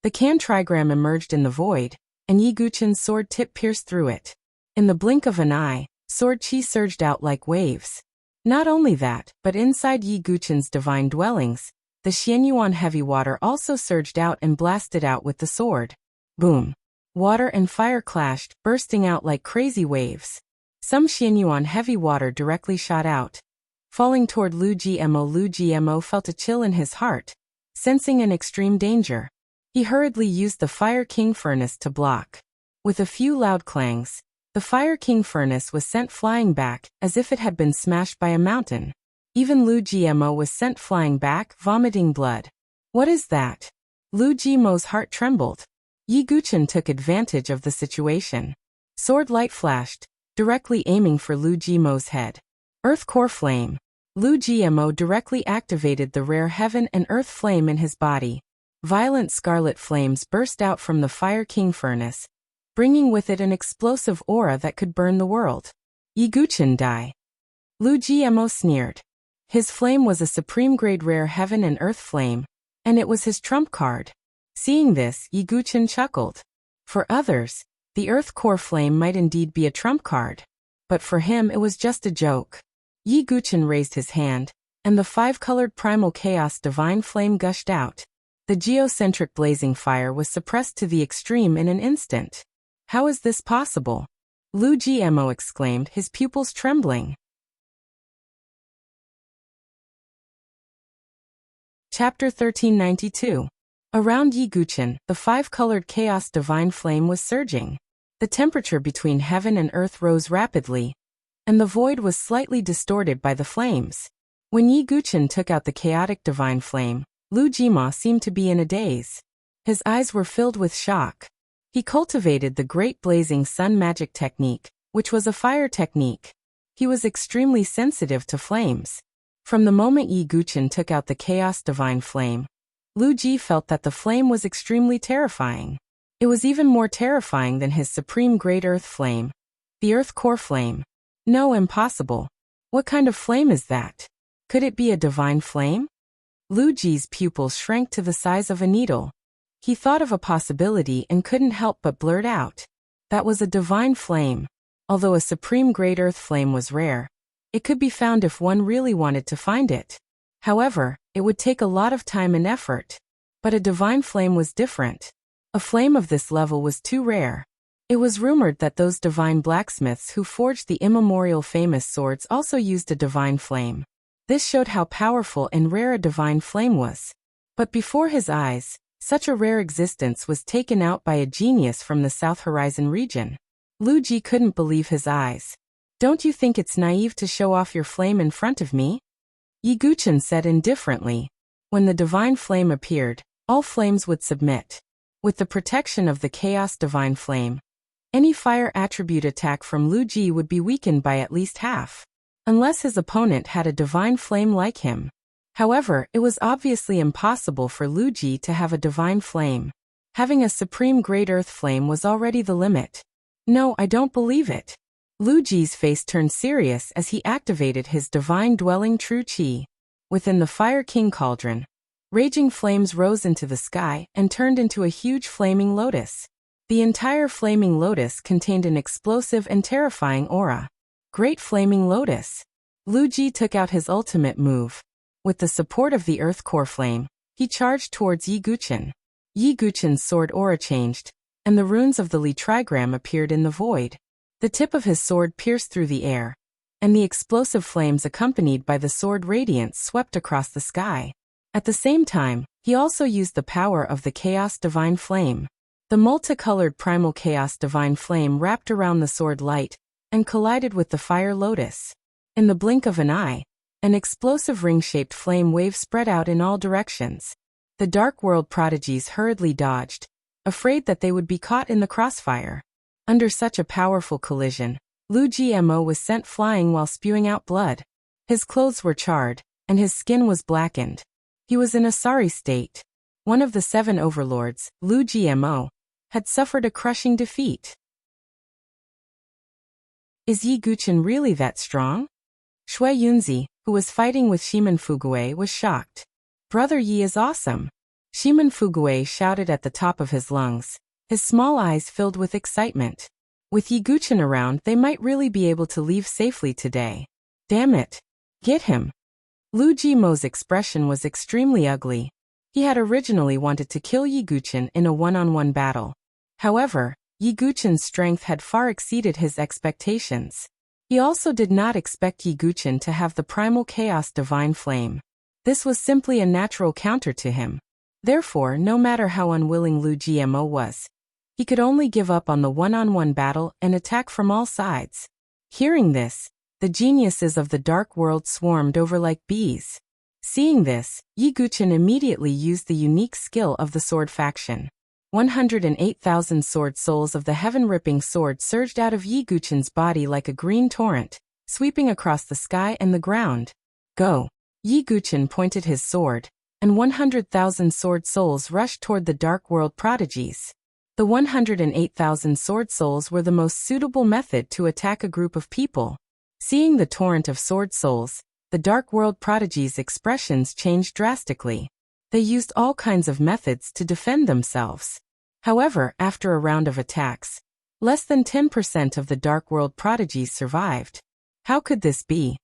The Kan trigram emerged in the void, and Yi Guqin's sword tip pierced through it. In the blink of an eye, sword qi surged out like waves. Not only that, but inside Yi Guqin's divine dwellings, the Xianyuan heavy water also surged out and blasted out with the sword. Boom! Water and fire clashed, bursting out like crazy waves. Some Xianyuan heavy water directly shot out, falling toward Lu Gmo. Lu Gmo felt a chill in his heart, sensing an extreme danger. He hurriedly used the Fire King Furnace to block. With a few loud clangs, the Fire King Furnace was sent flying back, as if it had been smashed by a mountain. Even Lu Gmo was sent flying back, vomiting blood. What is that? Lu Gmo's heart trembled. Yi Guqin took advantage of the situation. Sword light flashed, directly aiming for Lu Gmo's head. Earth Core Flame. Lu Gmo directly activated the rare heaven and earth flame in his body. Violent scarlet flames burst out from the Fire King Furnace, bringing with it an explosive aura that could burn the world. Yi Guqin die. Lu Gmo sneered. His flame was a supreme-grade rare heaven and earth flame, and it was his trump card. Seeing this, Yi Guqin chuckled. For others, the earth core flame might indeed be a trump card. But for him it was just a joke. Yi Guqin raised his hand, and the 5-colored primal chaos divine flame gushed out. The geocentric blazing fire was suppressed to the extreme in an instant. How is this possible? Lu Gmo exclaimed, his pupils trembling. Chapter 1392. Around Yi Guqian, the five-colored chaos divine flame was surging. The temperature between heaven and earth rose rapidly, and the void was slightly distorted by the flames. When Yi Guqian took out the chaotic divine flame, Lu Jima seemed to be in a daze. His eyes were filled with shock. He cultivated the Great Blazing Sun Magic Technique, which was a fire technique. He was extremely sensitive to flames. From the moment Yi Guqian took out the Chaos Divine Flame, Lu Ji felt that the flame was extremely terrifying. It was even more terrifying than his Supreme Great Earth Flame, the Earth Core Flame. No, impossible. What kind of flame is that? Could it be a divine flame? Lu Ji's pupils shrank to the size of a needle. He thought of a possibility and couldn't help but blurt out. That was a divine flame. Although a Supreme Great Earth Flame was rare, it could be found if one really wanted to find it. However, it would take a lot of time and effort. But a divine flame was different. A flame of this level was too rare. It was rumored that those divine blacksmiths who forged the immemorial famous swords also used a divine flame. This showed how powerful and rare a divine flame was. But before his eyes, such a rare existence was taken out by a genius from the South Horizon region. Lu Ji couldn't believe his eyes. Don't you think it's naive to show off your flame in front of me? Yi Guqian said indifferently. When the divine flame appeared, all flames would submit. With the protection of the Chaos Divine Flame, any fire attribute attack from Lu Ji would be weakened by at least half, unless his opponent had a divine flame like him. However, it was obviously impossible for Lu Ji to have a divine flame. Having a Supreme Great Earth Flame was already the limit. No, I don't believe it. Lu Ji's face turned serious as he activated his divine dwelling true qi. Within the Fire King Cauldron, raging flames rose into the sky and turned into a huge flaming lotus. The entire flaming lotus contained an explosive and terrifying aura. Great Flaming Lotus. Lu Ji took out his ultimate move. With the support of the Earth Core Flame, he charged towards Yi Guqian. Yi Guqian's sword aura changed, and the runes of the Li trigram appeared in the void. The tip of his sword pierced through the air, and the explosive flames accompanied by the sword radiance swept across the sky. At the same time, he also used the power of the Chaos Divine Flame. The multicolored Primal Chaos Divine Flame wrapped around the sword light and collided with the Fire Lotus. In the blink of an eye, an explosive ring-shaped flame wave spread out in all directions. The Dark World prodigies hurriedly dodged, afraid that they would be caught in the crossfire. Under such a powerful collision, Lu Gmo was sent flying while spewing out blood. His clothes were charred, and his skin was blackened. He was in a sorry state. One of the 7 overlords, Lu Gmo, had suffered a crushing defeat. Is Yi Guqian really that strong? Shui Yunzi, who was fighting with Shimen Fuguei, was shocked. Brother Yi is awesome. Shimen Fuguei shouted at the top of his lungs, his small eyes filled with excitement. With Yi Guqian around, they might really be able to leave safely today. Damn it. Get him. Lu Gmo's expression was extremely ugly. He had originally wanted to kill Yi Guqian in a one-on-one battle. However, Yi Guqian's strength had far exceeded his expectations. He also did not expect Yi Guqian to have the Primal Chaos Divine Flame. This was simply a natural counter to him. Therefore, no matter how unwilling Lu Gmo was, he could only give up on the one-on-one battle and attack from all sides. Hearing this, the geniuses of the Dark World swarmed over like bees. Seeing this, Yi Guqian immediately used the unique skill of the Sword Faction. 108,000 sword souls of the heaven-ripping sword surged out of Yi Guqian's body like a green torrent, sweeping across the sky and the ground. Go! Yi Guqian pointed his sword, and 100,000 sword souls rushed toward the Dark World prodigies. The 108,000 sword souls were the most suitable method to attack a group of people. Seeing the torrent of sword souls, the Dark World prodigies' expressions changed drastically. They used all kinds of methods to defend themselves. However, after a round of attacks, less than 10% of the Dark World prodigies survived. How could this be?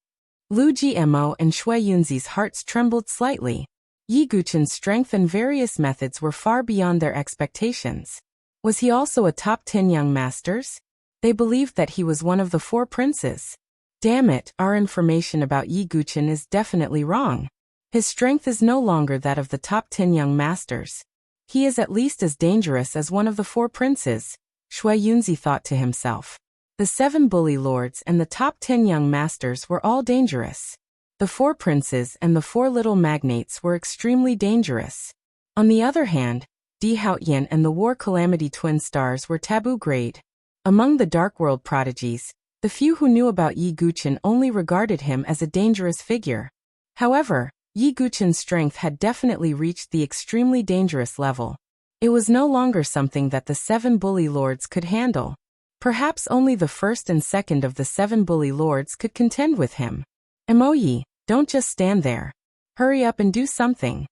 Lu Gmo and Shui Yunzi's hearts trembled slightly. Yi Guqian's strength and various methods were far beyond their expectations. Was he also a top 10 young masters? They believed that he was one of the 4 princes. Damn it, our information about Yi Guqian is definitely wrong. His strength is no longer that of the top 10 young masters. He is at least as dangerous as one of the 4 princes, Shui Yunzi thought to himself. The 7 bully lords and the top 10 young masters were all dangerous. The 4 princes and the 4 little magnates were extremely dangerous. On the other hand, Di Haoyan and the War Calamity twin stars were taboo grade. Among the Dark World prodigies, the few who knew about Yi Guqin only regarded him as a dangerous figure. However, Yi Guqin's strength had definitely reached the extremely dangerous level. It was no longer something that the 7 bully lords could handle. Perhaps only the first and second of the 7 bully lords could contend with him. Mo Yi, don't just stand there. Hurry up and do something.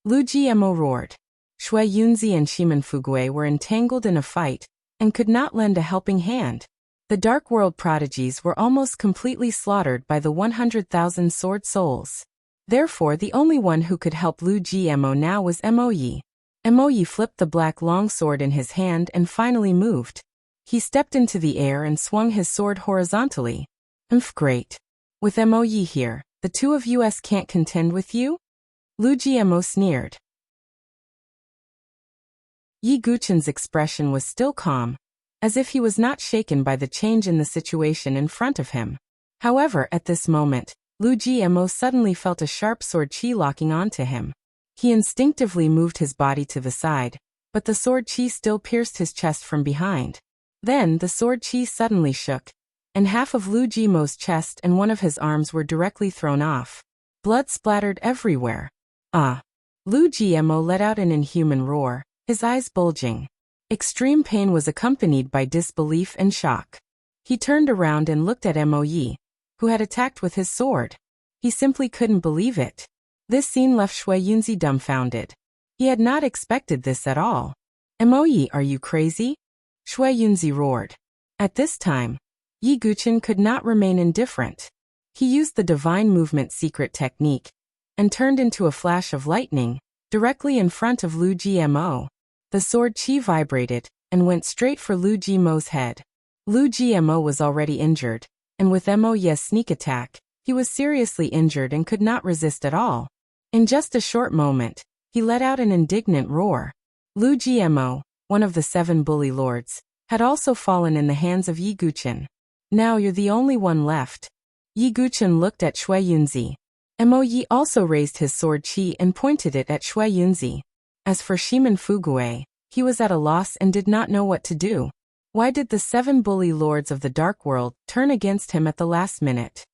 Lu Mo roared. Shui Yunzi and Shimen Fugui were entangled in a fight, and could not lend a helping hand. The Dark World prodigies were almost completely slaughtered by the 100,000 sword souls. Therefore the only one who could help Lu Mo now was Mo Yi. Mo Yi flipped the black long sword in his hand and finally moved. He stepped into the air and swung his sword horizontally. Great. With Mo Yi here, the 2 of us can't contend with you? Lu Mo sneered. Yi Guqin's expression was still calm, as if he was not shaken by the change in the situation in front of him. However, at this moment, Lu Mo suddenly felt a sharp sword chi locking onto him. He instinctively moved his body to the side, but the sword chi still pierced his chest from behind. Then the sword chi suddenly shook, and half of Lu Mo's chest and one of his arms were directly thrown off. Blood splattered everywhere. Ah! Lu Mo let out an inhuman roar, his eyes bulging. Extreme pain was accompanied by disbelief and shock. He turned around and looked at Mo Yi, who had attacked with his sword. He simply couldn't believe it. This scene left Shui Yunzi dumbfounded. He had not expected this at all. Mo Yi, are you crazy? Shui Yunzi roared. At this time, Yi Guqin could not remain indifferent. He used the divine movement secret technique, and turned into a flash of lightning, directly in front of Lu Mo. The sword chi vibrated, and went straight for Lu Mo's head. Lu Mo was already injured, and with Mo Yi's sneak attack, he was seriously injured and could not resist at all. In just a short moment, he let out an indignant roar. Lu Mo, one of the 7 bully lords, had also fallen in the hands of Yi Guqin. Now you're the only one left. Yi Guqin looked at Shui Yunzi. Mo Yi also raised his sword chi and pointed it at Shui Yunzi. As for Shimen Fugui, he was at a loss and did not know what to do. Why did the 7 bully lords of the Dark World turn against him at the last minute?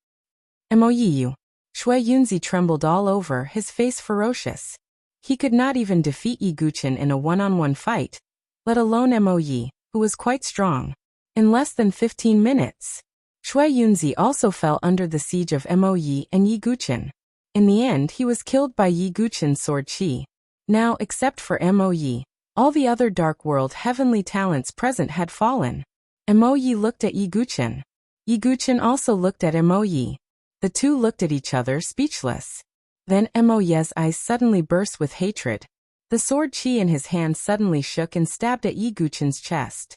Mo Yi, you. Shui Yunzi trembled all over, his face ferocious. He could not even defeat Yi Guqin in a one-on-one fight, let alone Mo Yi, who was quite strong. In less than 15 minutes, Shui Yunzi also fell under the siege of Mo Yi and Yi Guqin. In the end, he was killed by Yi Guqin's sword chi. Now, except for Mo Yi, all the other Dark World heavenly talents present had fallen. Mo Yi looked at Yi Guqin. Yi Guqin also looked at Mo Yi. The 2 looked at each other speechless. Then Mo Yi's eyes suddenly burst with hatred. The sword chi in his hand suddenly shook and stabbed at Yi Guqin's chest.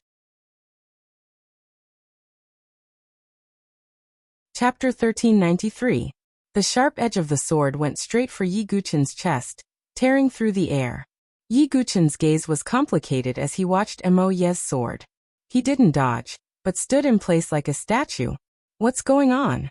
Chapter 1393. The sharp edge of the sword went straight for Yi Guqin's chest, tearing through the air. Yi Guqin's gaze was complicated as he watched Mo Yi's sword. He didn't dodge, but stood in place like a statue. What's going on?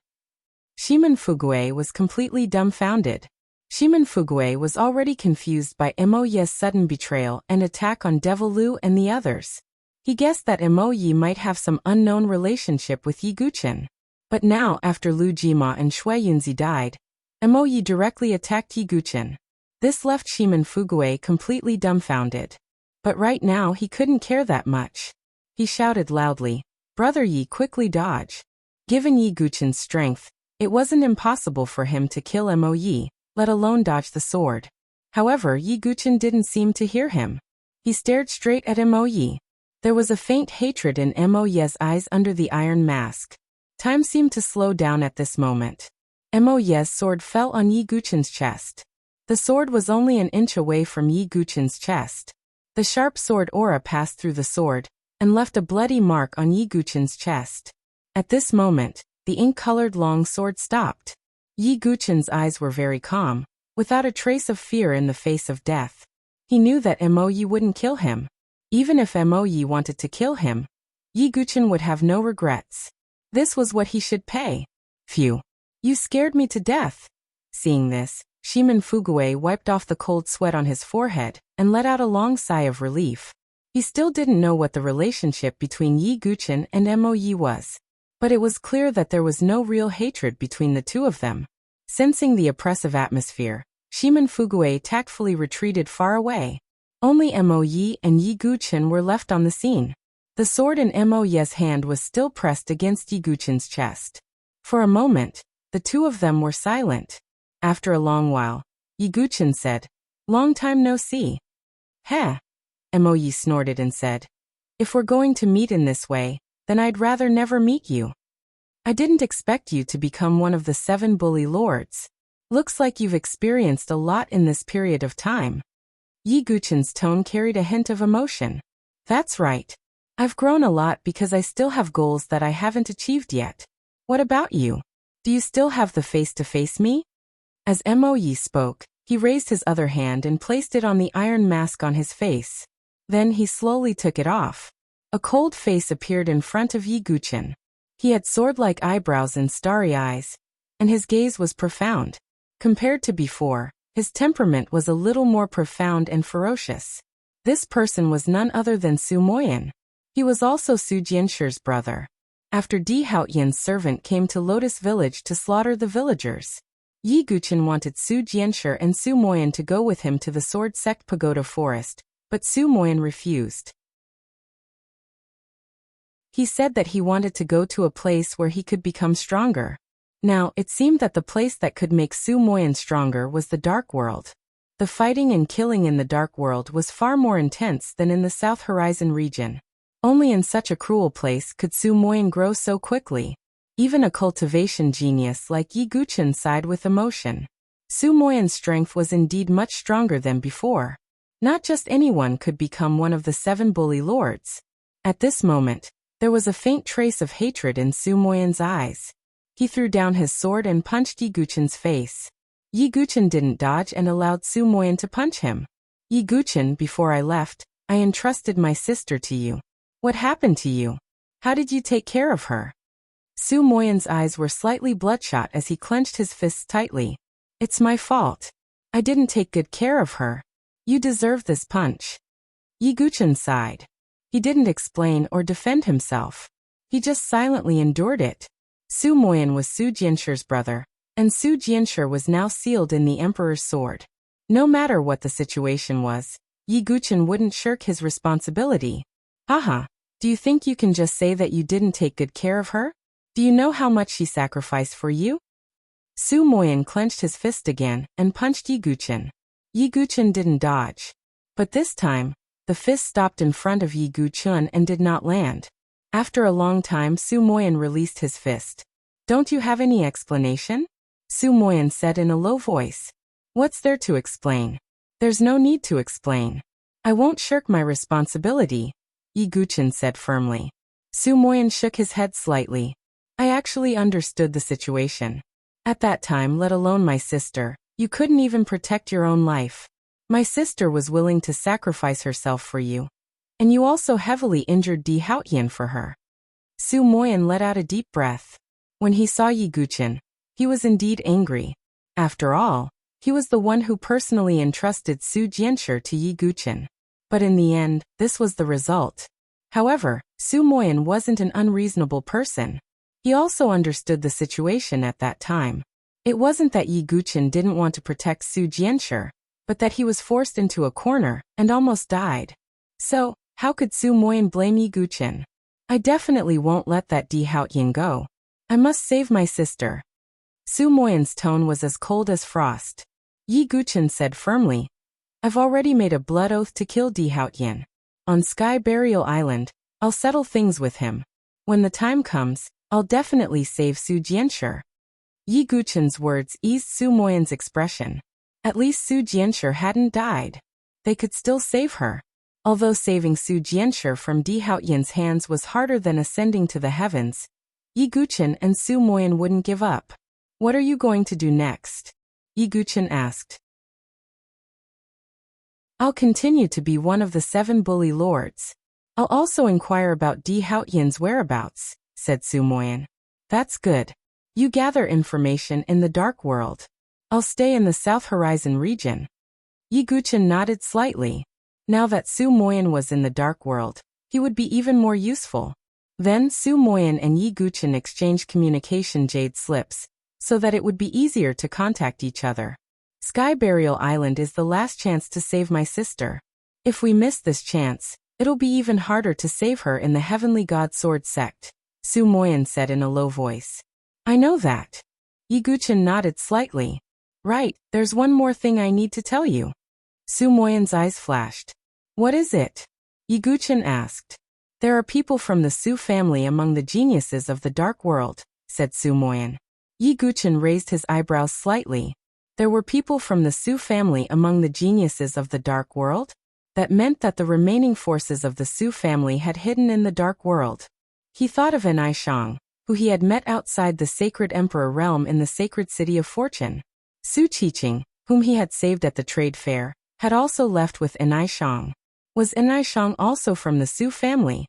Shimen Fugui was completely dumbfounded. Shimen Fugui was already confused by Mo Yi's sudden betrayal and attack on Devil Lu and the others. He guessed that Mo Yi might have some unknown relationship with Yi Guqin. But now, after Lu Jima and Shui Yunzi died, Mo Yi directly attacked Yi Guqin. This left Shimen Fugui completely dumbfounded. But right now he couldn't care that much. He shouted loudly, "Brother Yi, quickly dodge." Given Yi Guqin's strength, it wasn't impossible for him to kill Mo Yi, let alone dodge the sword. However, Yi Guqin didn't seem to hear him. He stared straight at Mo Yi. There was a faint hatred in Mo Yi's eyes under the iron mask. Time seemed to slow down at this moment. Mo Yi's sword fell on Yi Guqin's chest. The sword was only an inch away from Yi Guqin's chest. The sharp sword aura passed through the sword, and left a bloody mark on Yi Guqin's chest. At this moment, the ink-colored long sword stopped. Yi Guqin's eyes were very calm, without a trace of fear in the face of death. He knew that Mo Yi wouldn't kill him. Even if Mo Yi wanted to kill him, Yi Guchen would have no regrets. This was what he should pay. Phew. You scared me to death. Seeing this, Shimin Fugue wiped off the cold sweat on his forehead and let out a long sigh of relief. He still didn't know what the relationship between Yi Guchen and Mo Yi was, but it was clear that there was no real hatred between the two of them. Sensing the oppressive atmosphere, Shimin Fugue tactfully retreated far away. Only Mo Yi and Yi Guchen were left on the scene. The sword in Mo Yi's hand was still pressed against Yi Guchen's chest. For a moment, the two of them were silent. After a long while, Yi Guchen said, "Long time no see." "Heh." Mo Yi snorted and said, "If we're going to meet in this way, then I'd rather never meet you. I didn't expect you to become one of the 7 bully lords. Looks like you've experienced a lot in this period of time." Yi Guchen's tone carried a hint of emotion. "That's right. I've grown a lot because I still have goals that I haven't achieved yet. What about you? Do you still have the face to face me?" As Mo Yi spoke, he raised his other hand and placed it on the iron mask on his face. Then he slowly took it off. A cold face appeared in front of Yi Guchen. He had sword-like eyebrows and starry eyes, and his gaze was profound. Compared to before, his temperament was a little more profound and ferocious. This person was none other than Su Moyan. He was also Su Jianshir's brother. After Di Haoyan's servant came to Lotus Village to slaughter the villagers, Yi Guchen wanted Su Jianshir and Su Moyan to go with him to the Sword Sect Pagoda Forest, but Su Moyan refused. He said that he wanted to go to a place where he could become stronger. Now, it seemed that the place that could make Su Moyan stronger was the Dark World. The fighting and killing in the Dark World was far more intense than in the South Horizon region. Only in such a cruel place could Su Moyan grow so quickly. Even a cultivation genius like Yi Guchen sighed with emotion. Su Moyan's strength was indeed much stronger than before. Not just anyone could become one of the 7 bully lords. At this moment, there was a faint trace of hatred in Su Moyan's eyes. He threw down his sword and punched Yi Guchen's face. Yi Guchen didn't dodge and allowed Su Moyan to punch him. "Yi Guchen, before I left, I entrusted my sister to you. What happened to you? How did you take care of her?" Su Moyan's eyes were slightly bloodshot as he clenched his fists tightly. "It's my fault. I didn't take good care of her. You deserve this punch." Yi Guchen sighed. He didn't explain or defend himself. He just silently endured it. Su Moyan was Su Jianshir's brother, and Su Jianshir was now sealed in the Emperor's sword. No matter what the situation was, Yi Guchen wouldn't shirk his responsibility. "Haha, do you think you can just say that you didn't take good care of her? Do you know how much she sacrificed for you?" Su Moyan clenched his fist again and punched Yi Guchen. Yi Guchen didn't dodge. But this time, the fist stopped in front of Yi Guchen and did not land. After a long time, Su Moyan released his fist. "Don't you have any explanation?" Su Moyan said in a low voice. "What's there to explain? There's no need to explain. I won't shirk my responsibility," Yi Guchen said firmly. Su Moyan shook his head slightly. "I actually understood the situation. At that time, let alone my sister, you couldn't even protect your own life. My sister was willing to sacrifice herself for you. And you also heavily injured Di Haoyan for her." Su Moyan let out a deep breath. When he saw Yi Guchen, he was indeed angry. After all, he was the one who personally entrusted Su Jianshir to Yi Guchen. But in the end, this was the result. However, Su Moyan wasn't an unreasonable person. He also understood the situation at that time. It wasn't that Yi Guchen didn't want to protect Su Jianshir, but that he was forced into a corner and almost died. So, how could Su Moyan blame Yi Guchen? "I definitely won't let that Di Haoyan go. I must save my sister." Su Moyan's tone was as cold as frost. Yi Guchen said firmly, "I've already made a blood oath to kill Di Haoyan. On Sky Burial Island, I'll settle things with him. When the time comes, I'll definitely save Su Jianshir." Yi Guchen's words eased Su Moyan's expression. At least Su Jianshir hadn't died. They could still save her. Although saving Su Jianshir from Di Haoyan's hands was harder than ascending to the heavens, Yi Guchen and Su Moyan wouldn't give up. "What are you going to do next?" Yi Guchen asked. I'll continue to be one of the 7 bully lords. I'll also inquire about Di Haotian's whereabouts, said Su Moyan. That's good. You gather information in the dark world. I'll stay in the South Horizon region. Yi Guchen nodded slightly. Now that Su Moyan was in the dark world, he would be even more useful. Then Su Moyan and Yi Guchen exchanged communication jade slips, so that it would be easier to contact each other. Sky Burial Island is the last chance to save my sister. If we miss this chance, it'll be even harder to save her in the Heavenly God Sword sect, Su Moyan said in a low voice. I know that. Yi Guchen nodded slightly. Right, there's one more thing I need to tell you. Su Moyan's eyes flashed. What is it? Yi Guchen asked. There are people from the Su family among the geniuses of the dark world, said Su Moyan. Yi Guchen raised his eyebrows slightly. There were people from the Su family among the geniuses of the dark world? That meant that the remaining forces of the Su family had hidden in the dark world. He thought of Enai Shang, who he had met outside the sacred emperor realm in the sacred city of fortune. Su Qiqing, whom he had saved at the trade fair, had also left with Enai Shang. Was Enai Shang also from the Su family?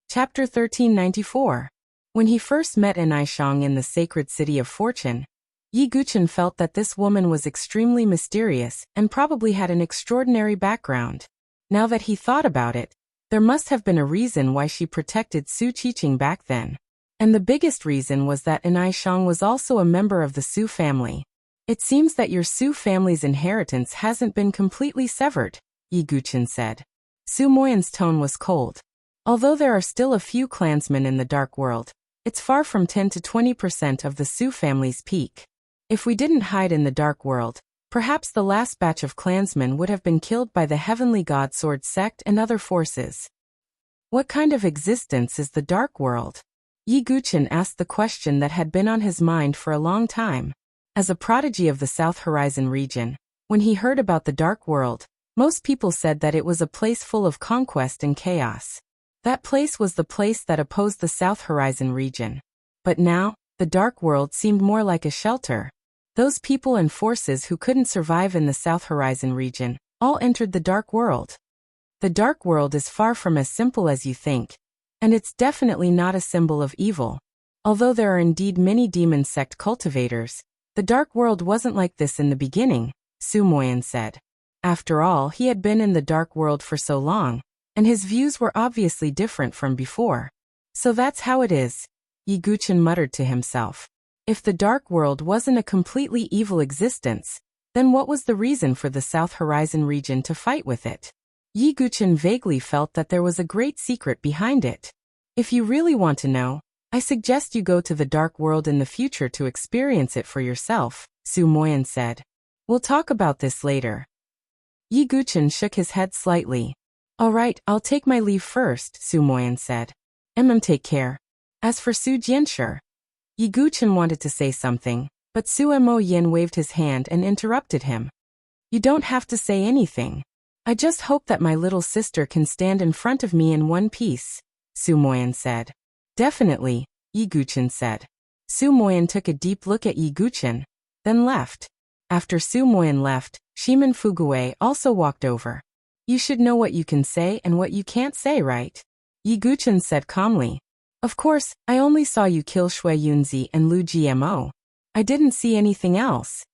Chapter 1394. When he first met Enai Shang in the sacred city of fortune, Yi Guchen felt that this woman was extremely mysterious and probably had an extraordinary background. Now that he thought about it, there must have been a reason why she protected Su Qiqing back then. And the biggest reason was that Enai Shang was also a member of the Su family. It seems that your Su family's inheritance hasn't been completely severed, Yi Guchen said. Su Moyan's tone was cold. Although there are still a few clansmen in the dark world, it's far from 10 to 20% of the Su family's peak. If we didn't hide in the dark world, perhaps the last batch of clansmen would have been killed by the Heavenly God Sword sect and other forces. What kind of existence is the dark world? Yi Guchen asked the question that had been on his mind for a long time. As a prodigy of the South Horizon region, when he heard about the dark world, most people said that it was a place full of conquest and chaos. That place was the place that opposed the South Horizon region. But now, the dark world seemed more like a shelter. Those people and forces who couldn't survive in the South Horizon region all entered the dark world. The dark world is far from as simple as you think, and it's definitely not a symbol of evil. Although there are indeed many demon sect cultivators, the dark world wasn't like this in the beginning, Su Moyan said. After all, he had been in the dark world for so long, and his views were obviously different from before. So that's how it is, Yi Guchen muttered to himself. If the dark world wasn't a completely evil existence, then what was the reason for the South Horizon region to fight with it? Yi Guchen vaguely felt that there was a great secret behind it. If you really want to know, I suggest you go to the dark world in the future to experience it for yourself, Su Moyan said. We'll talk about this later. Yi Guchen shook his head slightly. All right, I'll take my leave first, Su Moyan said. Take care. As for Su Jianshi, Yi Guchen wanted to say something, but Su Mo Yin waved his hand and interrupted him. You don't have to say anything. I just hope that my little sister can stand in front of me in one piece, Su Moyan said. Definitely, Yi Guchen said. Su Moyan took a deep look at Yi Guchen, then left. After Su Moyan left, Shimen Fugue also walked over. You should know what you can say and what you can't say, right? Yi Guchen said calmly. Of course, I only saw you kill Shui Yunzi and Lu Gmo. I didn't see anything else.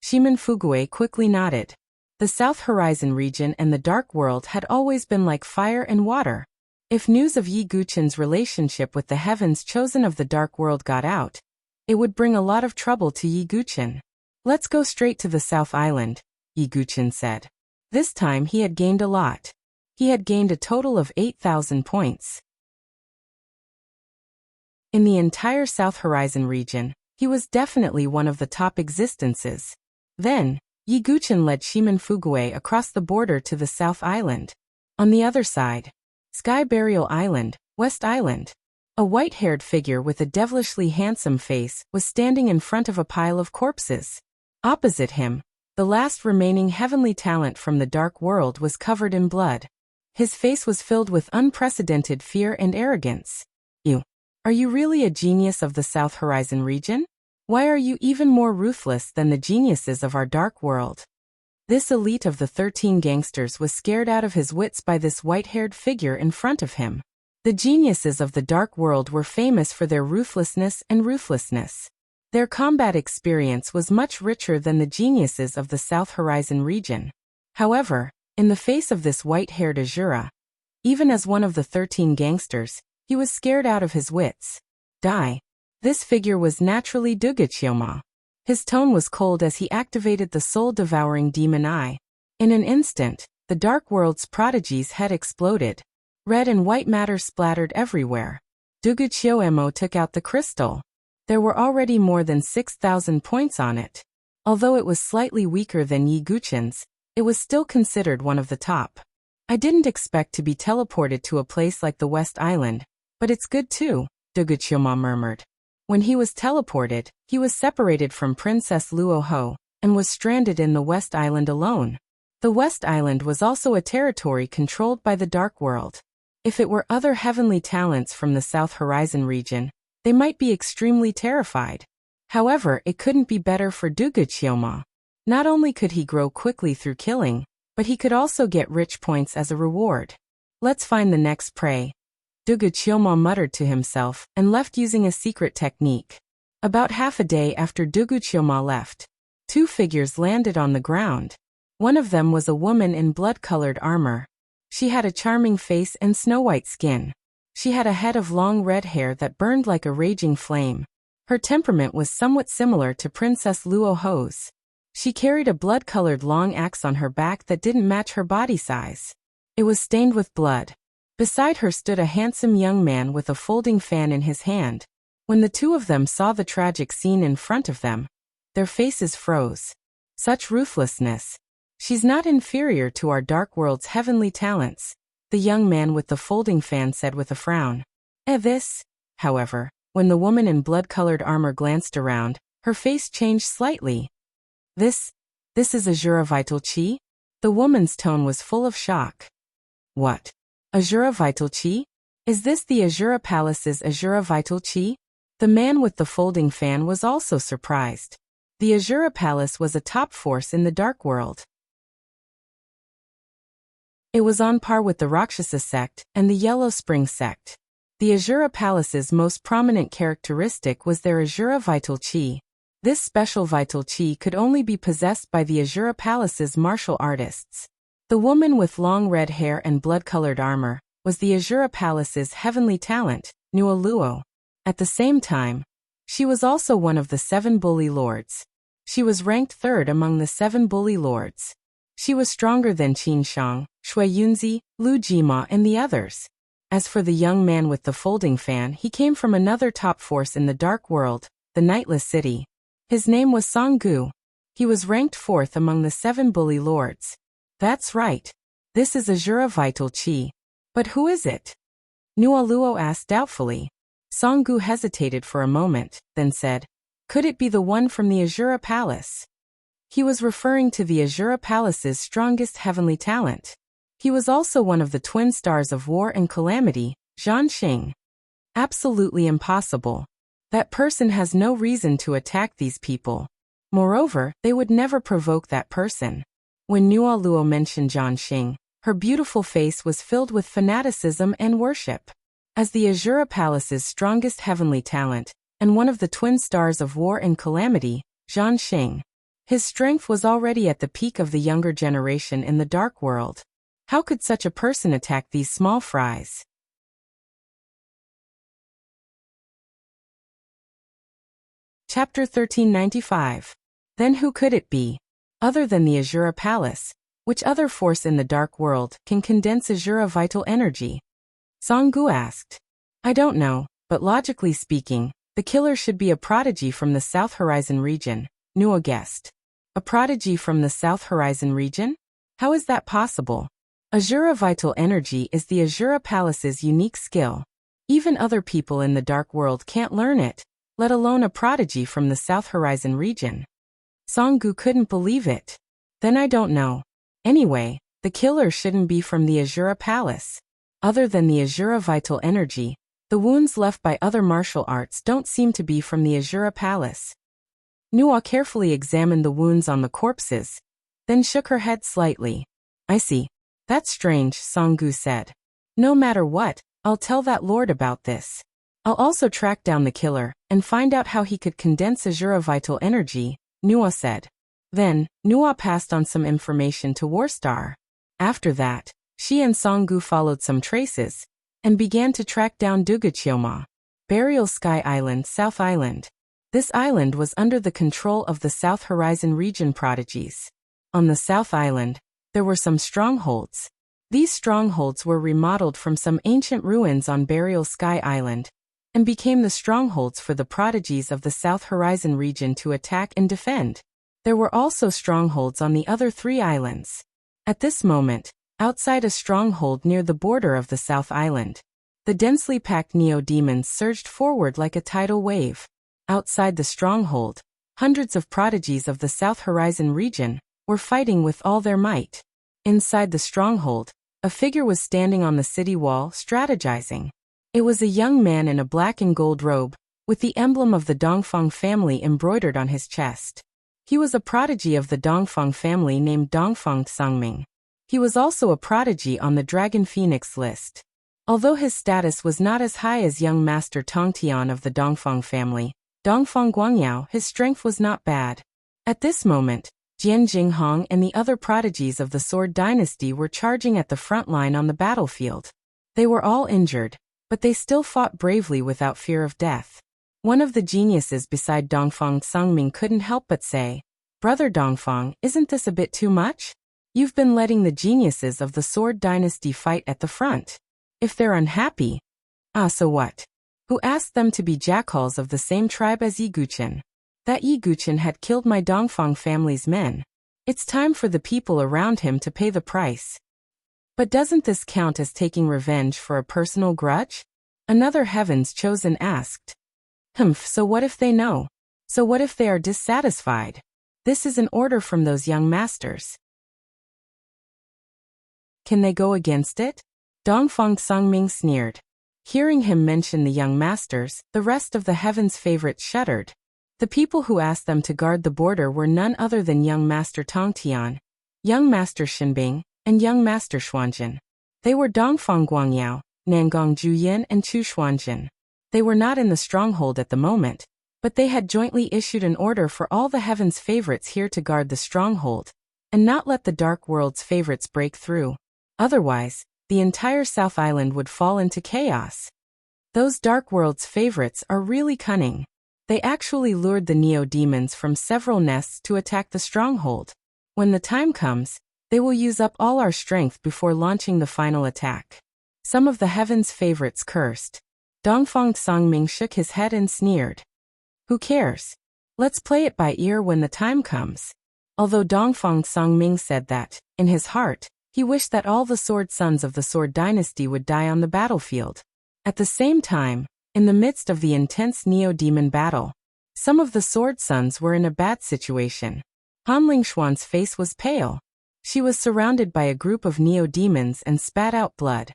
Shimen Fugue quickly nodded. The South Horizon region and the dark world had always been like fire and water. If news of Yi Guchen's relationship with the heavens chosen of the dark world got out, it would bring a lot of trouble to Yi Guchen. Let's go straight to the South Island, Yi Guchen said. This time he had gained a lot. He had gained a total of 8,000 points. In the entire South Horizon region, he was definitely one of the top existences. Then, Yi Guchen led Shimen Fugue across the border to the South Island. On the other side, Sky Burial Island, West Island. A white-haired figure with a devilishly handsome face was standing in front of a pile of corpses. Opposite him, the last remaining heavenly talent from the dark world was covered in blood. His face was filled with unprecedented fear and arrogance. Are you really a genius of the South Horizon region? Why are you even more ruthless than the geniuses of our dark world? This elite of the 13 gangsters was scared out of his wits by this white-haired figure in front of him. The geniuses of the dark world were famous for their ruthlessness and ruthlessness. Their combat experience was much richer than the geniuses of the South Horizon region. However, in the face of this white-haired Azura, even as one of the 13 gangsters, he was scared out of his wits. Die. This figure was naturally Duguchioma. His tone was cold as he activated the soul-devouring demon eye. In an instant, the dark world's prodigy's head exploded. Red and white matter splattered everywhere. Duguchioemo took out the crystal. There were already more than 6,000 points on it. Although it was slightly weaker than Yi Guchen's, it was still considered one of the top. I didn't expect to be teleported to a place like the West Island, but it's good too, Duguchioma murmured. When he was teleported, he was separated from Princess Luoho, and was stranded in the West Island alone. The West Island was also a territory controlled by the Dark World. If it were other heavenly talents from the South Horizon region, they might be extremely terrified. However, it couldn't be better for Duguchioma. Not only could he grow quickly through killing, but he could also get rich points as a reward. Let's find the next prey. Duguchioma muttered to himself and left using a secret technique. About half a day after Duguchioma left, two figures landed on the ground. One of them was a woman in blood-colored armor. She had a charming face and snow-white skin. She had a head of long red hair that burned like a raging flame. Her temperament was somewhat similar to Princess Luoho's. She carried a blood-colored long axe on her back that didn't match her body size. It was stained with blood. Beside her stood a handsome young man with a folding fan in his hand. When the two of them saw the tragic scene in front of them, their faces froze. Such ruthlessness. She's not inferior to our dark world's heavenly talents, the young man with the folding fan said with a frown. This, however, when the woman in blood-colored armor glanced around, her face changed slightly. This is Azura Vital Chi? The woman's tone was full of shock. What? Azura Vital Chi? Is this the Azura Palace's Azura Vital Chi? The man with the folding fan was also surprised. The Azura Palace was a top force in the Dark World. It was on par with the Rakshasa sect and the Yellow Spring sect. The Azura Palace's most prominent characteristic was their Azura Vital Chi. This special Vital Chi could only be possessed by the Azura Palace's martial artists. The woman with long red hair and blood-colored armor was the Azura Palace's heavenly talent, Nualuo. At the same time, she was also one of the 7 bully lords. She was ranked 3rd among the 7 bully lords. She was stronger than Qin Shang, Shui Yunzi, Lu Jima and the others. As for the young man with the folding fan, he came from another top force in the Dark World, the Nightless City. His name was Song Gu. He was ranked 4th among the 7 bully lords. That's right. This is Azura Vital Chi. But who is it? Nualuo asked doubtfully. Song Gu hesitated for a moment, then said, could it be the one from the Azura Palace? He was referring to the Azura Palace's strongest heavenly talent. He was also one of the twin stars of war and calamity, Zhan Xing. Absolutely impossible. That person has no reason to attack these people. Moreover, they would never provoke that person. When Nualuo mentioned Zhan Xing, her beautiful face was filled with fanaticism and worship. As the Azura Palace's strongest heavenly talent, and one of the twin stars of war and calamity, Zhan Xing. His strength was already at the peak of the younger generation in the Dark World. How could such a person attack these small fries? Chapter 1395. Then who could it be? Other than the Azura Palace, which other force in the Dark World can condense Azura vital energy? Song Gu asked. I don't know, but logically speaking, the killer should be a prodigy from the South Horizon region, Nuo guessed. A prodigy from the South Horizon region? How is that possible? Azura vital energy is the Azura Palace's unique skill. Even other people in the Dark World can't learn it, let alone a prodigy from the South Horizon region. Song Gu couldn't believe it. Then I don't know. Anyway, the killer shouldn't be from the Azura Palace. Other than the Azura vital energy, the wounds left by other martial arts don't seem to be from the Azura Palace. Nuo carefully examined the wounds on the corpses, then shook her head slightly. I see. That's strange, Songgu said. No matter what, I'll tell that lord about this. I'll also track down the killer and find out how he could condense Azura vital energy, Nuo said. Then, Nuo passed on some information to Warstar. After that, she and Songgu followed some traces and began to track down Dugachioma. Burial Sky Island, South Island. This island was under the control of the South Horizon region prodigies. On the South Island, there were some strongholds. These strongholds were remodeled from some ancient ruins on Burial Sky Island and became the strongholds for the prodigies of the South Horizon region to attack and defend. There were also strongholds on the other 3 islands. At this moment, outside a stronghold near the border of the South Island, the densely packed neo-demons surged forward like a tidal wave. Outside the stronghold, hundreds of prodigies of the South Horizon region were fighting with all their might. Inside the stronghold, a figure was standing on the city wall, strategizing. It was a young man in a black and gold robe, with the emblem of the Dongfang family embroidered on his chest. He was a prodigy of the Dongfang family named Dongfang Sangming. He was also a prodigy on the Dragon Phoenix list. Although his status was not as high as young Master Tongtian of the Dongfang family, Dongfang Guangyao, his strength was not bad. At this moment, Jian Jinghong and the other prodigies of the Sword Dynasty were charging at the front line on the battlefield. They were all injured, but they still fought bravely without fear of death. One of the geniuses beside Dongfang Sangming couldn't help but say, "Brother Dongfang, isn't this a bit too much? You've been letting the geniuses of the Sword Dynasty fight at the front. If they're unhappy, so what? Who asked them to be jackals of the same tribe as Yiguchen? That Yiguchen had killed my Dongfang family's men. It's time for the people around him to pay the price." But doesn't this count as taking revenge for a personal grudge? Another Heaven's Chosen asked. So what if they know? So what if they are dissatisfied? This is an order from those young masters. Can they go against it? Dongfang Sangming sneered. Hearing him mention the young masters, the rest of the Heaven's favorites shuddered. The people who asked them to guard the border were none other than young Master Tongtian, young Master Shinbing, and young Master Xuanjin. They were Dongfang Guangyao, Nangong Juyin, and Chu Xuanjin. They were not in the stronghold at the moment, but they had jointly issued an order for all the Heaven's favorites here to guard the stronghold, and not let the Dark World's favorites break through. Otherwise, the entire South Island would fall into chaos. Those Dark World's favorites are really cunning. They actually lured the Neo-Demons from several nests to attack the stronghold. When the time comes, they will use up all our strength before launching the final attack. Some of the Heaven's favorites cursed. Dongfang Sangming shook his head and sneered. Who cares? Let's play it by ear when the time comes. Although Dongfang Sangming said that, in his heart, he wished that all the sword sons of the Sword Dynasty would die on the battlefield. At the same time, in the midst of the intense Neo-Demon battle, some of the sword sons were in a bad situation. Han Lingshuan's face was pale. She was surrounded by a group of Neo-Demons and spat out blood.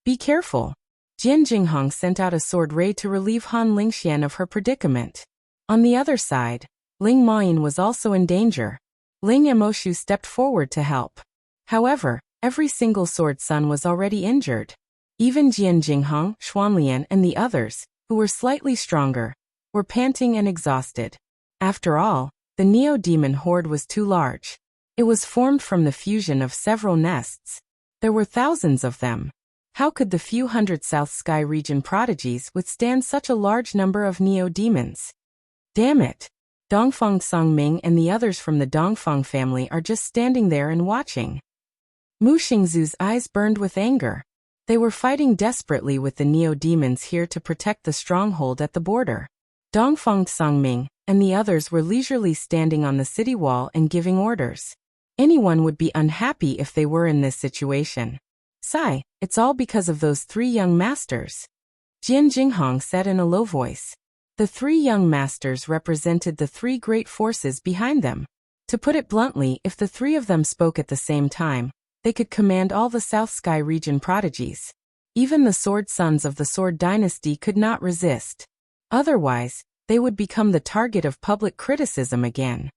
Be careful. Jian Jinghong sent out a sword ray to relieve Han Lingxian of her predicament. On the other side, Ling Maoyin was also in danger. Ling Emoshu stepped forward to help. However, every single sword son was already injured. Even Jian Jinghong, Xuanlian, and the others, who were slightly stronger, were panting and exhausted. After all, the Neo-Demon horde was too large. It was formed from the fusion of several nests. There were thousands of them. How could the few hundred South Sky region prodigies withstand such a large number of Neo-Demons? Damn it! Dongfang Sangming and the others from the Dongfang family are just standing there and watching. Mu Xingzu's eyes burned with anger. They were fighting desperately with the Neo-Demons here to protect the stronghold at the border. Dongfang Sangming and the others were leisurely standing on the city wall and giving orders. Anyone would be unhappy if they were in this situation. Sigh, it's all because of those 3 young masters. Jian Jinghong said in a low voice. The 3 young masters represented the 3 great forces behind them. To put it bluntly, if the 3 of them spoke at the same time, they could command all the South Sky region prodigies. Even the sword sons of the Sword Dynasty could not resist. Otherwise, they would become the target of public criticism again.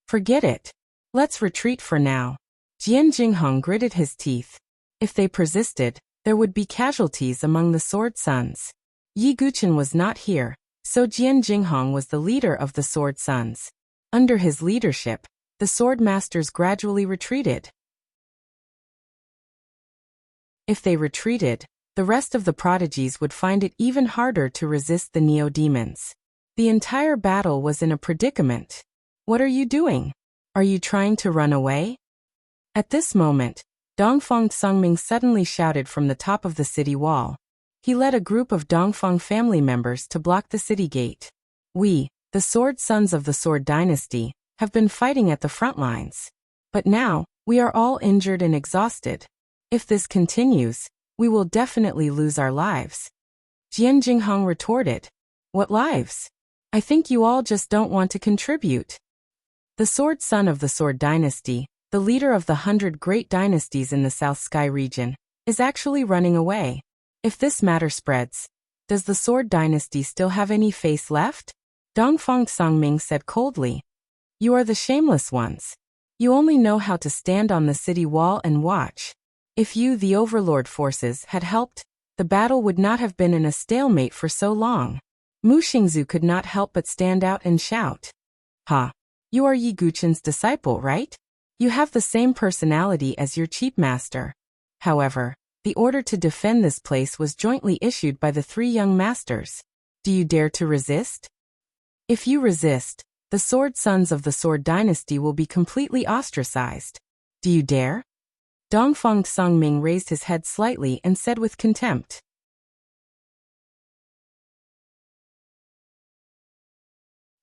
Forget it. Let's retreat for now. Jian Jinghong gritted his teeth. If they persisted, there would be casualties among the Sword Sons. Yi Guqin was not here, so Jian Jinghong was the leader of the Sword Sons. Under his leadership, the Sword Masters gradually retreated. If they retreated, the rest of the prodigies would find it even harder to resist the neo-demons. The entire battle was in a predicament. What are you doing? Are you trying to run away? At this moment, Dongfang Sungming suddenly shouted from the top of the city wall. He led a group of Dongfang family members to block the city gate. We, the Sword Sons of the Sword Dynasty, have been fighting at the front lines. But now, we are all injured and exhausted. If this continues, we will definitely lose our lives. Jian Jinghong retorted. What lives? I think you all just don't want to contribute. The Sword Son of the Sword Dynasty, the leader of the 100 great dynasties in the South Sky region, is actually running away. If this matter spreads, does the Sword Dynasty still have any face left? Dongfang Songming said coldly. You are the shameless ones. You only know how to stand on the city wall and watch. If you, the overlord forces, had helped, the battle would not have been in a stalemate for so long. Mu Xingzu could not help but stand out and shout. Ha! You are Yi Guqin's disciple, right? You have the same personality as your chief master. However, the order to defend this place was jointly issued by the 3 young masters. Do you dare to resist? If you resist, the Sword Sons of the Sword Dynasty will be completely ostracized. Do you dare? Dongfang Songming raised his head slightly and said with contempt.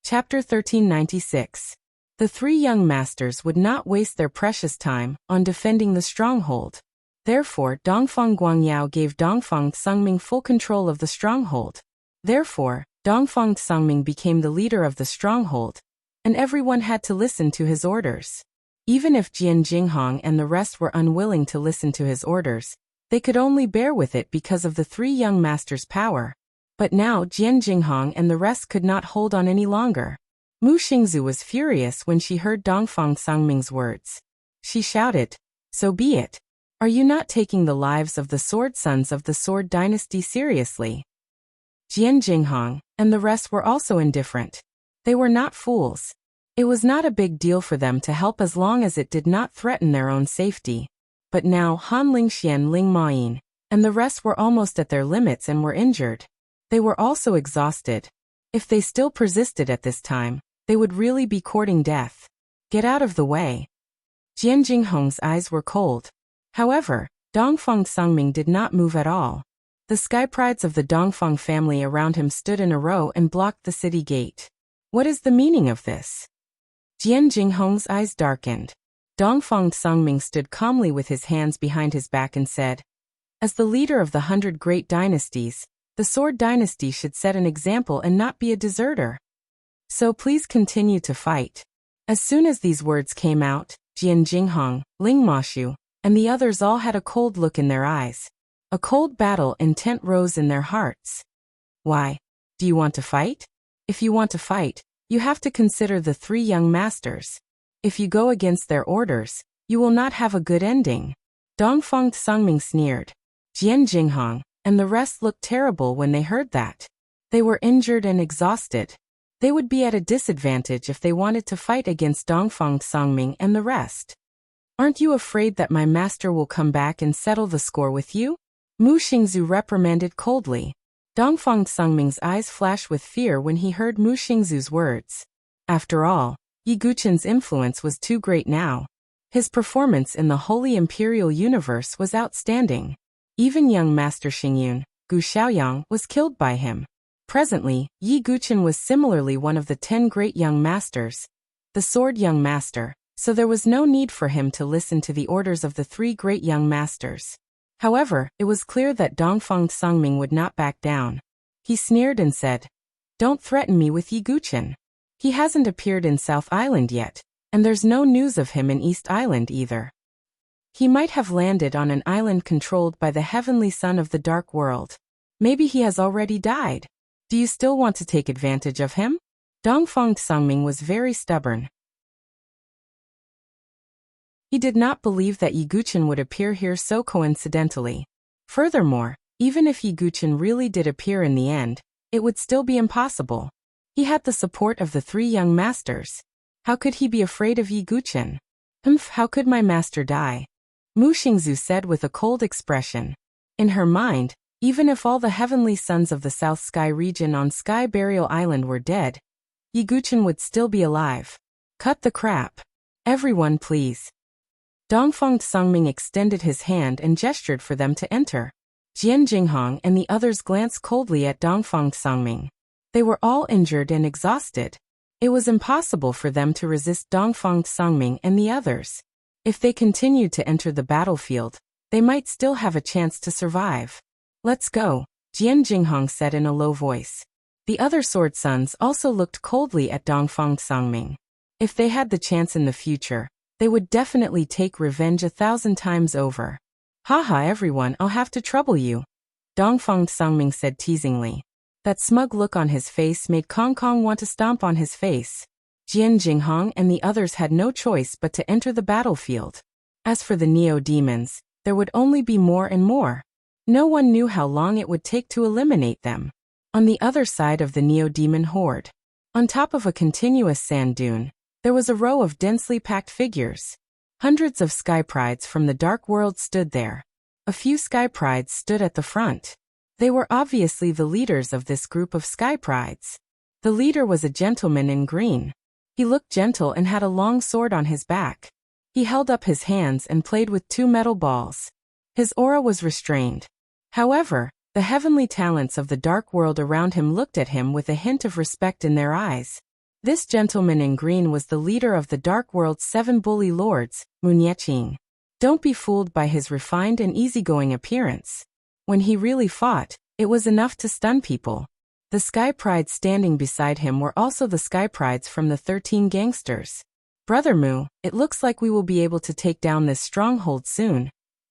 Chapter 1396. The 3 young masters would not waste their precious time on defending the stronghold. Therefore, Dongfang Guangyao gave Dongfang Songming full control of the stronghold. Therefore, Dongfang Songming became the leader of the stronghold, and everyone had to listen to his orders. Even if Jian Jinghong and the rest were unwilling to listen to his orders, they could only bear with it because of the 3 young masters' power. But now Jian Jinghong and the rest could not hold on any longer. Mu Xingzu was furious when she heard Dongfang Songming's words. She shouted, So be it. Are you not taking the lives of the Sword Sons of the Sword Dynasty seriously? Jian Jinghong and the rest were also indifferent. They were not fools. It was not a big deal for them to help as long as it did not threaten their own safety. But now Han Lingxian, Ling Mayin, and the rest were almost at their limits and were injured. They were also exhausted. If they still persisted at this time, they would really be courting death. Get out of the way. Jian Jinghong's eyes were cold. However, Dongfang Songming did not move at all. The sky prides of the Dongfang family around him stood in a row and blocked the city gate. What is the meaning of this? Jian Jinghong's eyes darkened. Dongfang Songming stood calmly with his hands behind his back and said, As the leader of the 100 great dynasties, the Sword Dynasty should set an example and not be a deserter. So please continue to fight. As soon as these words came out, Jian Jinghong, Ling Mashu, and the others all had a cold look in their eyes. A cold battle intent rose in their hearts. Why? Do you want to fight? If you want to fight, you have to consider the 3 young masters. If you go against their orders, you will not have a good ending. Dongfang Songming sneered. Jian Jinghong and the rest looked terrible when they heard that. They were injured and exhausted. They would be at a disadvantage if they wanted to fight against Dongfang Songming and the rest. Aren't you afraid that my master will come back and settle the score with you? Mu Xingzu reprimanded coldly. Dongfang Songming's eyes flashed with fear when he heard Mu Xingzu's words. After all, Yi Guqin's influence was too great now. His performance in the Holy Imperial Universe was outstanding. Even young Master Xingyun, Gu Xiaoyang, was killed by him. Presently, Yi Guqin was similarly one of the 10 great young masters, the Sword Young Master, so there was no need for him to listen to the orders of the 3 great young masters. However, it was clear that Dongfang Songming would not back down. He sneered and said, Don't threaten me with Yi Guqin. He hasn't appeared in South Island yet, and there's no news of him in East Island either. He might have landed on an island controlled by the heavenly son of the dark world. Maybe he has already died. Do you still want to take advantage of him? Dongfang Sungming was very stubborn. He did not believe that Ye Guchen would appear here so coincidentally. Furthermore, even if Ye Guchen really did appear in the end, it would still be impossible. He had the support of the 3 young masters. How could he be afraid of Ye Guchen? How could my master die? Mu Xingzu said with a cold expression. In her mind, even if all the heavenly sons of the South Sky region on Sky Burial Island were dead, Ye Guchen would still be alive. Cut the crap. Everyone please. Dongfang Sungming extended his hand and gestured for them to enter. Jian Jinghong and the others glanced coldly at Dongfang Sungming. They were all injured and exhausted. It was impossible for them to resist Dongfang Sungming and the others. If they continued to enter the battlefield, they might still have a chance to survive. Let's go, Jian Jinghong said in a low voice. The other sword sons also looked coldly at Dongfang Sungming. If they had the chance in the future, they would definitely take revenge 1,000 times over. Haha everyone, I'll have to trouble you, Dongfang Sungming said teasingly. That smug look on his face made Kong Kong want to stomp on his face. Jian Jinghong and the others had no choice but to enter the battlefield. As for the Neo-Demons, there would only be more and more. No one knew how long it would take to eliminate them. On the other side of the Neo-Demon horde, on top of a continuous sand dune, there was a row of densely packed figures. Hundreds of Sky Prides from the Dark World stood there. A few Sky Prides stood at the front. They were obviously the leaders of this group of Sky Prides. The leader was a gentleman in green. He looked gentle and had a long sword on his back. He held up his hands and played with 2 metal balls. His aura was restrained. However, the heavenly talents of the dark world around him looked at him with a hint of respect in their eyes. This gentleman in green was the leader of the dark world's 7 bully lords, Munyeqing. Don't be fooled by his refined and easygoing appearance. When he really fought, it was enough to stun people. The Sky Prides standing beside him were also the Sky Prides from the 13 gangsters. Brother Mu, it looks like we will be able to take down this stronghold soon,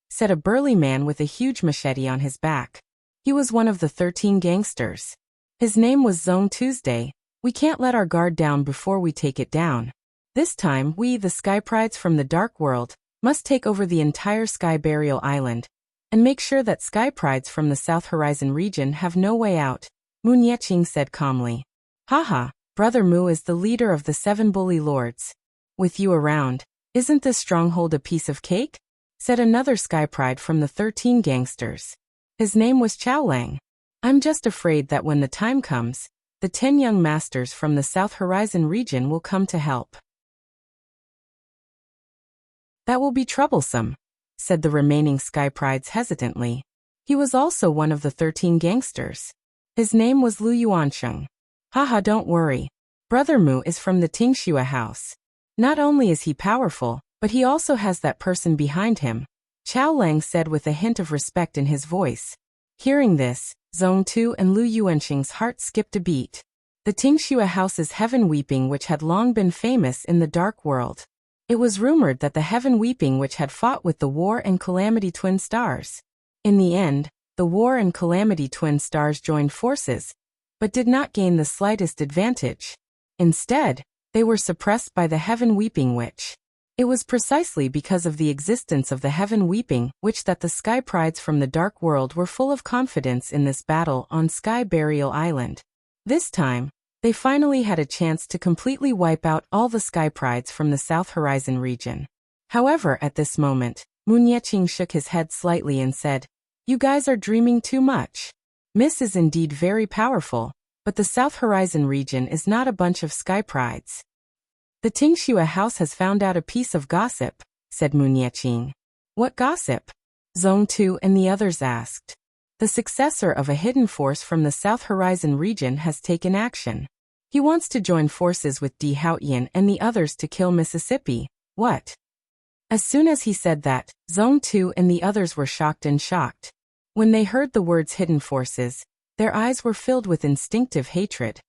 said a burly man with a huge machete on his back. He was one of the 13 gangsters. His name was Zone Tuesday. We can't let our guard down before we take it down. This time we, the Sky Prides from the Dark World, must take over the entire Sky Burial Island, and make sure that Sky Prides from the South Horizon region have no way out, Munyeqing said calmly. Haha, Brother Mu is the leader of the 7 bully lords. With you around, isn't this stronghold a piece of cake? Said another Sky Pride from the 13 gangsters. His name was Chaolang. I'm just afraid that when the time comes, the 10 young masters from the South Horizon region will come to help. That will be troublesome, said the remaining Sky Prides hesitantly. He was also one of the 13 gangsters. His name was Lu Yuansheng. Haha, don't worry. Brother Mu is from the Tingxua house. Not only is he powerful, but he also has that person behind him, Chaolang said with a hint of respect in his voice. Hearing this, Zong Tu and Lu Yuansheng's heart skipped a beat. The Tingxua house's Heaven Weeping Witch had long been famous in the dark world. It was rumored that the Heaven Weeping Witch had fought with the War and Calamity twin stars. In the end, the War and Calamity twin stars joined forces, but did not gain the slightest advantage. Instead, they were suppressed by the Heaven Weeping Witch. It was precisely because of the existence of the Heaven Weeping Witch that the Sky Prides from the Dark World were full of confidence in this battle on Sky Burial Island. This time, they finally had a chance to completely wipe out all the Sky Prides from the South Horizon region. However, at this moment, Munyeqing shook his head slightly and said, "You guys are dreaming too much. Miss is indeed very powerful, but the South Horizon region is not a bunch of Sky Prides." The Tingxua house has found out a piece of gossip, said Munyeqing. What gossip? Zong Tu and the others asked. The successor of a hidden force from the South Horizon region has taken action. He wants to join forces with Di Haoyan and the others to kill Mississippi. What? As soon as he said that, Zong Tu and the others were shocked. When they heard the words hidden forces, their eyes were filled with instinctive hatred.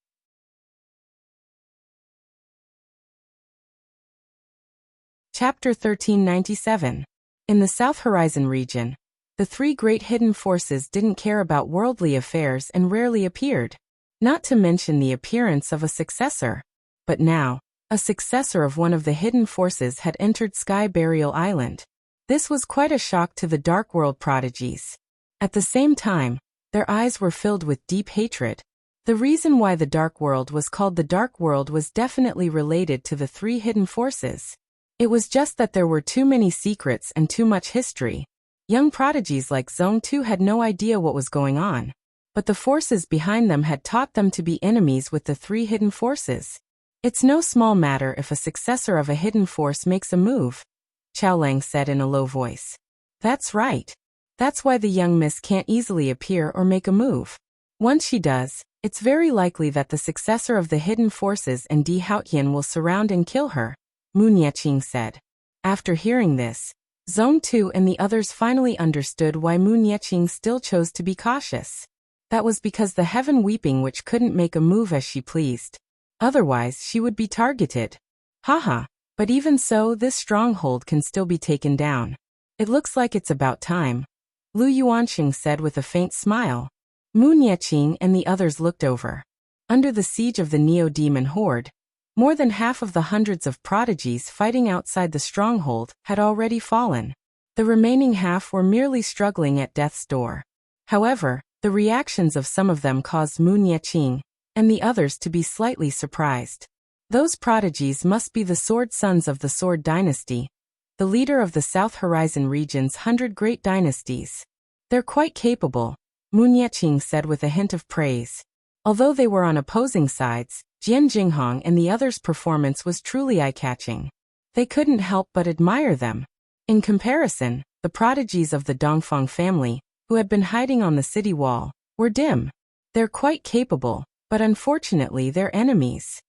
Chapter 1397. In the South Horizon region, the 3 great hidden forces didn't care about worldly affairs and rarely appeared. not to mention the appearance of a successor. But now, a successor of one of the hidden forces had entered Sky Burial Island. This was quite a shock to the Dark World prodigies. At the same time, their eyes were filled with deep hatred. The reason why the Dark World was called the Dark World was definitely related to the three hidden forces. It was just that there were too many secrets and too much history. Young prodigies like Zhong Tu had no idea what was going on. But the forces behind them had taught them to be enemies with the three hidden forces. It's no small matter if a successor of a hidden force makes a move, Chao Lang said in a low voice. That's right. That's why the young miss can't easily appear or make a move. Once she does, it's very likely that the successor of the hidden forces and Di Haotian will surround and kill her, Mu Nieqing said. After hearing this, Zhong Tu and the others finally understood why Mu Nieqing still chose to be cautious. That was because the Heaven Weeping Witch couldn't make a move as she pleased. Otherwise, she would be targeted. Haha, but even so, this stronghold can still be taken down. It looks like it's about time, Lu Yuanxing said with a faint smile. Mu Nieqing and the others looked over. Under the siege of the Neo-Demon Horde, more than half of the hundreds of prodigies fighting outside the stronghold had already fallen. The remaining half were merely struggling at death's door. However, the reactions of some of them caused Mu Nieqing and the others to be slightly surprised. Those prodigies must be the Sword Sons of the Sword Dynasty, the leader of the South Horizon region's 100 great dynasties. They're quite capable, Mu Nieqing said with a hint of praise. Although they were on opposing sides, Jian Jinghong and the others' performance was truly eye-catching. They couldn't help but admire them. In comparison, the prodigies of the Dongfang family, who had been hiding on the city wall, were dim. They're quite capable, but unfortunately they're enemies.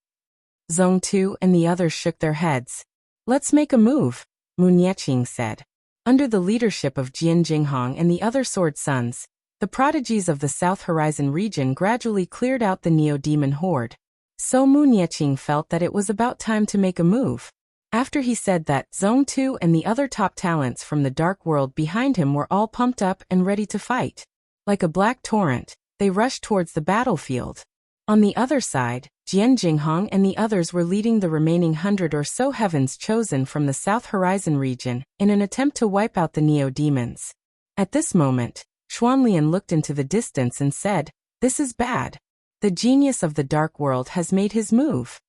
Zhong Tu and the others shook their heads. Let's make a move, Mu Nieqing said. Under the leadership of Jian Jinghong and the other Sword Sons, the prodigies of the South Horizon region gradually cleared out the Neo-Demon Horde. So Mu Nieqing felt that it was about time to make a move. After he said that, Zhong Tu and the other top talents from the Dark World behind him were all pumped up and ready to fight. Like a black torrent, they rushed towards the battlefield. On the other side, Jian Jinghong and the others were leading the remaining 100 or so heavens chosen from the South Horizon region in an attempt to wipe out the Neo-Demons. At this moment, Xuanlian looked into the distance and said, "This is bad. The genius of the Dark World has made his move."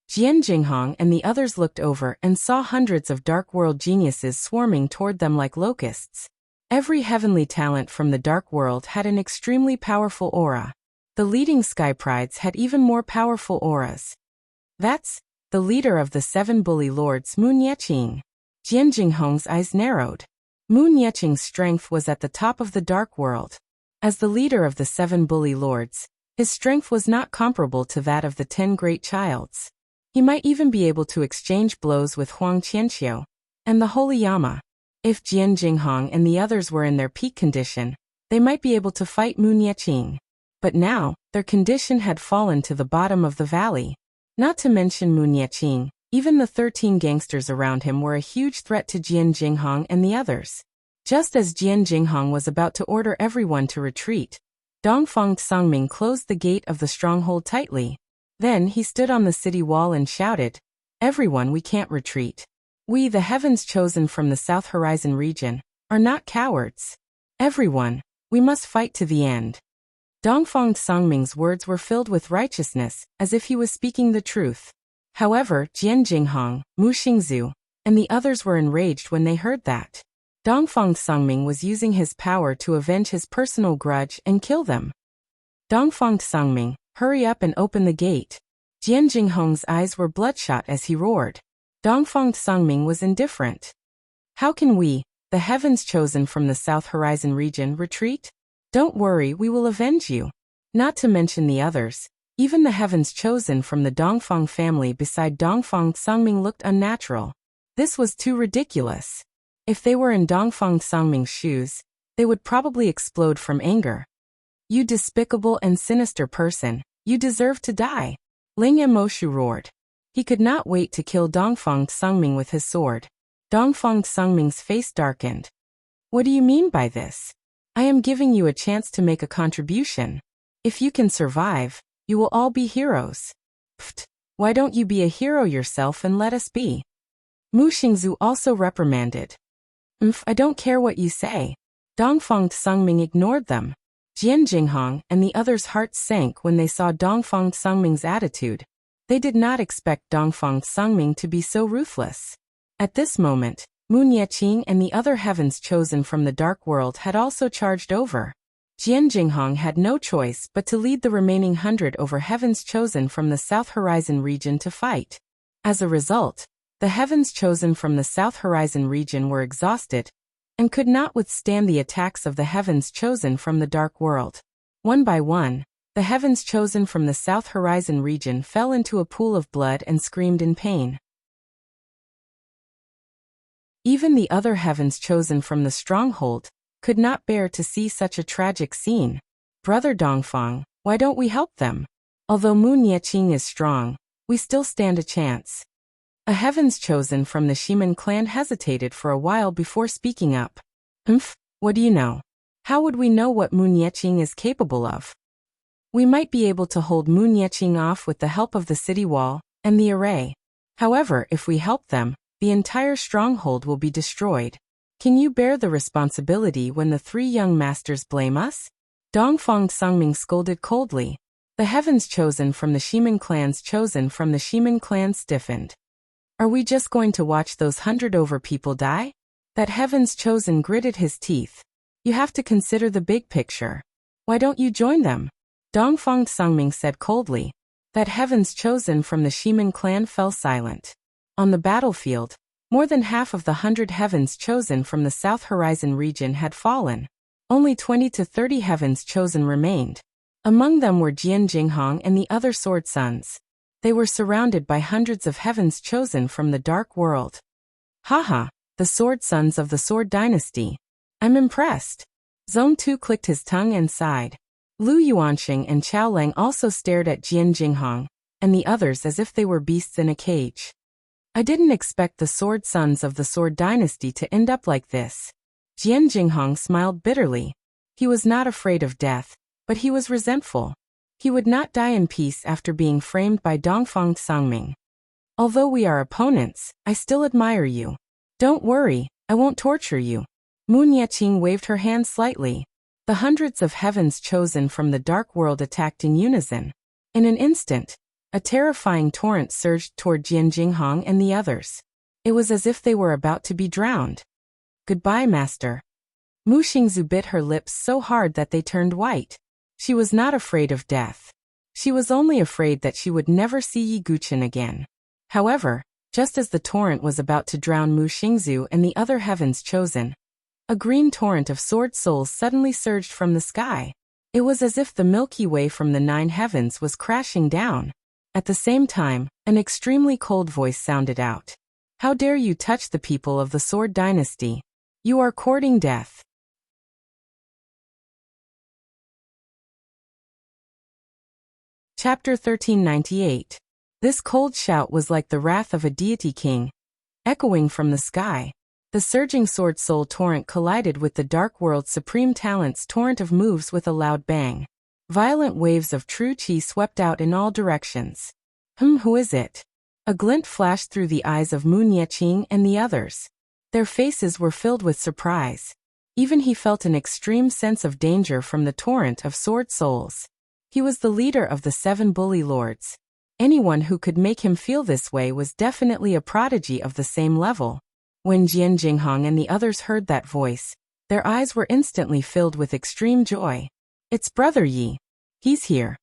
Jian Jinghong and the others looked over and saw hundreds of Dark World geniuses swarming toward them like locusts. Every heavenly talent from the Dark World had an extremely powerful aura. The leading Sky Prides had even more powerful auras. That's the leader of the 7 bully lords, Mu Nieqing. Jian Jinghong's eyes narrowed. Mu Nieqing's strength was at the top of the Dark World. As the leader of the 7 bully lords, his strength was not comparable to that of the 10 great childs. He might even be able to exchange blows with Huang Qianxiu and the Holy Yama. If Jian Jinghong and the others were in their peak condition, they might be able to fight Mu Nieqing. But now, their condition had fallen to the bottom of the valley. Not to mention Mu Nieqing, even the 13 gangsters around him were a huge threat to Jian Jinghong and the others. Just as Jian Jinghong was about to order everyone to retreat, Dongfang Songming closed the gate of the stronghold tightly. Then he stood on the city wall and shouted, "Everyone, we can't retreat. We, the heavens chosen from the South Horizon region, are not cowards. Everyone, we must fight to the end." Dongfang Songming's words were filled with righteousness, as if he was speaking the truth. However, Jian Jinghong, Mu Xingzu, and the others were enraged when they heard that. Dongfang Songming was using his power to avenge his personal grudge and kill them. Dongfang Songming, hurry up and open the gate. Jian Jinghong's eyes were bloodshot as he roared. Dongfang Songming was indifferent. How can we, the heavens chosen from the South Horizon region, retreat? Don't worry, we will avenge you. Not to mention the others, even the heavens chosen from the Dongfang family beside Dongfang Songming looked unnatural. This was too ridiculous. If they were in Dongfang Songming's shoes, they would probably explode from anger. You despicable and sinister person, you deserve to die. Ling Emoshu roared. He could not wait to kill Dongfang Songming with his sword. Dongfang Songming's face darkened. What do you mean by this? I am giving you a chance to make a contribution. If you can survive, you will all be heroes. Pfft, why don't you be a hero yourself and let us be? Mu Xingzu also reprimanded. I don't care what you say. Dongfang Tsangming ignored them. Jian Jinghong and the others' hearts sank when they saw Dongfang Tsangming's attitude. They did not expect Dongfang Tsangming to be so ruthless. At this moment, Mu Nieqing and the other heavens chosen from the dark world had also charged over. Jian Jinghong had no choice but to lead the remaining 100 over heavens chosen from the South Horizon region to fight. As a result, the heavens chosen from the South Horizon region were exhausted and could not withstand the attacks of the heavens chosen from the dark world. One by one, the heavens chosen from the South Horizon region fell into a pool of blood and screamed in pain. Even the other heavens chosen from the stronghold could not bear to see such a tragic scene. Brother Dongfang, why don't we help them? Although Mu Nieqing is strong, we still stand a chance. A heavens chosen from the Shiman clan hesitated for a while before speaking up. What do you know? How would we know what Mu Nieqing is capable of? We might be able to hold Mu Nieqing off with the help of the city wall and the array. However, if we help them, the entire stronghold will be destroyed. Can you bear the responsibility when the three young masters blame us? Dongfang Tsangming scolded coldly. The heavens chosen from the Shiman clan stiffened. Are we just going to watch those 100 over people die? That heavens chosen gritted his teeth. You have to consider the big picture. Why don't you join them? Dongfang Tsangming said coldly. That heavens chosen from the Shiman clan fell silent. On the battlefield, more than half of the 100 heavens chosen from the South Horizon region had fallen. Only 20 to 30 heavens chosen remained. Among them were Jian Jinghong and the other sword sons. They were surrounded by hundreds of heavens chosen from the dark world. Haha, the sword sons of the Sword Dynasty. I'm impressed. Zhong Tu clicked his tongue and sighed. Lu Yuanxing and Chao Lang also stared at Jian Jinghong and the others as if they were beasts in a cage. I didn't expect the sword sons of the Sword Dynasty to end up like this. Jian Jinghong smiled bitterly. He was not afraid of death, but he was resentful. He would not die in peace after being framed by Dongfang Tsangming. Although we are opponents, I still admire you. Don't worry, I won't torture you. Mu Nieqing waved her hand slightly. The hundreds of heavens chosen from the dark world attacked in unison. In an instant, a terrifying torrent surged toward Jian Jinghong and the others. It was as if they were about to be drowned. Goodbye, master. Mu Xingzu bit her lips so hard that they turned white. She was not afraid of death. She was only afraid that she would never see Yi Guqin again. However, just as the torrent was about to drown Mu Xingzu and the other heavens chosen, a green torrent of sword souls suddenly surged from the sky. It was as if the Milky Way from the 9 heavens was crashing down. At the same time, an extremely cold voice sounded out. How dare you touch the people of the Sword Dynasty? You are courting death. Chapter 1398. This cold shout was like the wrath of a deity king, echoing from the sky. The surging sword soul torrent collided with the dark world's supreme talent's torrent of moves with a loud bang. Violent waves of true chi swept out in all directions. Who is it? A glint flashed through the eyes of Mu Nieqing and the others. Their faces were filled with surprise. Even he felt an extreme sense of danger from the torrent of sword souls. He was the leader of the 7 bully lords. Anyone who could make him feel this way was definitely a prodigy of the same level. When Jian Jinghong and the others heard that voice, their eyes were instantly filled with extreme joy. It's Brother Yi. He's here.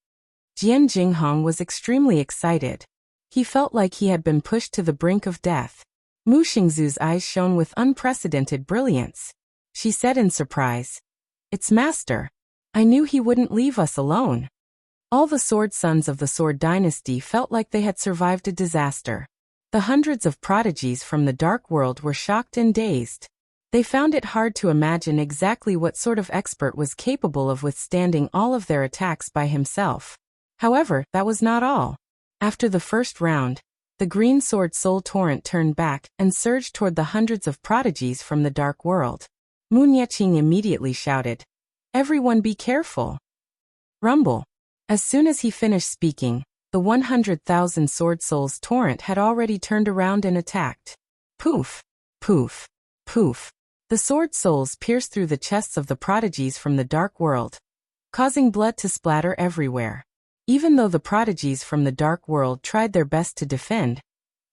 Jian Jinghong was extremely excited. He felt like he had been pushed to the brink of death. Mu Xingzu's eyes shone with unprecedented brilliance. She said in surprise, "It's Master. I knew he wouldn't leave us alone." All the sword sons of the Sword Dynasty felt like they had survived a disaster. The hundreds of prodigies from the dark world were shocked and dazed. They found it hard to imagine exactly what sort of expert was capable of withstanding all of their attacks by himself. However, that was not all. After the first round, the green sword soul torrent turned back and surged toward the hundreds of prodigies from the dark world. Mu Nieqing immediately shouted, Everyone be careful. Rumble. As soon as he finished speaking, the 100,000 sword souls torrent had already turned around and attacked. Poof, poof, poof. The sword souls pierced through the chests of the prodigies from the dark world, causing blood to splatter everywhere. Even though the prodigies from the dark world tried their best to defend,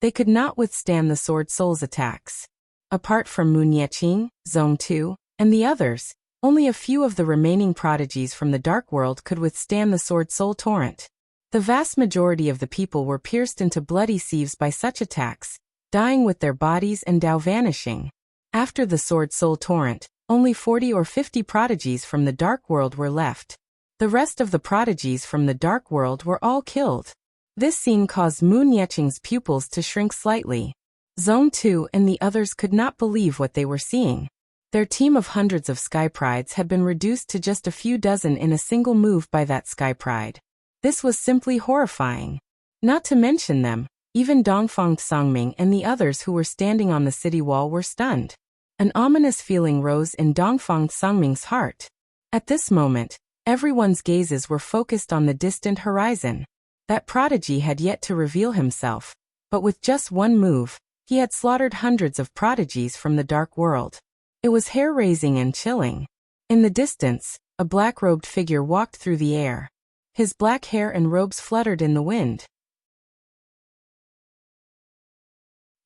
they could not withstand the sword souls' attacks. Apart from Mu Nieqing, Zong Tu, and the others, only a few of the remaining prodigies from the dark world could withstand the sword soul torrent. The vast majority of the people were pierced into bloody sieves by such attacks, dying with their bodies and Dao vanishing. After the sword soul torrent, only 40 or 50 prodigies from the dark world were left. The rest of the prodigies from the dark world were all killed. This scene caused Mu Nieqing's pupils to shrink slightly. Zong Tu and the others could not believe what they were seeing. Their team of hundreds of Sky Prides had been reduced to just a few dozen in a single move by that Sky Pride. This was simply horrifying. Not to mention them, even Dongfang Songming and the others who were standing on the city wall were stunned. An ominous feeling rose in Dongfang Songming's heart. At this moment, everyone's gazes were focused on the distant horizon. That prodigy had yet to reveal himself, but with just one move, he had slaughtered hundreds of prodigies from the dark world. It was hair-raising and chilling. In the distance, a black-robed figure walked through the air. His black hair and robes fluttered in the wind.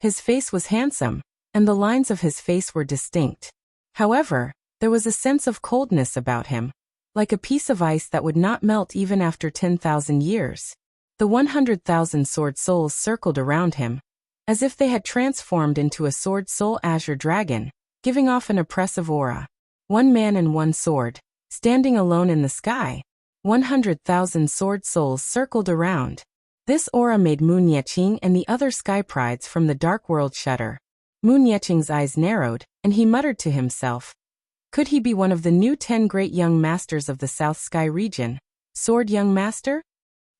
His face was handsome, and the lines of his face were distinct. However, there was a sense of coldness about him, like a piece of ice that would not melt even after 10,000 years. The 100,000 sword souls circled around him, as if they had transformed into a sword soul azure dragon, giving off an oppressive aura. One man and one sword, standing alone in the sky. 100,000 sword souls circled around. This aura made Mu Nieqing and the other Sky Prides from the dark world shudder. Mu Nieqing's eyes narrowed, and he muttered to himself. Could he be one of the new 10 great young masters of the South Sky region? Sword Young Master?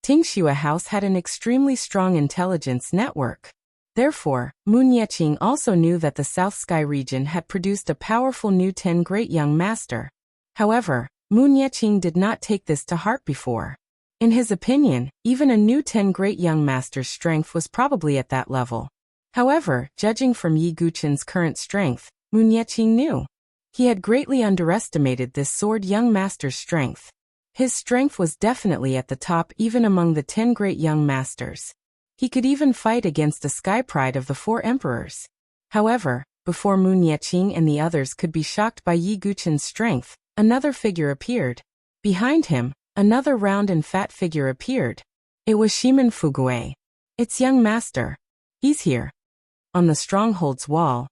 Tingxua House had an extremely strong intelligence network. Therefore, Mu Nieqing also knew that the South Sky region had produced a powerful new 10 great young master. However, Mu Nieqing did not take this to heart before. In his opinion, even a new 10 great young master's strength was probably at that level. However, judging from Yi Guqin's current strength, Mu Nieqing knew. He had greatly underestimated this sword young master's strength. His strength was definitely at the top even among the 10 great young masters. He could even fight against the Sky Pride of the 4 emperors. However, before Mu Nieqing and the others could be shocked by Yi Guqin's strength, another figure appeared. Behind him, another round and fat figure appeared. It was Shimin Fugui. Its young master. He's here. On the stronghold's wall,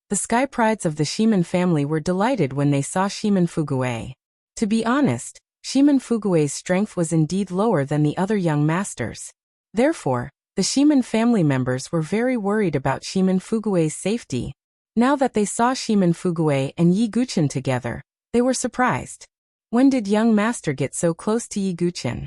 the Sky Prides of the Shimin family were delighted when they saw Shimin Fugui. To be honest, Shimin Fugui's strength was indeed lower than the other young masters. Therefore, the Shimin family members were very worried about Shimin Fugui's safety. Now that they saw Shimin Fugui and Yi Guqin together, they were surprised. When did young master get so close to Yi Guqin?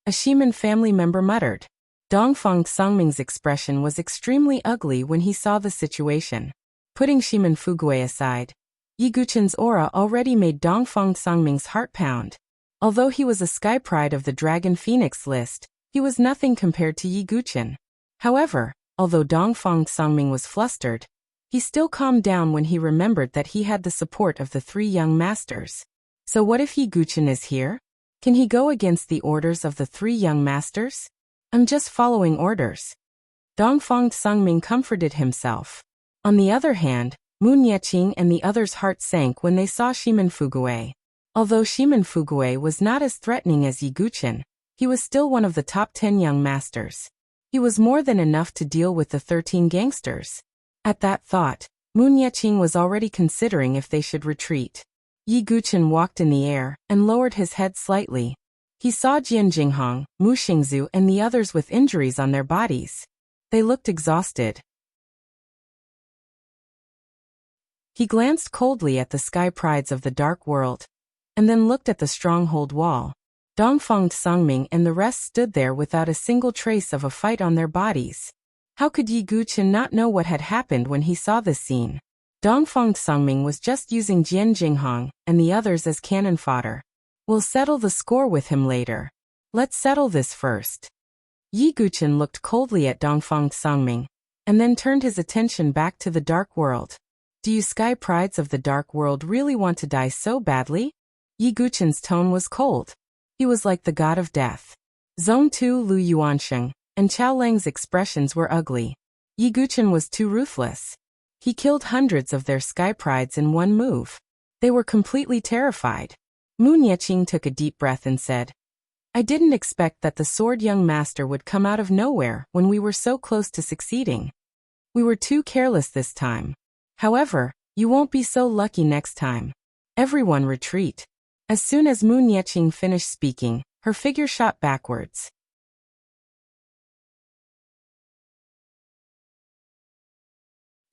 A Shimin family member muttered. Dongfang Songming's expression was extremely ugly when he saw the situation. Putting Shimin Fugui aside, Yi Guqin's aura already made Dongfang Songming's heart pound. Although he was a Sky Pride of the Dragon Phoenix list, he was nothing compared to Yi Guqin. However, although Dongfang Songming was flustered, he still calmed down when he remembered that he had the support of the 3 young masters. So what if Yi Guqin is here? Can he go against the orders of the 3 young masters? I'm just following orders. Dongfang Songming comforted himself. On the other hand, Mu Nieqing and the others' hearts sank when they saw Shimin Fugui. Although Shimin Fugui was not as threatening as Yi Guqin, he was still one of the top 10 young masters. He was more than enough to deal with the 13 gangsters. At that thought, Mu Nieqing was already considering if they should retreat. Yi Guqin walked in the air and lowered his head slightly. He saw Jian Jinghong, Mu Xingzu and the others with injuries on their bodies. They looked exhausted. He glanced coldly at the Sky Prides of the Dark World, and then looked at the stronghold wall. Dongfang Songming and the rest stood there without a single trace of a fight on their bodies. How could Yi Guqin not know what had happened when he saw this scene? Dongfang Sungming was just using Jian Jinghong and the others as cannon fodder. We'll settle the score with him later. Let's settle this first. Yi Guchen looked coldly at Dongfang Sungming, and then turned his attention back to the dark world. Do you sky prides of the dark world really want to die so badly? Yi Guchen's tone was cold. He was like the god of death. Zhong Tu, Lu Yuansheng, and Chao Lang's expressions were ugly. Yi Guchen was too ruthless. He killed hundreds of their sky prides in one move. They were completely terrified. Mu Nieqing took a deep breath and said, I didn't expect that the sword young master would come out of nowhere when we were so close to succeeding. We were too careless this time. However, you won't be so lucky next time. Everyone retreat. As soon as Mu Nieqing finished speaking, her figure shot backwards.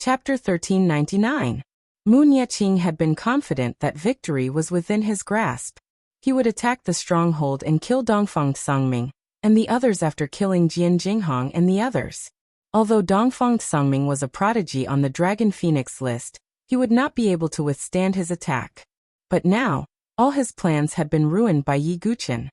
Chapter 1399. Mu Nieqing had been confident that victory was within his grasp. He would attack the stronghold and kill Dongfang Sungming, and the others after killing Jian Jinghong and the others. Although Dongfang Sungming was a prodigy on the Dragon Phoenix list, he would not be able to withstand his attack. But now, all his plans had been ruined by Yi Guchen.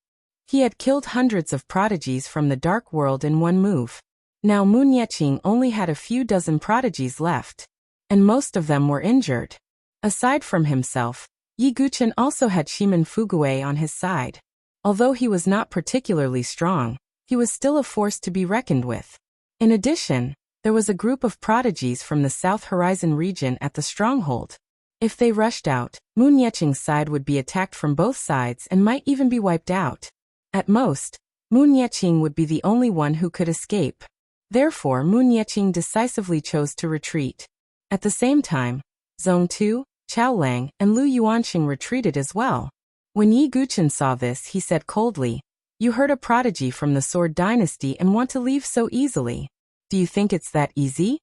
He had killed hundreds of prodigies from the dark world in one move. Now Mu Nieqing only had a few dozen prodigies left, and most of them were injured. Aside from himself, Yi Guchen also had Shimen Fugui on his side. Although he was not particularly strong, he was still a force to be reckoned with. In addition, there was a group of prodigies from the South Horizon region at the stronghold. If they rushed out, Mu Nieqing's side would be attacked from both sides and might even be wiped out. At most, Mu Nieqing would be the only one who could escape. Therefore, Mu Nieqing decisively chose to retreat. At the same time, Zhong Tu, Chao Lang, and Lu Yuansheng retreated as well. When Yi Guchen saw this, he said coldly, You heard a prodigy from the Sword Dynasty and want to leave so easily. Do you think it's that easy?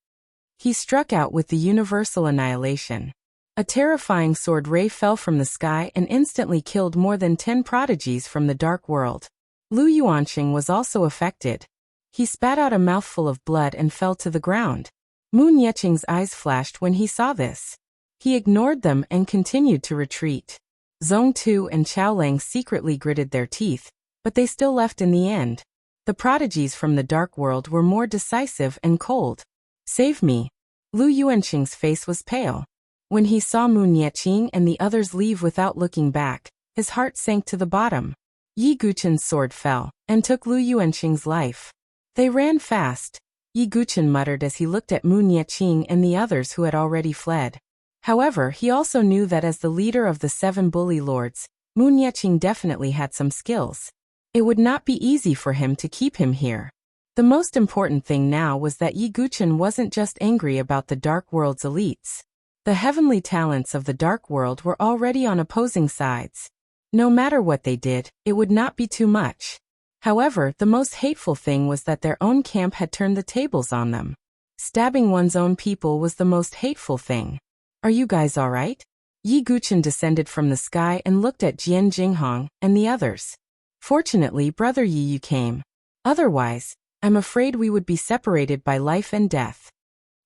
He struck out with the universal annihilation. A terrifying sword ray fell from the sky and instantly killed more than 10 prodigies from the dark world. Lu Yuansheng was also affected. He spat out a mouthful of blood and fell to the ground. Mu Nieqing's eyes flashed when he saw this. He ignored them and continued to retreat. Zhong Tu and Chao Lang secretly gritted their teeth, but they still left in the end. The prodigies from the dark world were more decisive and cold. Save me. Lu Yuansheng's face was pale. When he saw Mu Nieqing and the others leave without looking back, his heart sank to the bottom. Yi Guchen's sword fell and took Lu Yuansheng's life. They ran fast. Yi Guchen muttered as he looked at Mu Nieqing and the others who had already fled. However, he also knew that as the leader of the 7 bully lords, Mu Nieqing definitely had some skills. It would not be easy for him to keep him here. The most important thing now was that Yi Guchen wasn't just angry about the Dark World's elites. The heavenly talents of the Dark World were already on opposing sides. No matter what they did, it would not be too much. However, the most hateful thing was that their own camp had turned the tables on them. Stabbing one's own people was the most hateful thing. Are you guys alright? Yi Guchen descended from the sky and looked at Jian Jinghong and the others. Fortunately, Brother Yi, you came. Otherwise, I'm afraid we would be separated by life and death.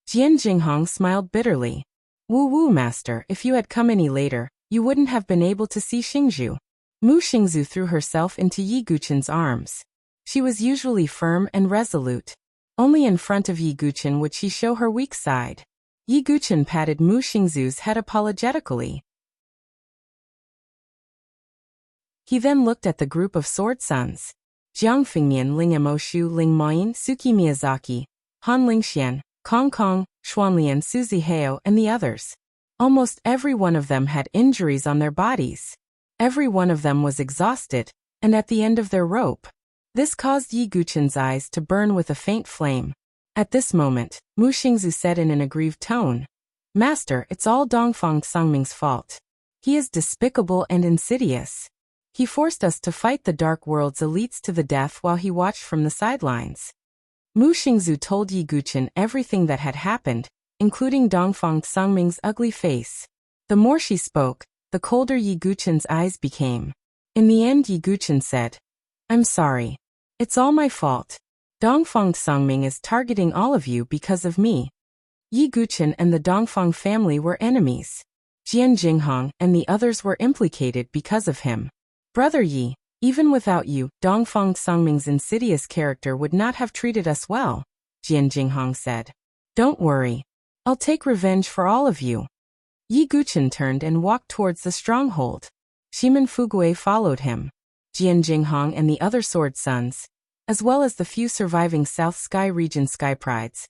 Jian Jinghong smiled bitterly. Woo, Master, if you had come any later, you wouldn't have been able to see Xingzhu. Mu Xingzhu threw herself into Yi Guchen's arms. She was usually firm and resolute. Only in front of Yi Guchen would she show her weak side. Yi Guchen patted Mu Xingzhu's head apologetically. He then looked at the group of sword sons. Jiang Fingnian, Ling Emoshu, Ling Moyin, Suki Miyazaki, Han Lingxian, Kong Kong, Xuanlian, Suzy Heo, and the others. Almost every one of them had injuries on their bodies. Every one of them was exhausted, and at the end of their rope. This caused Yi Guchen's eyes to burn with a faint flame. At this moment, Mu Xingzhu said in an aggrieved tone, Master, it's all Dongfang Sungming's fault. He is despicable and insidious. He forced us to fight the Dark World's elites to the death while he watched from the sidelines. Mu Xingzhu told Yi Guchen everything that had happened, including Dongfang Sungming's ugly face. The more she spoke, the colder Yi Guchen's eyes became. In the end, Yi Guchen said, I'm sorry. It's all my fault. Dongfang Sungming is targeting all of you because of me. Yi Guqin and the Dongfang family were enemies. Jian Jinghong and the others were implicated because of him. Brother Yi, even without you, Dongfang Songming's insidious character would not have treated us well, Jian Jinghong said. Don't worry. I'll take revenge for all of you. Yi Guqin turned and walked towards the stronghold. Shimen Fugui followed him. Jian Jinghong and the other sword sons, as well as the few surviving South Sky region sky prides,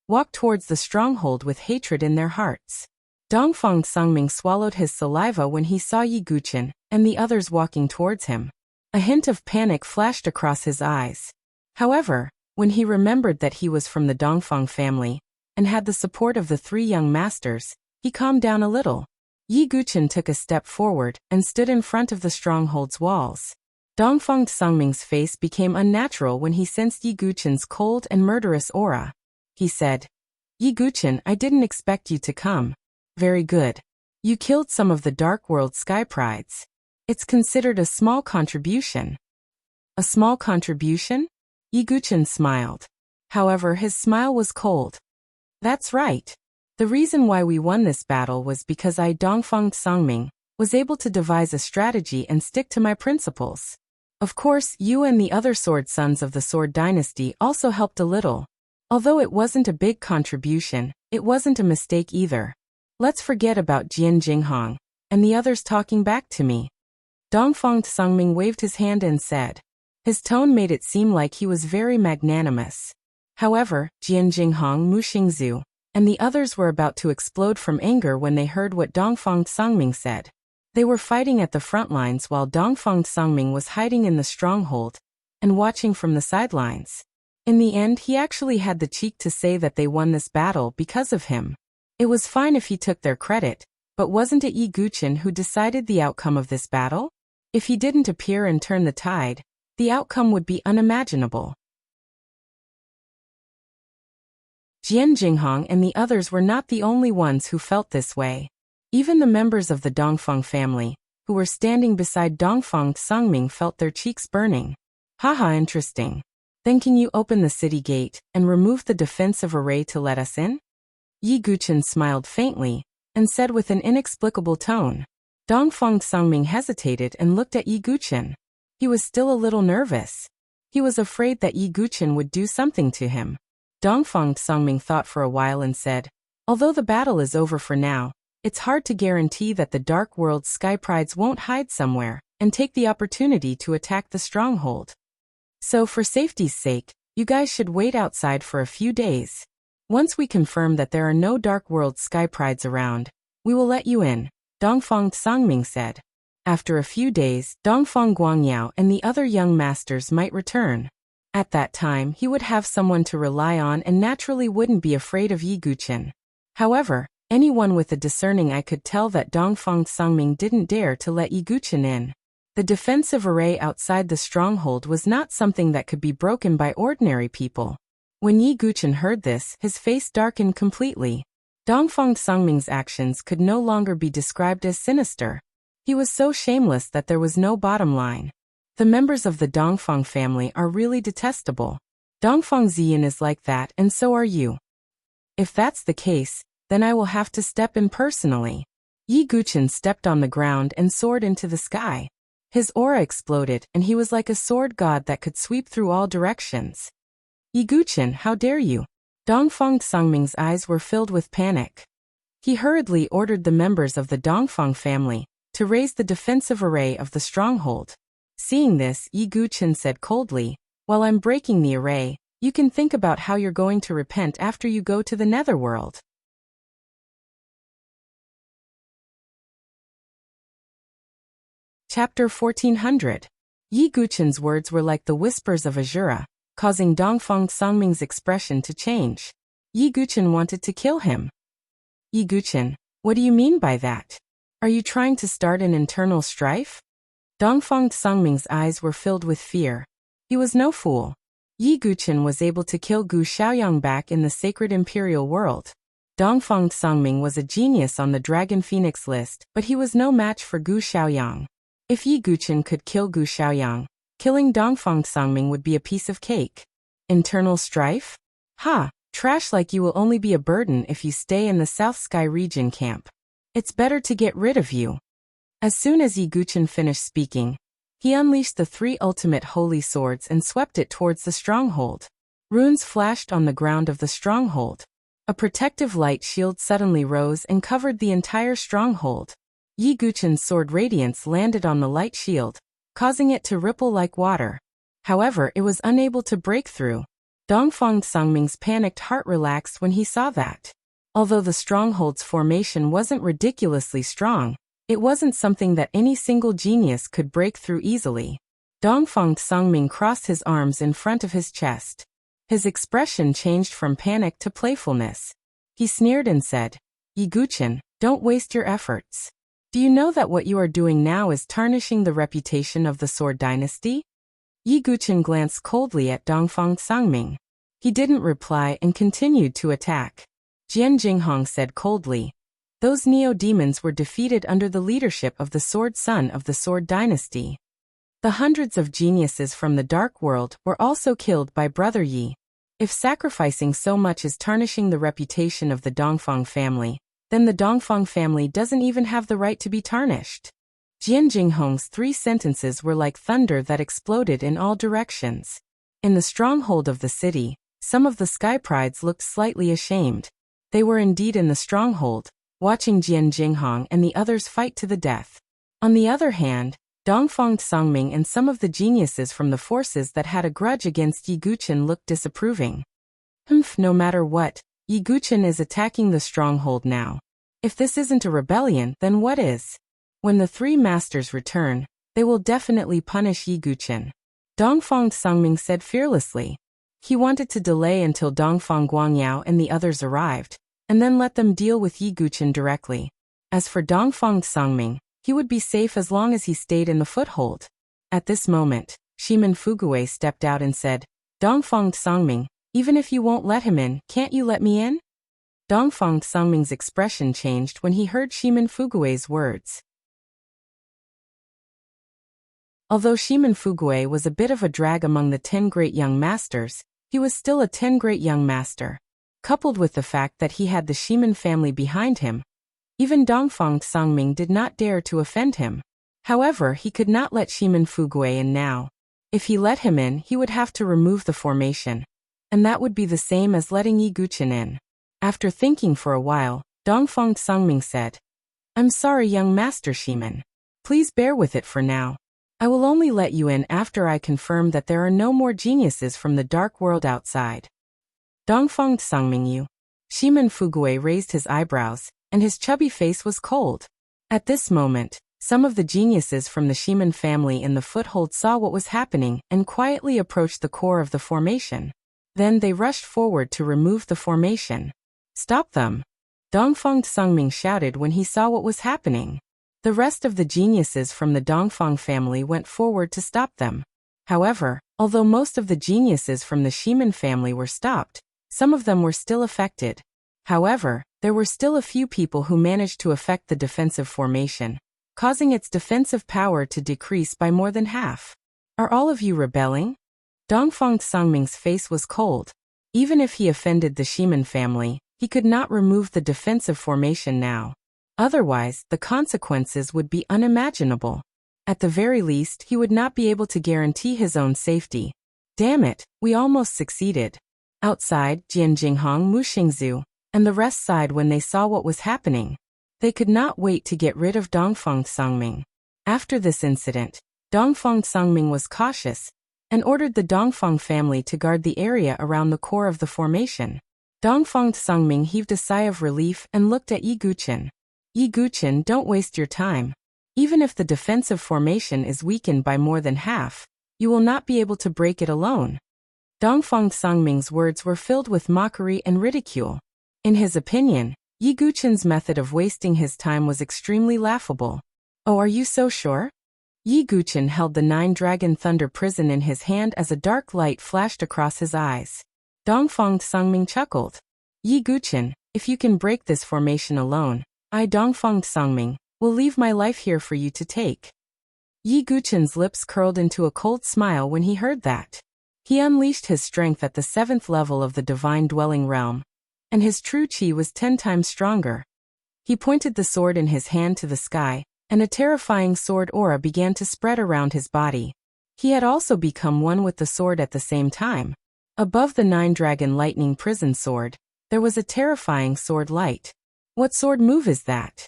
walked towards the stronghold with hatred in their hearts. Dongfang Songming swallowed his saliva when he saw Yi Guqin and the others walking towards him. A hint of panic flashed across his eyes. However, when he remembered that he was from the Dongfang family and had the support of the three young masters, he calmed down a little. Yi Guqin took a step forward and stood in front of the stronghold's walls. Dongfang Songming's face became unnatural when he sensed Yi Guqin's cold and murderous aura. He said, Yi Guqin, I didn't expect you to come. Very good. You killed some of the Dark World Sky Prides. It's considered a small contribution. A small contribution? Yi Guqin smiled. However, his smile was cold. That's right. The reason why we won this battle was because I, Dongfang Songming, was able to devise a strategy and stick to my principles. Of course, you and the other sword sons of the Sword Dynasty also helped a little. Although it wasn't a big contribution, it wasn't a mistake either. Let's forget about Jian Jinghong and the others talking back to me. Dongfang Songming waved his hand and said. His tone made it seem like he was very magnanimous. However, Jian Jinghong, Mu Xingzu, and the others were about to explode from anger when they heard what Dongfang Songming said. They were fighting at the front lines while Dongfang Songming was hiding in the stronghold and watching from the sidelines. In the end, he actually had the cheek to say that they won this battle because of him. It was fine if he took their credit, but wasn't it Yi Guqin who decided the outcome of this battle? If he didn't appear and turn the tide, the outcome would be unimaginable. Jian Jinghong and the others were not the only ones who felt this way. Even the members of the Dongfang family, who were standing beside Dongfang Songming, felt their cheeks burning. Haha, interesting. Then can you open the city gate and remove the defensive array to let us in? Yi Guqin smiled faintly and said with an inexplicable tone. Dongfang Songming hesitated and looked at Yi Guqin. He was still a little nervous. He was afraid that Yi Guqin would do something to him. Dongfang Songming thought for a while and said, although the battle is over for now, it's hard to guarantee that the Dark World Sky Prides won't hide somewhere and take the opportunity to attack the stronghold. So for safety's sake, you guys should wait outside for a few days. Once we confirm that there are no Dark World Sky Prides around, we will let you in, Dongfang Songming said. After a few days, Dongfang Guangyao and the other young masters might return. At that time, he would have someone to rely on and naturally wouldn't be afraid of Yi Guqin. However, anyone with a discerning eye could tell that Dongfang Songming didn't dare to let Yi Guqin in. The defensive array outside the stronghold was not something that could be broken by ordinary people. When Yi Guqin heard this, his face darkened completely. Dongfang Songming's actions could no longer be described as sinister. He was so shameless that there was no bottom line. The members of the Dongfang family are really detestable. Dongfang Ziyan is like that, and so are you. If that's the case, then I will have to step in personally. Yi Guqin stepped on the ground and soared into the sky. His aura exploded, and he was like a sword god that could sweep through all directions. Yi Guqin, how dare you? Dongfang Songming's eyes were filled with panic. He hurriedly ordered the members of the Dongfang family to raise the defensive array of the stronghold. Seeing this, Yi Guqin said coldly, while I'm breaking the array, you can think about how you're going to repent after you go to the netherworld. Chapter 1400. Yi Guqin's words were like the whispers of Azura, causing Dongfang Songming's expression to change. Yi Guqin wanted to kill him. Yi Guqin, what do you mean by that? Are you trying to start an internal strife? Dongfang Songming's eyes were filled with fear. He was no fool. Yi Guqin was able to kill Gu Xiaoyang back in the sacred imperial world. Dongfang Songming was a genius on the Dragon Phoenix list, but he was no match for Gu Xiaoyang. If Yi Guqin could kill Gu Xiaoyang, killing Dongfang Songming would be a piece of cake. Internal strife? Ha! Trash like you will only be a burden if you stay in the South Sky region camp. It's better to get rid of you. As soon as Yi Guchen finished speaking, he unleashed the 3 ultimate holy swords and swept it towards the stronghold. Runes flashed on the ground of the stronghold. A protective light shield suddenly rose and covered the entire stronghold. Yi Guchen's sword radiance landed on the light shield, causing it to ripple like water. However, it was unable to break through. Dongfang Sangming's panicked heart relaxed when he saw that. Although the stronghold's formation wasn't ridiculously strong, it wasn't something that any single genius could break through easily. Dongfang Sangming crossed his arms in front of his chest. His expression changed from panic to playfulness. He sneered and said, Yi Guchen, don't waste your efforts. Do you know that what you are doing now is tarnishing the reputation of the Sword Dynasty? Yi Guchen glanced coldly at Dongfang Sangming. He didn't reply and continued to attack. Jian Jinghong said coldly, those neo-demons were defeated under the leadership of the Sword Son of the Sword Dynasty. The hundreds of geniuses from the Dark World were also killed by Brother Yi. If sacrificing so much is tarnishing the reputation of the Dongfang family, then the Dongfang family doesn't even have the right to be tarnished. Jian Jinghong's 3 sentences were like thunder that exploded in all directions. In the stronghold of the city, some of the Sky Prides looked slightly ashamed. They were indeed in the stronghold, watching Jian Jinghong and the others fight to the death. On the other hand, Dongfang Sangming and some of the geniuses from the forces that had a grudge against Yi Guchen looked disapproving. No matter what, Yi Guchen is attacking the stronghold now. If this isn't a rebellion, then what is? When the 3 masters return, they will definitely punish Yi Guchen. Dongfang Sangming said fearlessly. He wanted to delay until Dongfang Guangyao and the others arrived, and then let them deal with Yi Guchen directly. As for Dongfang Sangming, he would be safe as long as he stayed in the foothold. At this moment, Shimin Fugue stepped out and said, Dongfang Sangming, even if you won't let him in, can't you let me in? Dongfang Sangming's expression changed when he heard Shimin Fugue's words. Although Shimin Fugue was a bit of a drag among the 10 great young masters, he was still a 10 great young master. Coupled with the fact that he had the Shimin family behind him, even Dongfang Sangming did not dare to offend him. However, he could not let Shimin Fugue in now. If he let him in, he would have to remove the formation, and that would be the same as letting Yi Guchen in. After thinking for a while, Dongfang Sangming said, I'm sorry, young master Shimin. Please bear with it for now. I will only let you in after I confirm that there are no more geniuses from the dark world outside. Dongfang Sangming you. Shimin Fugue raised his eyebrows, and his chubby face was cold. At this moment, some of the geniuses from the Shimin family in the foothold saw what was happening and quietly approached the core of the formation. Then they rushed forward to remove the formation. Stop them! Dongfang Sangming shouted when he saw what was happening. The rest of the geniuses from the Dongfang family went forward to stop them. However, although most of the geniuses from the Shimin family were stopped, some of them were still affected. However, there were still a few people who managed to affect the defensive formation, causing its defensive power to decrease by more than half. Are all of you rebelling? Dongfang Sangming's face was cold. Even if he offended the Shimin family, he could not remove the defensive formation now. Otherwise, the consequences would be unimaginable. At the very least, he would not be able to guarantee his own safety. Damn it, we almost succeeded. Outside, Jian Jinghong, Mu Xingzu, and the rest sighed when they saw what was happening. They could not wait to get rid of Dongfang Sangming. After this incident, Dongfang Sangming was cautious and ordered the Dongfang family to guard the area around the core of the formation. Dongfang Sangming heaved a sigh of relief and looked at Yi Guchen. Yi Guchen, don't waste your time. Even if the defensive formation is weakened by more than half, you will not be able to break it alone. Dongfang Sangming's words were filled with mockery and ridicule. In his opinion, Yi Guchen's method of wasting his time was extremely laughable. Oh, are you so sure? Yi Guchen held the 9-dragon thunder prison in his hand as a dark light flashed across his eyes. Dongfang Sangming chuckled. Yi Guchen, if you can break this formation alone, I, Dongfang Sangming, will leave my life here for you to take. Yi Guchen's lips curled into a cold smile when he heard that. He unleashed his strength at the 7th level of the divine dwelling realm, and his true chi was 10 times stronger. He pointed the sword in his hand to the sky, and a terrifying sword aura began to spread around his body. He had also become one with the sword at the same time. Above the 9-dragon lightning prison sword, there was a terrifying sword light. What sword move is that?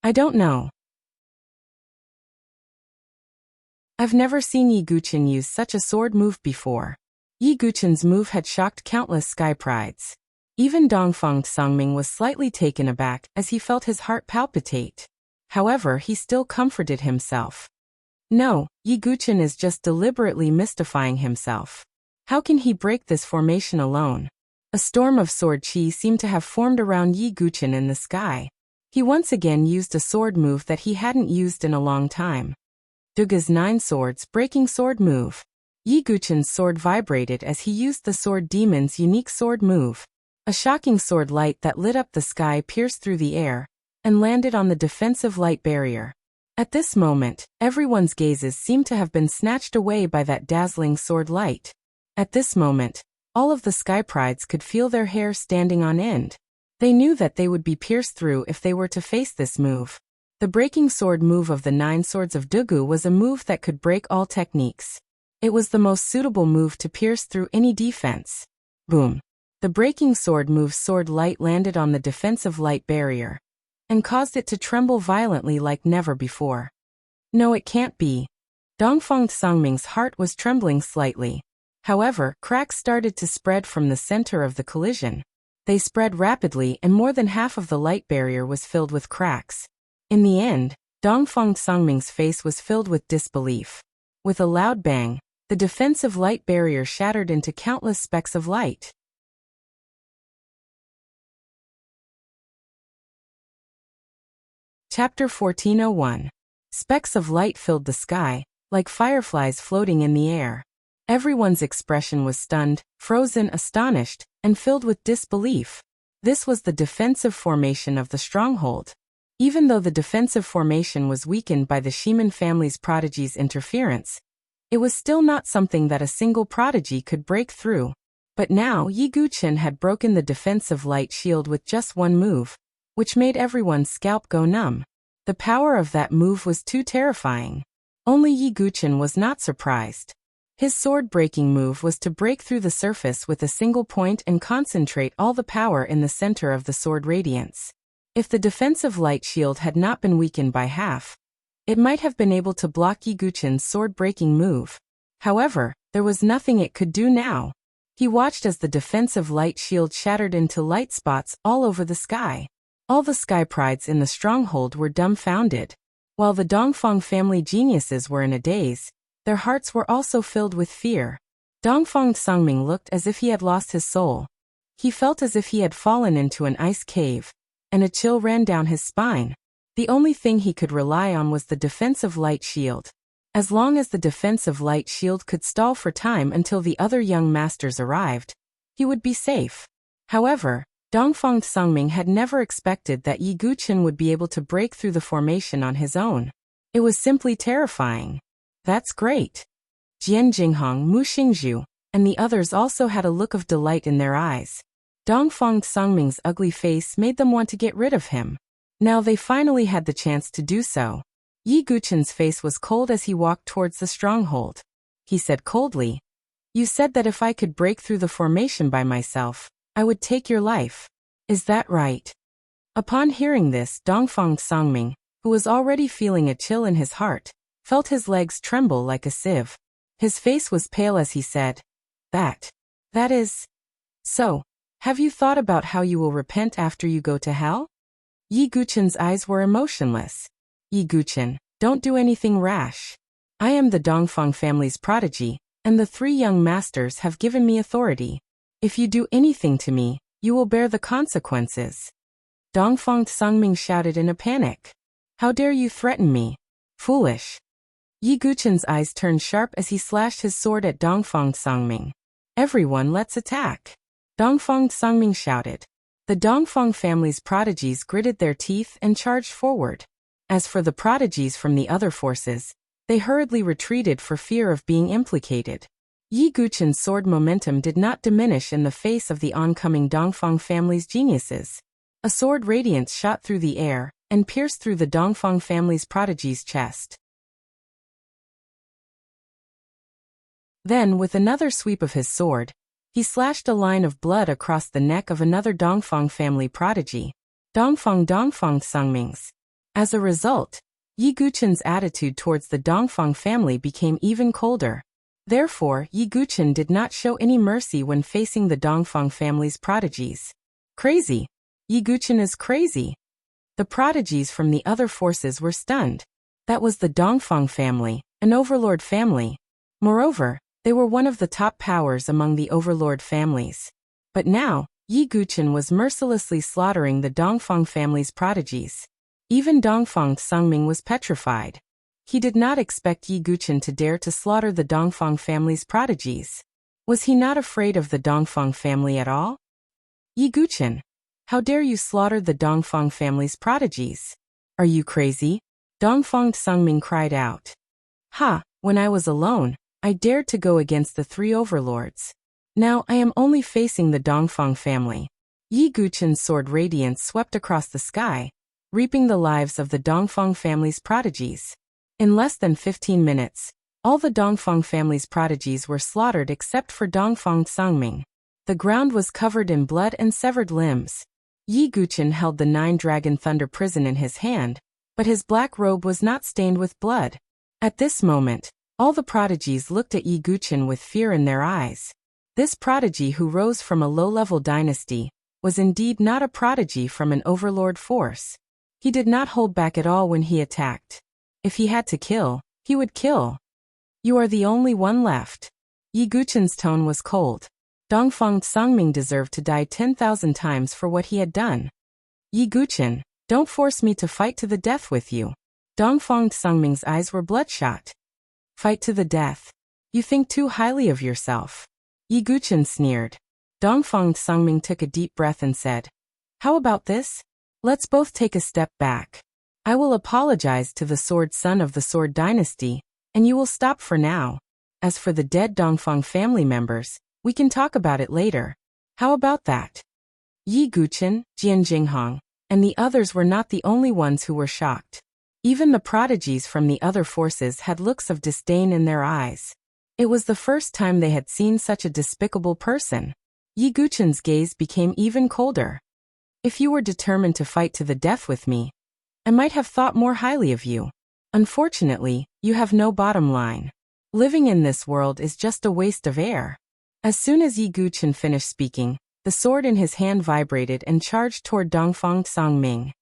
I don't know. I've never seen Yi Guqin use such a sword move before. Yi Guqin's move had shocked countless sky prides. Even Dongfang Songming was slightly taken aback as he felt his heart palpitate. However, he still comforted himself. No, Yi Guqin is just deliberately mystifying himself. How can he break this formation alone? A storm of sword chi seemed to have formed around Yi Guqin in the sky. He once again used a sword move that he hadn't used in a long time. Duga's 9 swords breaking sword move. Yi Guqin's sword vibrated as he used the sword demon's unique sword move. A shocking sword light that lit up the sky pierced through the air and landed on the defensive light barrier. At this moment, everyone's gazes seemed to have been snatched away by that dazzling sword light. At this moment, all of the sky prides could feel their hair standing on end. They knew that they would be pierced through if they were to face this move. The breaking sword move of the 9 swords of Dugu was a move that could break all techniques. It was the most suitable move to pierce through any defense. Boom. The breaking sword move's sword light landed on the defensive light barrier and caused it to tremble violently like never before. No, it can't be. Dongfang Songming's heart was trembling slightly. However, cracks started to spread from the center of the collision. They spread rapidly and more than half of the light barrier was filled with cracks. In the end, Dongfang Songming's face was filled with disbelief. With a loud bang, the defensive light barrier shattered into countless specks of light. Chapter 1401. Specks of light filled the sky, like fireflies floating in the air. Everyone's expression was stunned, frozen, astonished, and filled with disbelief. This was the defensive formation of the stronghold. Even though the defensive formation was weakened by the Shiman family's prodigy's interference, it was still not something that a single prodigy could break through. But now Yi Guqin had broken the defensive light shield with just one move, which made everyone's scalp go numb. The power of that move was too terrifying. Only Yi Guqin was not surprised. His sword-breaking move was to break through the surface with a single point and concentrate all the power in the center of the sword radiance. If the defensive light shield had not been weakened by half, it might have been able to block Yi Guqin's sword-breaking move. However, there was nothing it could do now. He watched as the defensive light shield shattered into light spots all over the sky. All the sky prides in the stronghold were dumbfounded. While the Dongfang family geniuses were in a daze, their hearts were also filled with fear. Dongfang Songming looked as if he had lost his soul. He felt as if he had fallen into an ice cave, and a chill ran down his spine. The only thing he could rely on was the defensive light shield. As long as the defensive light shield could stall for time until the other young masters arrived, he would be safe. However, Dongfang Songming had never expected that Yi Guqin would be able to break through the formation on his own. It was simply terrifying. That's great. Jian Jinghong, Mu Xingzhu, and the others also had a look of delight in their eyes. Dongfang Songming's ugly face made them want to get rid of him. Now they finally had the chance to do so. Yi Guqin's face was cold as he walked towards the stronghold. He said coldly, "You said that if I could break through the formation by myself, I would take your life. Is that right?" Upon hearing this, Dongfang Songming, who was already feeling a chill in his heart, felt his legs tremble like a sieve. His face was pale as he said, That is... So, have you thought about how you will repent after you go to hell?" Yi Guqin's eyes were emotionless. "Yi Guqin, don't do anything rash. I am the Dongfang family's prodigy, and the 3 young masters have given me authority. If you do anything to me, you will bear the consequences." Dongfang Songming shouted in a panic. "How dare you threaten me? Foolish." Yi Guqin's eyes turned sharp as he slashed his sword at Dongfang Songming. "Everyone, let's attack!" Dongfang Songming shouted. The Dongfang family's prodigies gritted their teeth and charged forward. As for the prodigies from the other forces, they hurriedly retreated for fear of being implicated. Yi Guqin's sword momentum did not diminish in the face of the oncoming Dongfang family's geniuses. A sword radiance shot through the air and pierced through the Dongfang family's prodigy's chest. Then, with another sweep of his sword, he slashed a line of blood across the neck of another Dongfang family prodigy, Dongfang Sungming's. As a result, Yi Guqin's attitude towards the Dongfang family became even colder. Therefore, Yi Guqin did not show any mercy when facing the Dongfang family's prodigies. Crazy! Yi Guqin is crazy! The prodigies from the other forces were stunned. That was the Dongfang family, an overlord family. Moreover, they were one of the top powers among the overlord families. But now, Yi Guqin was mercilessly slaughtering the Dongfang family's prodigies. Even Dongfang Sungming was petrified. He did not expect Yi Guqin to dare to slaughter the Dongfang family's prodigies. Was he not afraid of the Dongfang family at all? Yi Guqin, how dare you slaughter the Dongfang family's prodigies? Are you crazy? Dongfang Sungming cried out. Ha, when I was alone, I dared to go against the three overlords. Now I am only facing the Dongfang family. Yi Guqin's sword radiance swept across the sky, reaping the lives of the Dongfang family's prodigies. In less than 15 minutes, all the Dongfang family's prodigies were slaughtered except for Dongfang Sungming. The ground was covered in blood and severed limbs. Yi Guqin held the 9-dragon thunder prison in his hand, but his black robe was not stained with blood. At this moment, all the prodigies looked at Yi Guqin with fear in their eyes. This prodigy who rose from a low-level dynasty was indeed not a prodigy from an overlord force. He did not hold back at all when he attacked. If he had to kill, he would kill. You are the only one left. Yi Guqin's tone was cold. Dongfang Sungming deserved to die 10,000 times for what he had done. Yi Guqin, don't force me to fight to the death with you. Dongfang Sungming's eyes were bloodshot. Fight to the death. You think too highly of yourself. Yi Guqin sneered. Dongfang Sungming took a deep breath and said, how about this? Let's both take a step back. I will apologize to the Sword Son of the Sword Dynasty, and you will stop for now. As for the dead Dongfang family members, we can talk about it later. How about that? Yi Guqin, Jian Jinghong, and the others were not the only ones who were shocked. Even the prodigies from the other forces had looks of disdain in their eyes. It was the first time they had seen such a despicable person. Yi Guqin's gaze became even colder. If you were determined to fight to the death with me, I might have thought more highly of you. Unfortunately, you have no bottom line. Living in this world is just a waste of air. As soon as Yi Guqin finished speaking, the sword in his hand vibrated and charged toward Dongfang Sungming.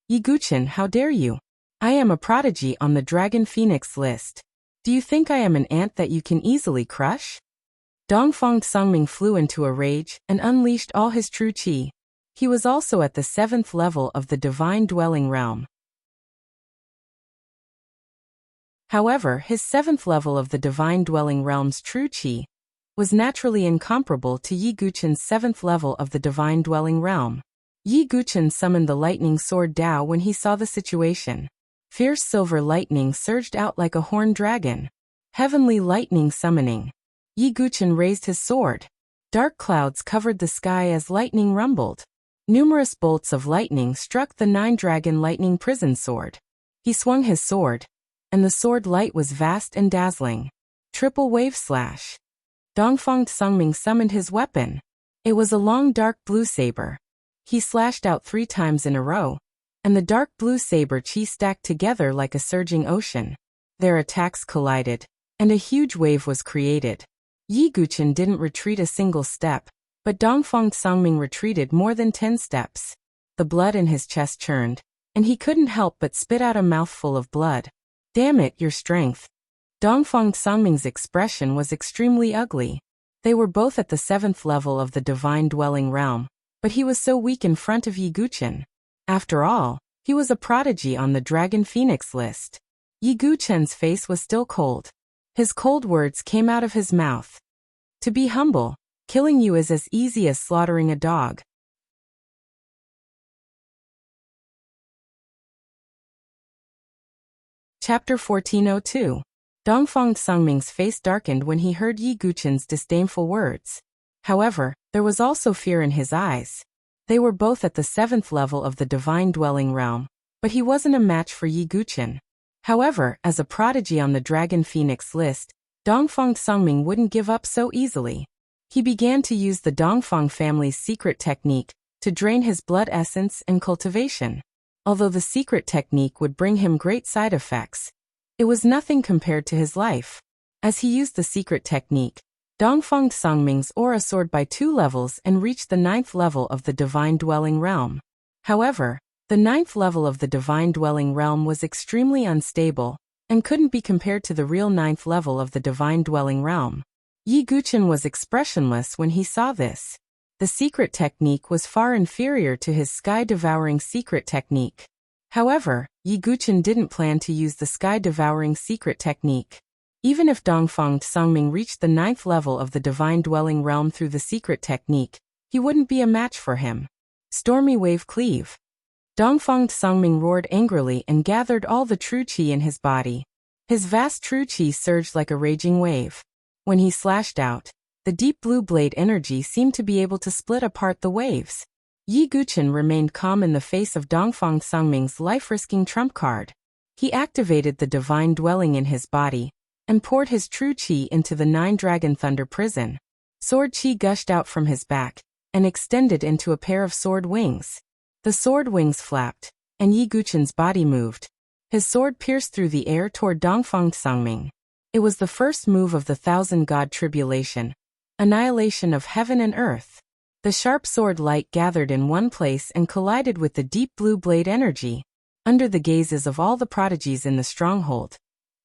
Yi Guqin, how dare you? I am a prodigy on the Dragon Phoenix list. Do you think I am an ant that you can easily crush? Dongfang Sungming flew into a rage and unleashed all his true qi. He was also at the 7th level of the Divine Dwelling Realm. However, his 7th level of the Divine Dwelling Realm's true qi was naturally incomparable to Yi Guqin's 7th level of the Divine Dwelling Realm. Yi Guqin summoned the lightning sword Dao when he saw the situation. Fierce silver lightning surged out like a horned dragon. Heavenly lightning summoning. Yi Guqin raised his sword. Dark clouds covered the sky as lightning rumbled. Numerous bolts of lightning struck the 9-dragon lightning prison sword. He swung his sword, and the sword light was vast and dazzling. Triple wave slash. Dongfang Sungming summoned his weapon. It was a long dark blue saber. He slashed out 3 times in a row, and the dark blue saber qi stacked together like a surging ocean. Their attacks collided, and a huge wave was created. Yi Guqin didn't retreat a single step, but Dongfang Sungming retreated more than 10 steps. The blood in his chest churned, and he couldn't help but spit out a mouthful of blood. Damn it, your strength. Dongfang Sungming's expression was extremely ugly. They were both at the 7th level of the Divine Dwelling Realm, but he was so weak in front of Yi Guqin. After all, he was a prodigy on the Dragon Phoenix list. Yi Guqin's face was still cold. His cold words came out of his mouth. To be humble, killing you is as easy as slaughtering a dog. Chapter 1402. Dongfang Sungming's face darkened when he heard Yi Guqin's disdainful words. However, there was also fear in his eyes. They were both at the 7th level of the divine dwelling realm, but he wasn't a match for Yi Guqin. However, as a prodigy on the Dragon Phoenix list, Dongfang Sungming wouldn't give up so easily. He began to use the Dongfang family's secret technique to drain his blood essence and cultivation. Although the secret technique would bring him great side effects, it was nothing compared to his life. As he used the secret technique, Dongfang Sungming's aura soared by 2 levels and reached the 9th level of the divine dwelling realm. However, the 9th level of the divine dwelling realm was extremely unstable and couldn't be compared to the real 9th level of the divine dwelling realm. Yi Guqin was expressionless when he saw this. The secret technique was far inferior to his sky-devouring secret technique. However, Yi Guqin didn't plan to use the sky-devouring secret technique. Even if Dongfang Sungming reached the 9th level of the divine dwelling realm through the secret technique, he wouldn't be a match for him. Stormy wave cleave. Dongfang Sungming roared angrily and gathered all the true qi in his body. His vast true qi surged like a raging wave. When he slashed out, the deep blue blade energy seemed to be able to split apart the waves. Yi Guqin remained calm in the face of Dongfang Sungming's life-risking trump card. He activated the divine dwelling in his body and poured his true qi into the 9 Dragon Thunder prison. Sword qi gushed out from his back and extended into a pair of sword wings. The sword wings flapped, and Yi Guqin's body moved. His sword pierced through the air toward Dongfang Sungming. It was the first move of the 1000-god tribulation, annihilation of heaven and earth. The sharp sword light gathered in one place and collided with the deep blue blade energy. Under the gazes of all the prodigies in the stronghold,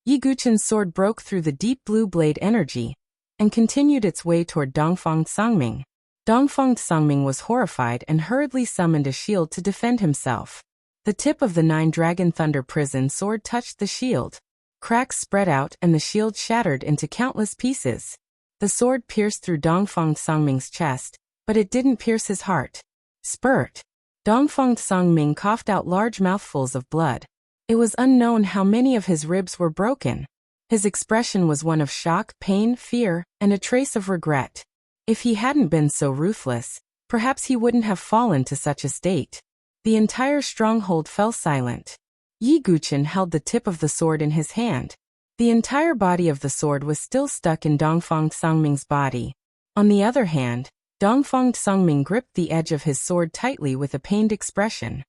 Yi Guqin's sword broke through the deep blue blade energy and continued its way toward Dongfang Sungming. Dongfang Sungming was horrified and hurriedly summoned a shield to defend himself. The tip of the 9 Dragon Thunder prison sword touched the shield. Cracks spread out and the shield shattered into countless pieces. The sword pierced through Dongfang Sungming's chest, but it didn't pierce his heart. Spurt. Dongfang Sungming coughed out large mouthfuls of blood. It was unknown how many of his ribs were broken. His expression was one of shock, pain, fear, and a trace of regret. If he hadn't been so ruthless, perhaps he wouldn't have fallen to such a state. The entire stronghold fell silent. Yi Guqin held the tip of the sword in his hand. The entire body of the sword was still stuck in Dongfang Sungming's body. On the other hand, Dongfang Sungming gripped the edge of his sword tightly with a pained expression.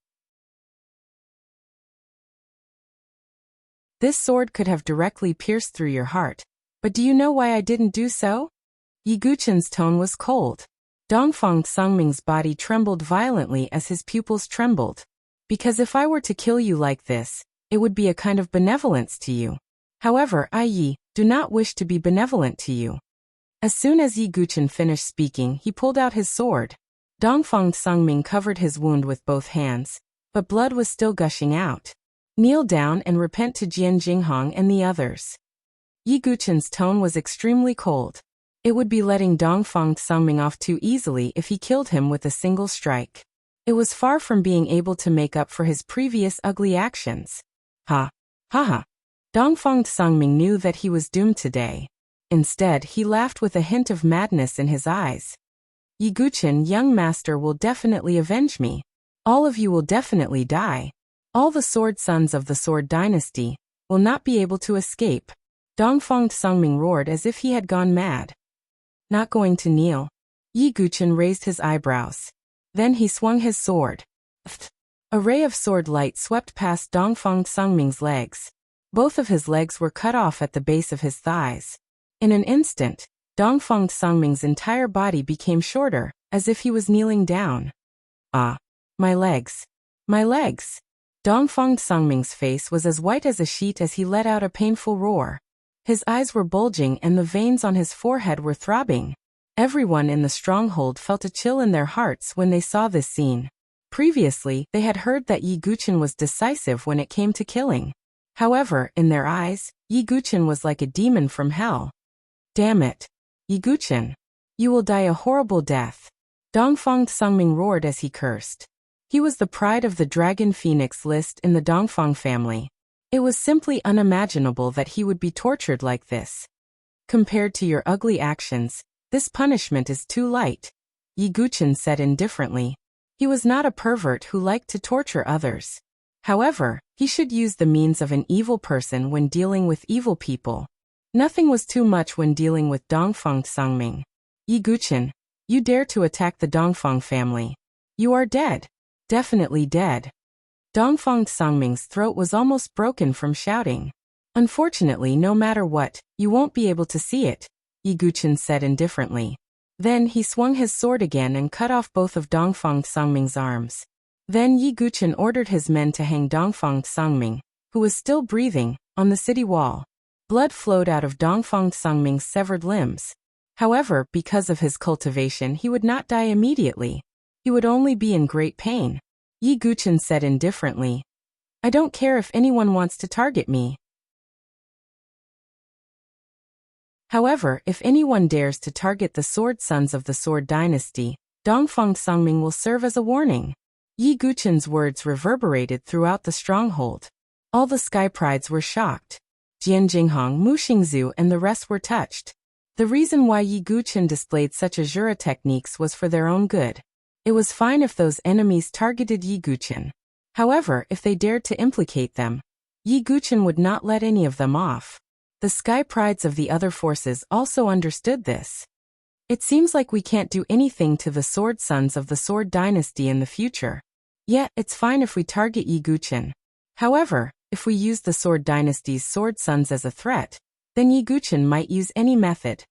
This sword could have directly pierced through your heart, but do you know why I didn't do so? Yi Guqin's tone was cold. Dongfang Sungming's body trembled violently as his pupils trembled. Because if I were to kill you like this, it would be a kind of benevolence to you. However, I do not wish to be benevolent to you. As soon as Yi Guqin finished speaking, he pulled out his sword. Dongfang Sungming covered his wound with both hands, but blood was still gushing out. Kneel down and repent to Jian Jinghong and the others. Yi Guqin's tone was extremely cold. It would be letting Dongfang Sungming off too easily if he killed him with a single strike. It was far from being able to make up for his previous ugly actions. Ha! Ha ha! Dongfang Sungming knew that he was doomed today. Instead, he laughed with a hint of madness in his eyes. Yi Guqin, young master, will definitely avenge me. All of you will definitely die. All the sword sons of the Sword Dynasty will not be able to escape. Dongfang Sungming roared as if he had gone mad. Not going to kneel. Yi Guqin raised his eyebrows. Then he swung his sword. A ray of sword light swept past Dongfang Sungming's legs. Both of his legs were cut off at the base of his thighs. In an instant, Dongfang Sungming's entire body became shorter, as if he was kneeling down. Ah! My legs! My legs! Dongfang Sungming's face was as white as a sheet as he let out a painful roar. His eyes were bulging and the veins on his forehead were throbbing. Everyone in the stronghold felt a chill in their hearts when they saw this scene. Previously, they had heard that Yi Guqin was decisive when it came to killing. However, in their eyes, Yi Guqin was like a demon from hell. Damn it! Yi Guqin! You will die a horrible death. Dongfang Sungming roared as he cursed. He was the pride of the Dragon Phoenix list in the Dongfang family. It was simply unimaginable that he would be tortured like this. Compared to your ugly actions, this punishment is too light, Yi Guchen said indifferently. He was not a pervert who liked to torture others. However, he should use the means of an evil person when dealing with evil people. Nothing was too much when dealing with Dongfang Sangming. Yi Guchen, you dare to attack the Dongfang family. You are dead. Definitely dead. Dongfang Sangming's throat was almost broken from shouting. Unfortunately, no matter what, you won't be able to see it, Yi Guchen said indifferently. Then he swung his sword again and cut off both of Dongfang Sangming's arms. Then Yi Guchen ordered his men to hang Dongfang Sangming, who was still breathing, on the city wall. Blood flowed out of Dongfang Sangming's severed limbs. However, because of his cultivation, he would not die immediately. He would only be in great pain. Yi Guchen said indifferently. I don't care if anyone wants to target me. However, if anyone dares to target the Sword Sons of the Sword Dynasty, Dongfang Sangming will serve as a warning. Yi Guchen's words reverberated throughout the stronghold. All the Sky Prides were shocked. Jian Jinghong, Mu Xingzu and the rest were touched. The reason why Yi Guchen displayed such Azura techniques was for their own good. It was fine if those enemies targeted Yi Guchen. However, if they dared to implicate them, Yi Guchen would not let any of them off. The Sky Prides of the other forces also understood this. It seems like we can't do anything to the Sword Sons of the Sword Dynasty in the future. Yet, it's fine if we target Yi Guchen. However, if we use the Sword Dynasty's Sword Sons as a threat, then Yi Guchen might use any method.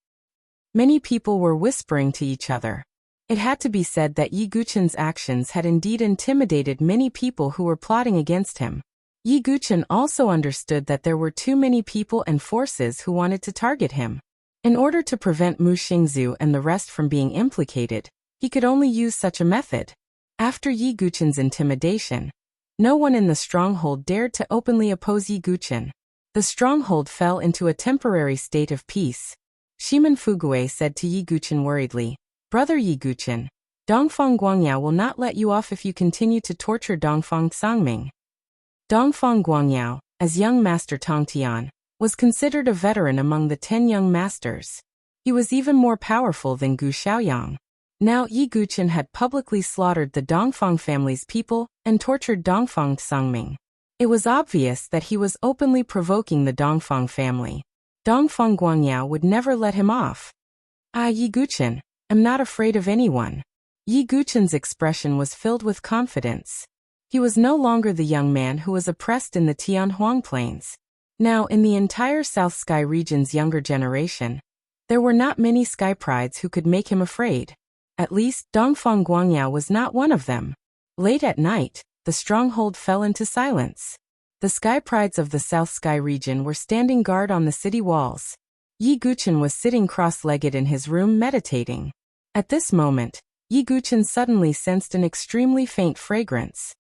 Many people were whispering to each other. It had to be said that Yi Guchen's actions had indeed intimidated many people who were plotting against him. Yi Guchen also understood that there were too many people and forces who wanted to target him. In order to prevent Mu Xingzu and the rest from being implicated, he could only use such a method. After Yi Guchen's intimidation, no one in the stronghold dared to openly oppose Yi Guchen. The stronghold fell into a temporary state of peace. Shiman Fugui said to Yi Guchen worriedly, Brother Yi Guchen, Dongfang Guangyao will not let you off if you continue to torture Dongfang Sangming. Dongfang Guangyao, as young master Tongtian, was considered a veteran among the 10 young masters. He was even more powerful than Gu Xiaoyang. Now Yi Guchen had publicly slaughtered the Dongfang family's people and tortured Dongfang Sangming. It was obvious that he was openly provoking the Dongfang family. Dongfang Guangyao would never let him off. Yi Guchen, I'm not afraid of anyone. Yi Guchen's expression was filled with confidence. He was no longer the young man who was oppressed in the Tianhuang Plains. Now, in the entire South Sky region's younger generation, there were not many Sky Prides who could make him afraid. At least, Dongfang Guangyao was not one of them. Late at night, the stronghold fell into silence. The Sky Prides of the South Sky region were standing guard on the city walls. Yi Guchen was sitting cross-legged in his room meditating. At this moment, Yi Guchen suddenly sensed an extremely faint fragrance.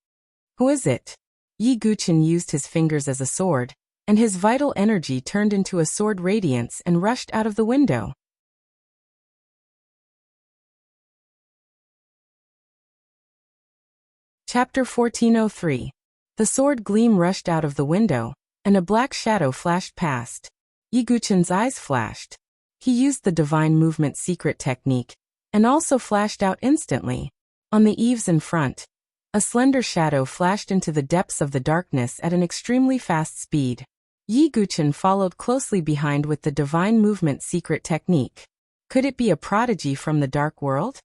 Who is it? Yi Guchen used his fingers as a sword, and his vital energy turned into a sword radiance and rushed out of the window. Chapter 1403. The sword gleam rushed out of the window, and a black shadow flashed past. Yi Guchen's eyes flashed. He used the divine movement secret technique, and also flashed out instantly. On the eaves in front, a slender shadow flashed into the depths of the darkness at an extremely fast speed. Yi Guchen followed closely behind with the divine movement secret technique. Could it be a prodigy from the dark world?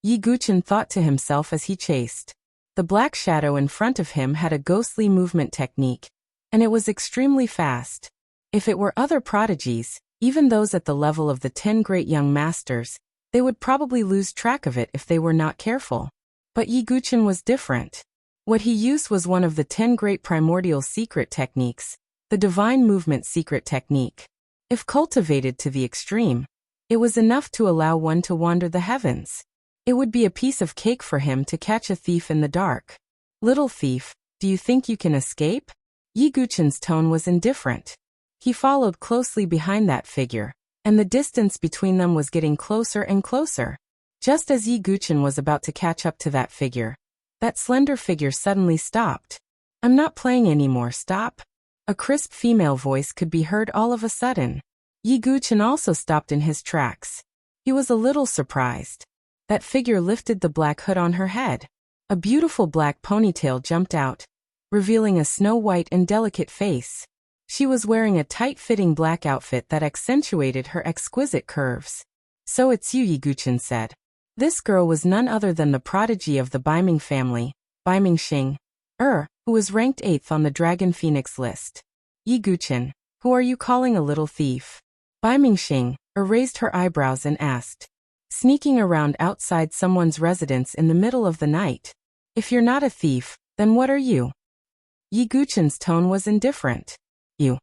Yi Guchen thought to himself as he chased. The black shadow in front of him had a ghostly movement technique, and it was extremely fast. If it were other prodigies, even those at the level of the 10 great young masters, they would probably lose track of it if they were not careful. But Yi Guchen was different. What he used was one of the 10 great primordial secret techniques, the divine movement secret technique. If cultivated to the extreme, it was enough to allow one to wander the heavens. It would be a piece of cake for him to catch a thief in the dark. Little thief, do you think you can escape? Yi Guchen's tone was indifferent. He followed closely behind that figure, and the distance between them was getting closer and closer. Just as Yi Guchen was about to catch up to that figure, that slender figure suddenly stopped. I'm not playing anymore, stop. A crisp female voice could be heard all of a sudden. Yi Guchen also stopped in his tracks. He was a little surprised. That figure lifted the black hood on her head. A beautiful black ponytail jumped out, revealing a snow-white and delicate face. She was wearing a tight-fitting black outfit that accentuated her exquisite curves. "So it's you," Yi Guchen said. This girl was none other than the prodigy of the Baiming family, Baiming Xing, who was ranked 8th on the Dragon Phoenix list. "Yi Guchen, who are you calling a little thief?" Baiming Xing raised her eyebrows and asked. "Sneaking around outside someone's residence in the middle of the night. If you're not a thief, then what are you?" Yi Guchen's tone was indifferent. "You.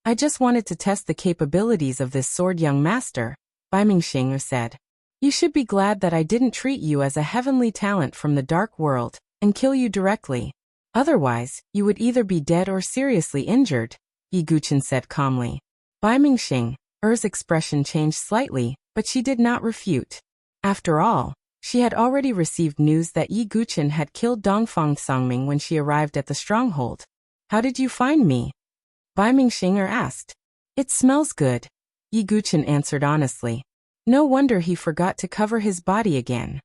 I just wanted to test the capabilities of this sword young master," Baiming Xing said. "You should be glad that I didn't treat you as a heavenly talent from the dark world and kill you directly. Otherwise, you would either be dead or seriously injured," Yi Guchen said calmly. Baiming Xing's expression changed slightly, but she did not refute. After all, she had already received news that Yi Guchen had killed Dongfang Songming when she arrived at the stronghold. "How did you find me?" Baiming Xing asked. "It smells good," Yi Guchen answered honestly. No wonder he forgot to cover his body again.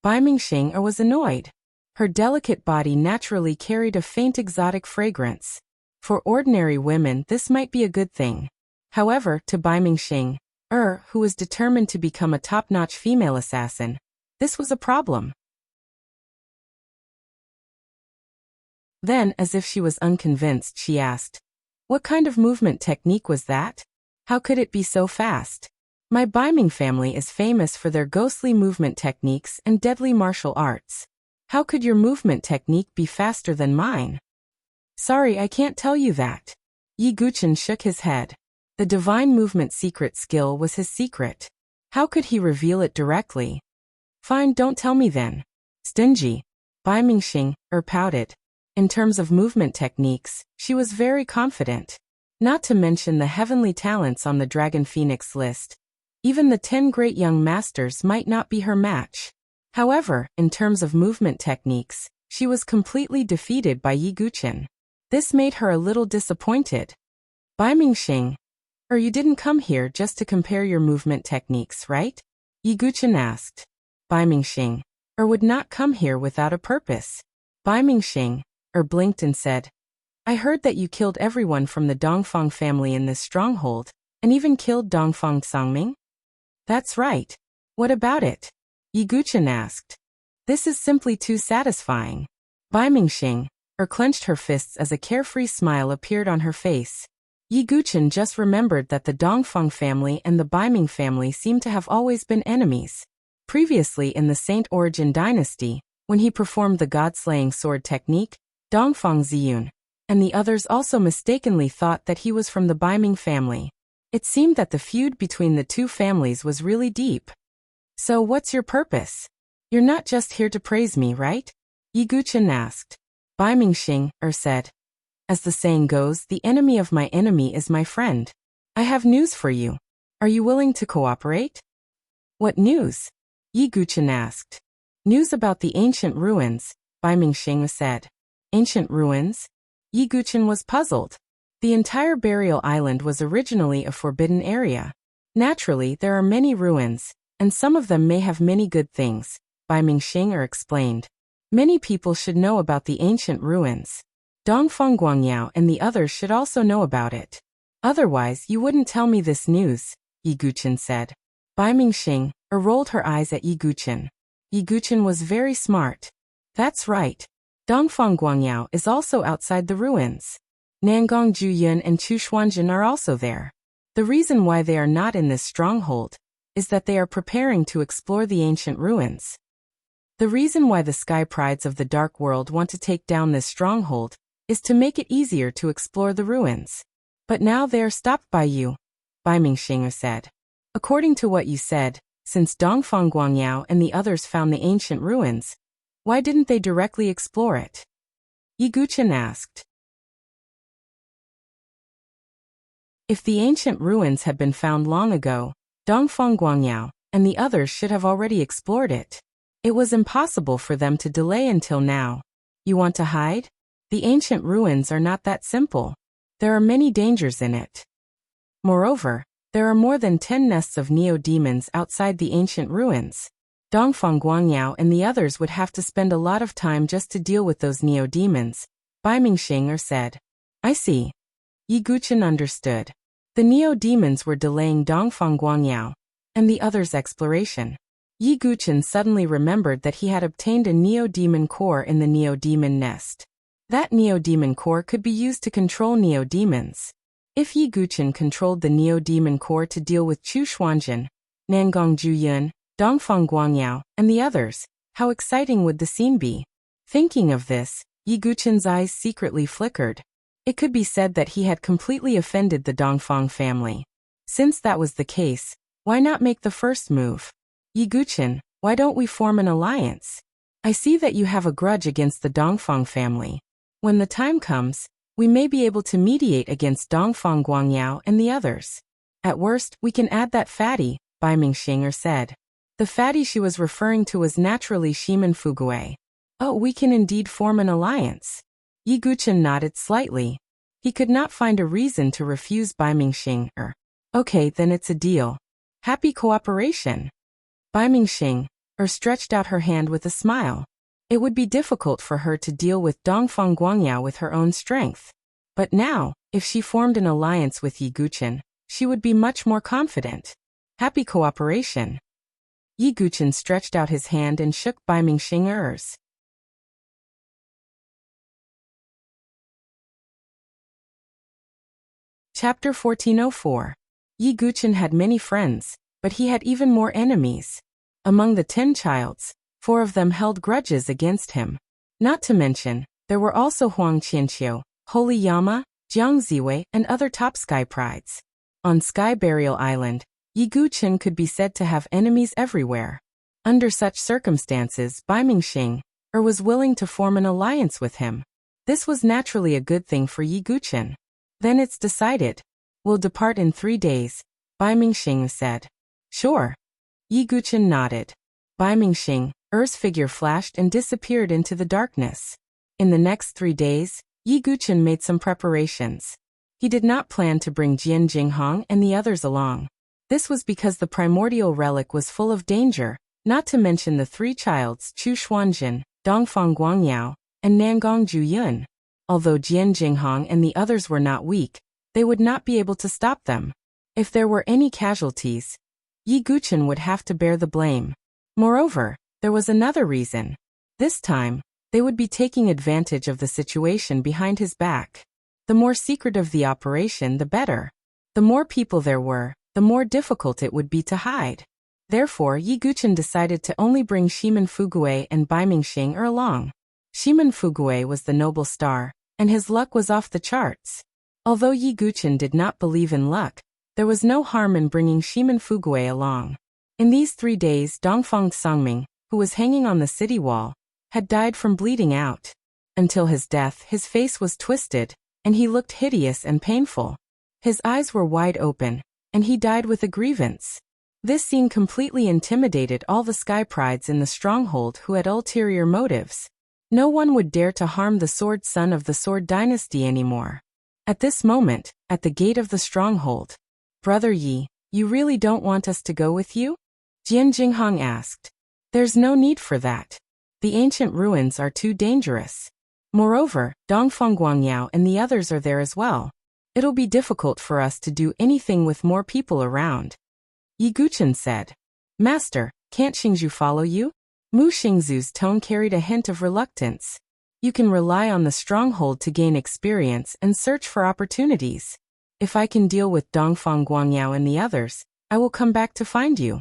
Baiming Xing was annoyed. Her delicate body naturally carried a faint exotic fragrance. For ordinary women, this might be a good thing. However, to Baiming Xing, who was determined to become a top-notch female assassin, this was a problem. Then, as if she was unconvinced, she asked, "What kind of movement technique was that? How could it be so fast? My Baiming family is famous for their ghostly movement techniques and deadly martial arts. How could your movement technique be faster than mine?" "Sorry, I can't tell you that." Yi Guchen shook his head. The divine movement secret skill was his secret. How could he reveal it directly? "Fine, don't tell me then." "Stingy." Baiming Xing pouted. In terms of movement techniques, she was very confident. Not to mention the heavenly talents on the Dragon Phoenix list. Even the 10 great young masters might not be her match. However, in terms of movement techniques, she was completely defeated by Yi Guchen. This made her a little disappointed. "Baiming Xing, you didn't come here just to compare your movement techniques, right?" Yi Guchen asked. Baiming Xing would not come here without a purpose. Baiming Xing blinked and said, "I heard that you killed everyone from the Dongfang family in this stronghold, and even killed Dongfang Songming?" "That's right. What about it?" Yi Guchen asked. "This is simply too satisfying." Baiming Xing clenched her fists as a carefree smile appeared on her face. Yi Guchen just remembered that the Dongfang family and the Baiming family seemed to have always been enemies. Previously in the Saint Origin dynasty, when he performed the god-slaying sword technique, Dongfang Ziyun and the others also mistakenly thought that he was from the Baiming family. It seemed that the feud between the two families was really deep. "So what's your purpose? You're not just here to praise me, right?" Yi Guchen asked. Baiming Xing said, "As the saying goes, the enemy of my enemy is my friend. I have news for you. Are you willing to cooperate?" "What news?" Yi Guchen asked. "News about the ancient ruins," Baiming Xing said. "Ancient ruins?" Yi Guchen was puzzled. The entire burial island was originally a forbidden area. Naturally, there are many ruins, and some of them may have many good things, Baiming Xing explained. Many people should know about the ancient ruins. Dongfang Guangyao and the others should also know about it. Otherwise, you wouldn't tell me this news, Yi Guchen said. Baiming Xing rolled her eyes at Yi Guchen. Yi Guchen was very smart. That's right. Dongfang Guangyao is also outside the ruins. Nangong Juyun and Chushuanjin are also there. The reason why they are not in this stronghold is that they are preparing to explore the ancient ruins. The reason why the Sky Prides of the Dark World want to take down this stronghold is to make it easier to explore the ruins. But now they are stopped by you, Baiming Xing said. According to what you said, since Dongfang Guangyao and the others found the ancient ruins, why didn't they directly explore it? Yi Guchen asked. If the ancient ruins had been found long ago, Dongfang Guangyao and the others should have already explored it. It was impossible for them to delay until now. You want to hide? The ancient ruins are not that simple. There are many dangers in it. Moreover, there are more than 10 nests of neo-demons outside the ancient ruins. Dongfang Guangyao and the others would have to spend a lot of time just to deal with those neo-demons, Bai Mingxing said. I see. Yi Guchen understood. The neo-demons were delaying Dongfang Guangyao and the others' exploration. Yi Guchen suddenly remembered that he had obtained a neo-demon core in the neo-demon nest. That neo-demon core could be used to control neo-demons. If Yi Guchen controlled the neo-demon core to deal with Chu Xuanjin, Nangong Juyun, Dongfang Guangyao, and the others, how exciting would the scene be? Thinking of this, Yi Guchen's eyes secretly flickered. It could be said that he had completely offended the Dongfang family. Since that was the case, why not make the first move? Yi Guchen, why don't we form an alliance? I see that you have a grudge against the Dongfang family. When the time comes, we may be able to mediate against Dongfang Guangyao and the others. At worst, we can add that fatty, Bai Mingxing said. The fatty she was referring to was naturally Shimen Fugui. Oh, we can indeed form an alliance. Yi Guchen nodded slightly. He could not find a reason to refuse Bai Mingxing. Okay, then it's a deal. Happy cooperation. Bai Mingxing stretched out her hand with a smile. It would be difficult for her to deal with Dongfang Guangyao with her own strength. But now, if she formed an alliance with Yi Guchen, she would be much more confident. Happy cooperation. Yi Guchen stretched out his hand and shook Bai Mingxing's. Chapter 1404. Yi Guchen had many friends, but he had even more enemies. Among the 10 childs, 4 of them held grudges against him. Not to mention, there were also Huang Qianqiu, Holy Yama, Jiang Ziwei, and other top sky prides. On Sky Burial Island, Yi Guchen could be said to have enemies everywhere. Under such circumstances, Bai Mingxing was willing to form an alliance with him. This was naturally a good thing for Yi Guchen. Then it's decided. We'll depart in 3 days, Bai Mingxing said. Sure. Yi Guchen nodded. Bai Mingxing's figure flashed and disappeared into the darkness. In the next 3 days, Yi Guchen made some preparations. He did not plan to bring Jian Jinghong and the others along. This was because the primordial relic was full of danger, not to mention the 3 childs Chu Xuanjin, Dongfang Guangyao, and Nangong Juyun. Although Jian Jinghong and the others were not weak, they would not be able to stop them. If there were any casualties, Yi Guchen would have to bear the blame. Moreover, there was another reason. This time, they would be taking advantage of the situation behind his back. The more secretive the operation, the better. The more people there were, the more difficult it would be to hide. Therefore, Yi Guchen decided to only bring Shimen Fugui and Bai Mingxing along. Shimen Fugui was the noble star, and his luck was off the charts. Although Yi Guchen did not believe in luck, there was no harm in bringing Shimen Fugui along. In these 3 days, Dongfang Songming, who was hanging on the city wall, had died from bleeding out. Until his death, his face was twisted, and he looked hideous and painful. His eyes were wide open, and he died with a grievance. This scene completely intimidated all the sky prides in the stronghold who had ulterior motives. No one would dare to harm the sword son of the Sword Dynasty anymore. At this moment, at the gate of the stronghold, Brother Yi, you really don't want us to go with you? Jian Jinghong asked. There's no need for that. The ancient ruins are too dangerous. Moreover, Dongfang Guangyao and the others are there as well. It'll be difficult for us to do anything with more people around. Yi Guchen said. Master, can't Xingzhu follow you? Mu Xingzu's tone carried a hint of reluctance. You can rely on the stronghold to gain experience and search for opportunities. If I can deal with Dongfang Guangyao and the others, I will come back to find you.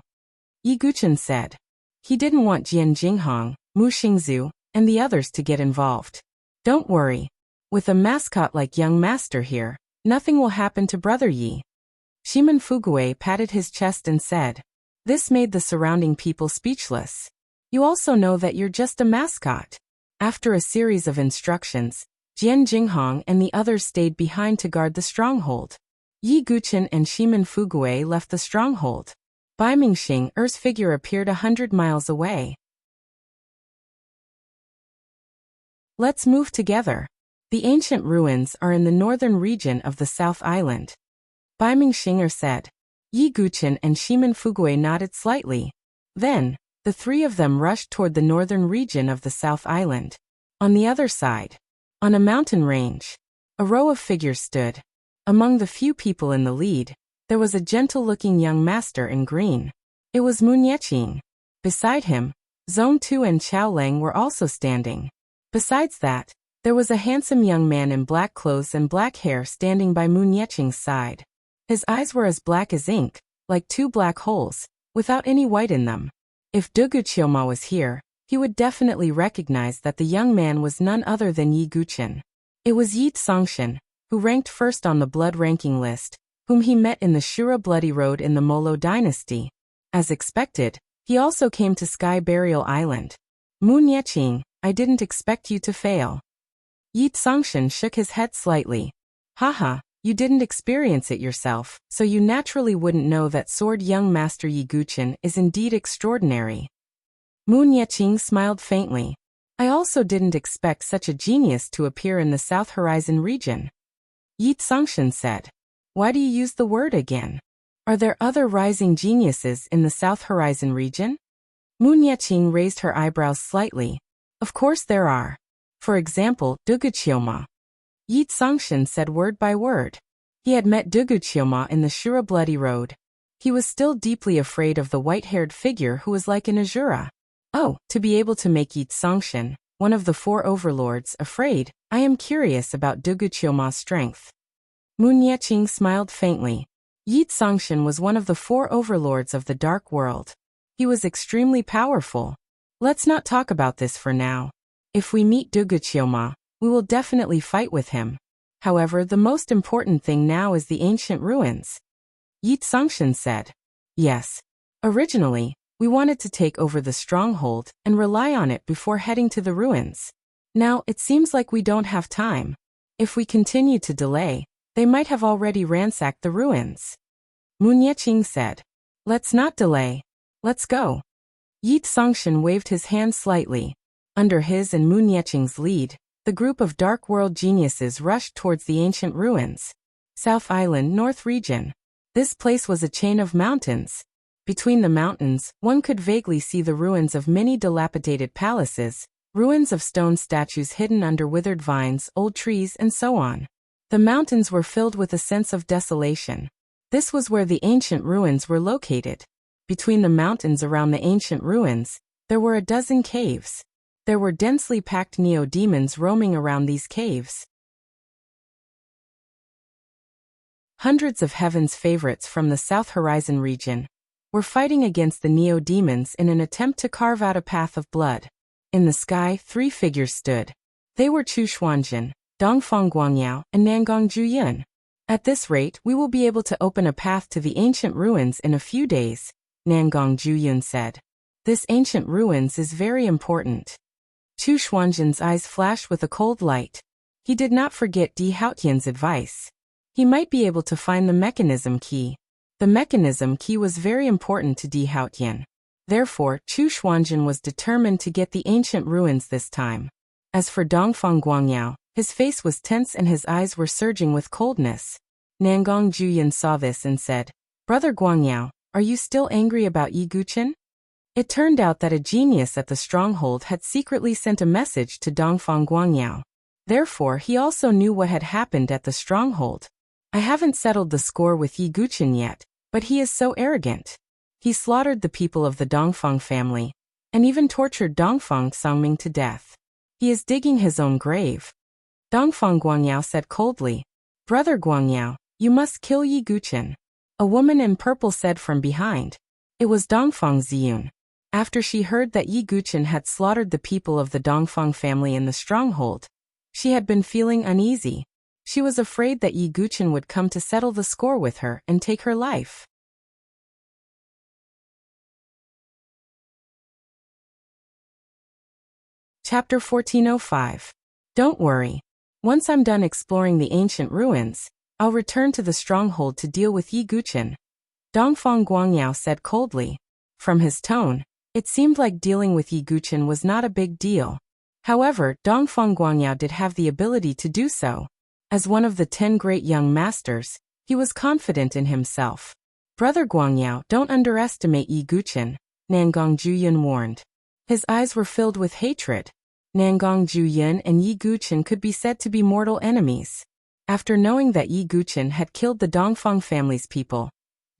Yi Guchen said. He didn't want Jian Jinghong, Mu Xingzu, and the others to get involved. Don't worry. With a mascot like young master here, nothing will happen to Brother Yi. Shimen Fugui patted his chest and said. This made the surrounding people speechless. You also know that you're just a mascot. After a series of instructions, Jian Jinghong and the others stayed behind to guard the stronghold. Yi Guchen and Shimen Fugui left the stronghold. Bai Mingxing's figure appeared 100 miles away. Let's move together. The ancient ruins are in the northern region of the South Island. Bai Mingxinger said. Yi Guqin and Shimen Fugui nodded slightly. Then, the three of them rushed toward the northern region of the South Island. On the other side, on a mountain range, a row of figures stood. Among the few people in the lead, there was a gentle-looking young master in green. It was Mu Nieqing. Beside him, Zhong Tu and Chao Lang were also standing. Besides that, there was a handsome young man in black clothes and black hair standing by Mu Nieqing's side. His eyes were as black as ink, like two black holes, without any white in them. If Duguqioma was here, he would definitely recognize that the young man was none other than Yi Guqin. It was Yi Tsongshan, who ranked first on the blood ranking list, whom he met in the Shura Bloody Road in the Molo dynasty. As expected, he also came to Sky Burial Island. Mu Nieqing, I didn't expect you to fail. Yi Tsongshan shook his head slightly. Haha. You didn't experience it yourself, so you naturally wouldn't know that sword young master Yi Guqin is indeed extraordinary. Mu Nieqing smiled faintly. I also didn't expect such a genius to appear in the South Horizon region. Yi Tsongshan said. Why do you use the word again? Are there other rising geniuses in the South Horizon region? Mu Nieqing raised her eyebrows slightly. Of course there are. For example, Duguqioma. Yi Tsongshan said word by word. He had met Duguqioma in the Shura Bloody Road. He was still deeply afraid of the white-haired figure who was like an Azura. Oh, to be able to make Yi Tsongshan, one of the four overlords, afraid, I am curious about Duguqioma's strength. Mu Nieqing smiled faintly. Yi Tsongshan was one of the four overlords of the Dark World. He was extremely powerful. Let's not talk about this for now. If we meet Duguqioma, we will definitely fight with him. However, the most important thing now is the ancient ruins. Yi Tsongshan said. Yes. Originally, we wanted to take over the stronghold and rely on it before heading to the ruins. Now, it seems like we don't have time. If we continue to delay, they might have already ransacked the ruins. Mu Nieqing said. Let's not delay. Let's go. Yi Tsongshan waved his hand slightly. Under his and Mu Nieqing's lead, the group of Dark World geniuses rushed towards the ancient ruins. South Island North Region. This place was a chain of mountains. Between the mountains, one could vaguely see the ruins of many dilapidated palaces, ruins of stone statues hidden under withered vines, old trees, and so on. The mountains were filled with a sense of desolation. This was where the ancient ruins were located. Between the mountains around the ancient ruins, there were a dozen caves. There were densely packed neo-demons roaming around these caves. Hundreds of Heaven's favorites from the South Horizon region were fighting against the neo-demons in an attempt to carve out a path of blood. In the sky, three figures stood. They were Chu Xuanjin, Dongfang Guangyao, and Nangong Zhuyun. At this rate, we will be able to open a path to the ancient ruins in a few days, Nangong Zhuyun said. This ancient ruins is very important. Chu Xuanjin's eyes flashed with a cold light. He did not forget Di Haotian's advice. He might be able to find the mechanism key. The mechanism key was very important to Di Haotian. Therefore, Chu Xuanjin was determined to get the ancient ruins this time. As for Dongfang Guangyao, his face was tense and his eyes were surging with coldness. Nangong Zhuyun saw this and said, Brother Guangyao, are you still angry about Yi Guqin? It turned out that a genius at the stronghold had secretly sent a message to Dongfang Guangyao. Therefore, he also knew what had happened at the stronghold. I haven't settled the score with Yi Guqin yet, but he is so arrogant. He slaughtered the people of the Dongfang family, and even tortured Dongfang Songming to death. He is digging his own grave. Dongfang Guangyao said coldly, Brother Guangyao, you must kill Yi Guqin. A woman in purple said from behind. It was Dongfang Ziyun. After she heard that Yi Guqin had slaughtered the people of the Dongfang family in the stronghold, she had been feeling uneasy. She was afraid that Yi Guqin would come to settle the score with her and take her life. Chapter 1405. Don't worry. Once I'm done exploring the ancient ruins, I'll return to the stronghold to deal with Yi Guqin. Dongfang Guangyao said coldly. From his tone, it seemed like dealing with Yi Guqin was not a big deal. However, Dongfang Guangyao did have the ability to do so. As one of the 10 great young masters, he was confident in himself. Brother Guangyao, don't underestimate Yi Guqin, Nangong Juyun warned. His eyes were filled with hatred. Nangong Juyun and Yi Guqin could be said to be mortal enemies. After knowing that Yi Guqin had killed the Dongfang family's people,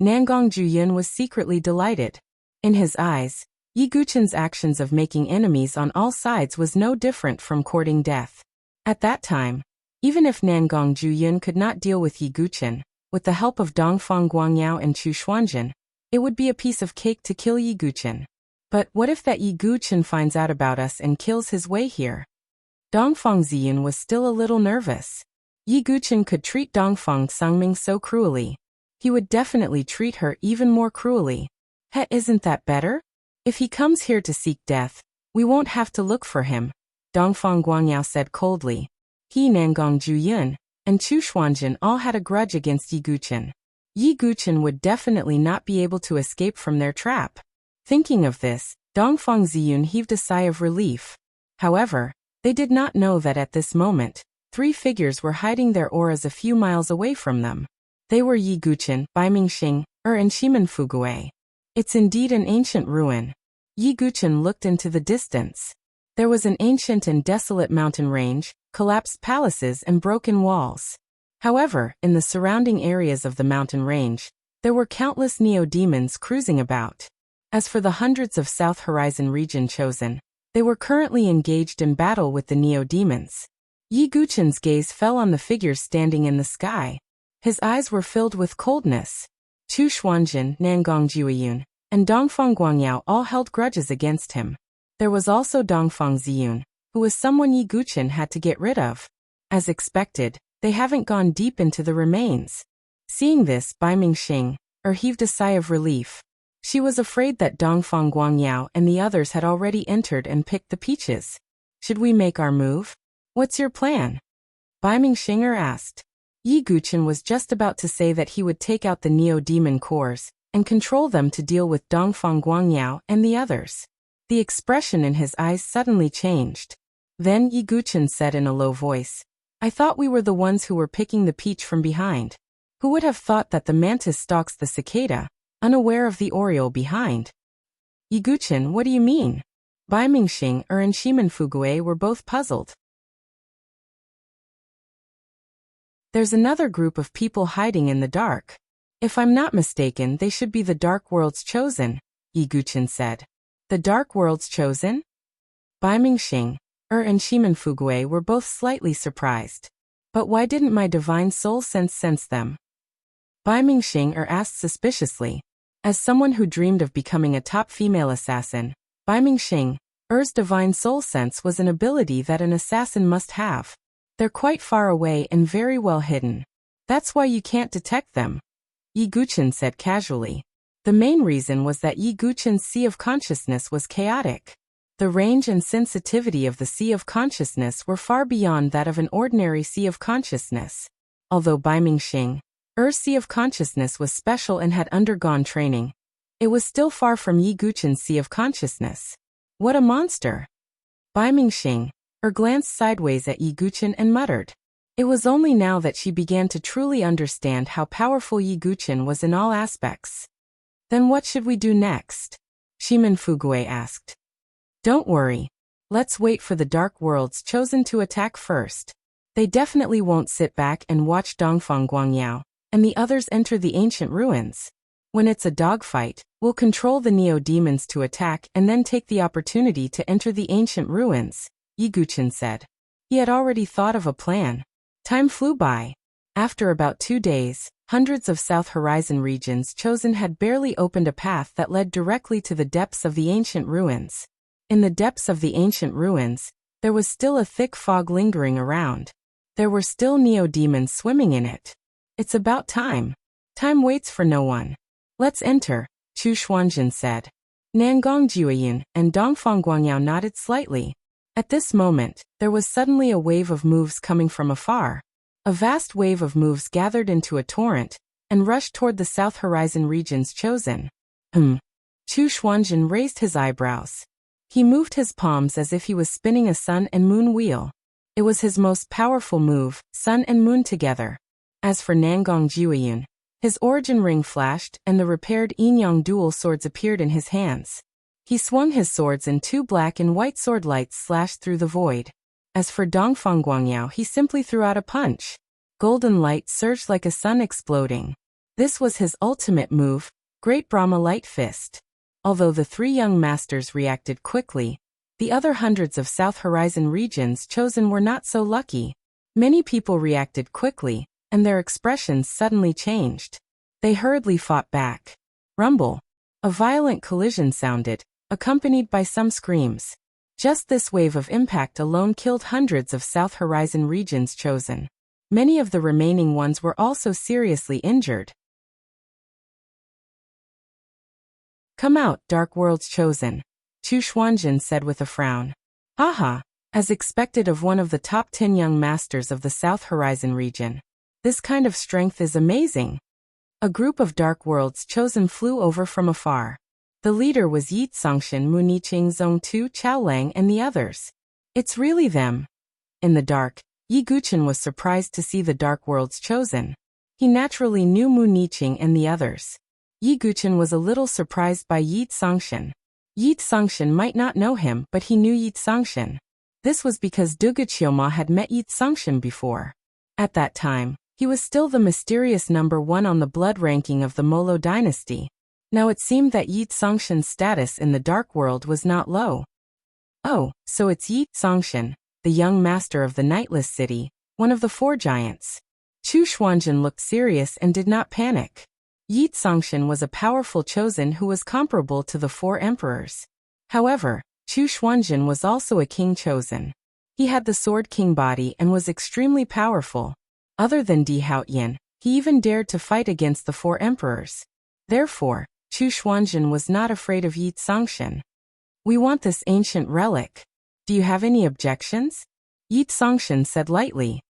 Nangong Juyun was secretly delighted. In his eyes, Yi Guqin's actions of making enemies on all sides was no different from courting death. At that time, even if Nangong Juyun could not deal with Yi Guqin, with the help of Dongfang Guangyao and Chu Xuanjin, it would be a piece of cake to kill Yi Guqin. But what if that Yi Guqin finds out about us and kills his way here? Dongfang Ziyun was still a little nervous. Yi Guqin could treat Dongfang Sangming so cruelly. He would definitely treat her even more cruelly. Isn't that better? If he comes here to seek death, we won't have to look for him, Dongfang Guangyao said coldly. He, Nangong Juyun, and Chu Xuanjin all had a grudge against Yi Guqin. Yi Guqin would definitely not be able to escape from their trap. Thinking of this, Dongfang Ziyun heaved a sigh of relief. However, they did not know that at this moment, 3 figures were hiding their auras a few miles away from them. They were Yi Guqin, Bai Mingxing, and Shimen Fugui. It's indeed an ancient ruin. Yi Guqin looked into the distance. There was an ancient and desolate mountain range, collapsed palaces and broken walls. However, in the surrounding areas of the mountain range, there were countless neo-demons cruising about. As for the hundreds of South Horizon region chosen, they were currently engaged in battle with the neo-demons. Yi Guqin's gaze fell on the figures standing in the sky. His eyes were filled with coldness. Chu Xuanjin, Nangong Juyun, and Dongfang Guangyao all held grudges against him. There was also Dongfang Ziyun, who was someone Yi Guqin had to get rid of. As expected, they haven't gone deep into the remains. Seeing this, Bai Mingxing, heaved a sigh of relief. She was afraid that Dongfang Guangyao and the others had already entered and picked the peaches. Should we make our move? What's your plan? Bai Mingxing asked. Yi Guqin was just about to say that he would take out the neo-demon cores and control them to deal with Dongfang Guangyao and the others. The expression in his eyes suddenly changed. Then Yi Guqin said in a low voice, I thought we were the ones who were picking the peach from behind. Who would have thought that the mantis stalks the cicada, unaware of the oriole behind? Yi Guqin, what do you mean? Bai Mingxing and Shimen Fugui were both puzzled. There's another group of people hiding in the dark. If I'm not mistaken, they should be the Dark World's Chosen, Yi Guqin said. The Dark World's Chosen? Bai Mingxing, and Shimen Fugui were both slightly surprised. But why didn't my divine soul sense them? Bai Mingxing asked suspiciously. As someone who dreamed of becoming a top female assassin, Bai Mingxing's divine soul sense was an ability that an assassin must have. They're quite far away and very well hidden. That's why you can't detect them, Yi Guqin said casually. The main reason was that Yi Guqin's sea of consciousness was chaotic. The range and sensitivity of the sea of consciousness were far beyond that of an ordinary sea of consciousness. Although Bai Mingxing's sea of consciousness was special and had undergone training, it was still far from Yi Guqin's sea of consciousness. What a monster! Bai Mingxing glanced sideways at Yi Guqin and muttered. It was only now that she began to truly understand how powerful Yi Guqin was in all aspects. Then what should we do next? Shimen Fugui asked. Don't worry. Let's wait for the Dark World's Chosen to attack first. They definitely won't sit back and watch Dongfang Guangyao and the others enter the ancient ruins. When it's a dogfight, we'll control the neo-demons to attack and then take the opportunity to enter the ancient ruins, Yi Guqin said. He had already thought of a plan. Time flew by. After about 2 days, hundreds of South Horizon regions chosen had barely opened a path that led directly to the depths of the ancient ruins. In the depths of the ancient ruins, there was still a thick fog lingering around. There were still neo-demons swimming in it. It's about time. Time waits for no one. Let's enter, Chu Xuanjin said. Nangong Juyun and Dongfang Guangyao nodded slightly. At this moment, there was suddenly a wave of moves coming from afar. A vast wave of moves gathered into a torrent and rushed toward the South Horizon region's chosen. Chu Xuanjin raised his eyebrows. He moved his palms as if he was spinning a sun and moon wheel. It was his most powerful move, sun and moon together. As for Nangong Jiuyun, his origin ring flashed and the repaired yin-yang dual swords appeared in his hands. He swung his swords and two black and white sword lights slashed through the void. As for Dongfang Guangyao, he simply threw out a punch. Golden light surged like a sun exploding. This was his ultimate move, Great Brahma Light Fist. Although the three young masters reacted quickly, the other hundreds of South Horizon regions chosen were not so lucky. Many people reacted quickly, and their expressions suddenly changed. They hurriedly fought back. Rumble. A violent collision sounded, accompanied by some screams. Just this wave of impact alone killed hundreds of South Horizon regions chosen. Many of the remaining ones were also seriously injured. "Come out, Dark World's chosen," Chu Xuanjin said with a frown. "Haha, as expected of one of the top 10 young masters of the South Horizon region. This kind of strength is amazing." A group of Dark World's chosen flew over from afar. The leader was Yi Songshan, Muniqing, Zongtu, Chaolang, and the others. "It's really them." In the dark, Yi Guchen was surprised to see the Dark World's chosen. He naturally knew Muniqing and the others. Yi Guchen was a little surprised by Yi Songshan. Yi Songshan might not know him, but he knew Yi Songshan. This was because Duguqioma had met Yi Songshan before. At that time, he was still the mysterious number 1 on the blood ranking of the Molo dynasty. Now it seemed that Yi Songshan's status in the Dark World was not low. "Oh, so it's Yi Songshan, the young master of the Nightless City, one of the 4 giants." Chu Xuanjin looked serious and did not panic. Yi Songshan was a powerful chosen who was comparable to the 4 emperors. However, Chu Xuanjin was also a king chosen. He had the Sword King body and was extremely powerful. Other than Di Haotian, he even dared to fight against the 4 emperors. Therefore, Chu Xuanjin was not afraid of Yi Songshan. "We want this ancient relic. Do you have any objections?" Yi Songshan said lightly.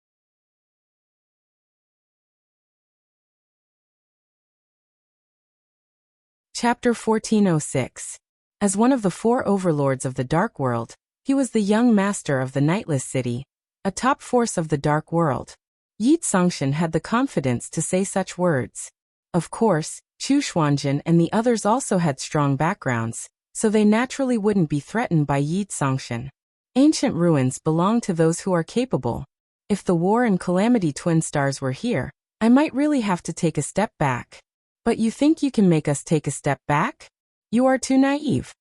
Chapter 1406. As one of the 4 overlords of the Dark World, he was the young master of the Nightless City, a top force of the Dark World. Yi Songshan had the confidence to say such words. Of course, Chu Xuanjin and the others also had strong backgrounds, so they naturally wouldn't be threatened by Yi Songshan. Ancient ruins belong to those who are capable. If the War and Calamity twin stars were here, I might really have to take a step back. But you think you can make us take a step back? You are too naive.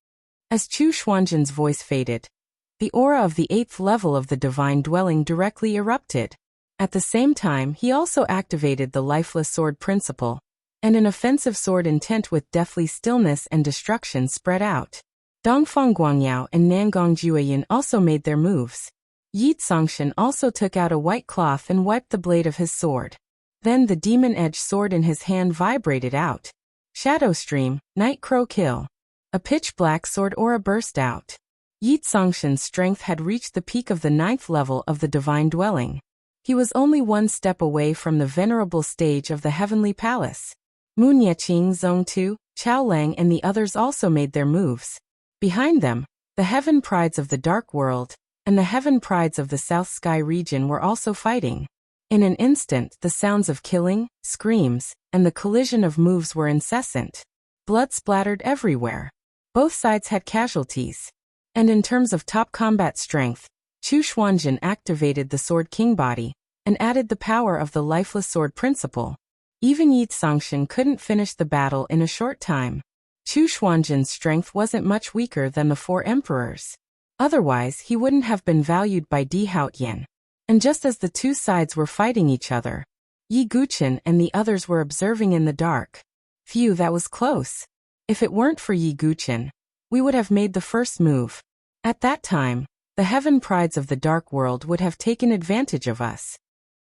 As Chu Xuanjin's voice faded, the aura of the 8th level of the divine dwelling directly erupted. At the same time, he also activated the lifeless sword principle, and an offensive sword intent with deathly stillness and destruction spread out. Dongfang Guangyao and Nangong Jiuyun also made their moves. Yi Songshan also took out a white cloth and wiped the blade of his sword. Then the demon-edged sword in his hand vibrated out. Shadow Stream, Night Crow Kill. A pitch-black sword aura burst out. Yi Songshan's strength had reached the peak of the 9th level of the divine dwelling. He was only 1 step away from the venerable stage of the heavenly palace. Moon Yeqing, Zongtu, Chaolang and the others also made their moves. Behind them, the heaven prides of the Dark World and the heaven prides of the South Sky region were also fighting. In an instant, the sounds of killing, screams, and the collision of moves were incessant. Blood splattered everywhere. Both sides had casualties. And in terms of top combat strength, Chu Xuanjin activated the Sword King body and added the power of the lifeless sword principle. Even Yi Songshan couldn't finish the battle in a short time. Chu Xuanjin's strength wasn't much weaker than the 4 emperors. Otherwise, he wouldn't have been valued by Di Haotian. And just as the 2 sides were fighting each other, Yi Guchen and the others were observing in the dark. Phew, that was close. If it weren't for Yi Guchen, we would have made the first move. At that time, the heaven prides of the Dark World would have taken advantage of us.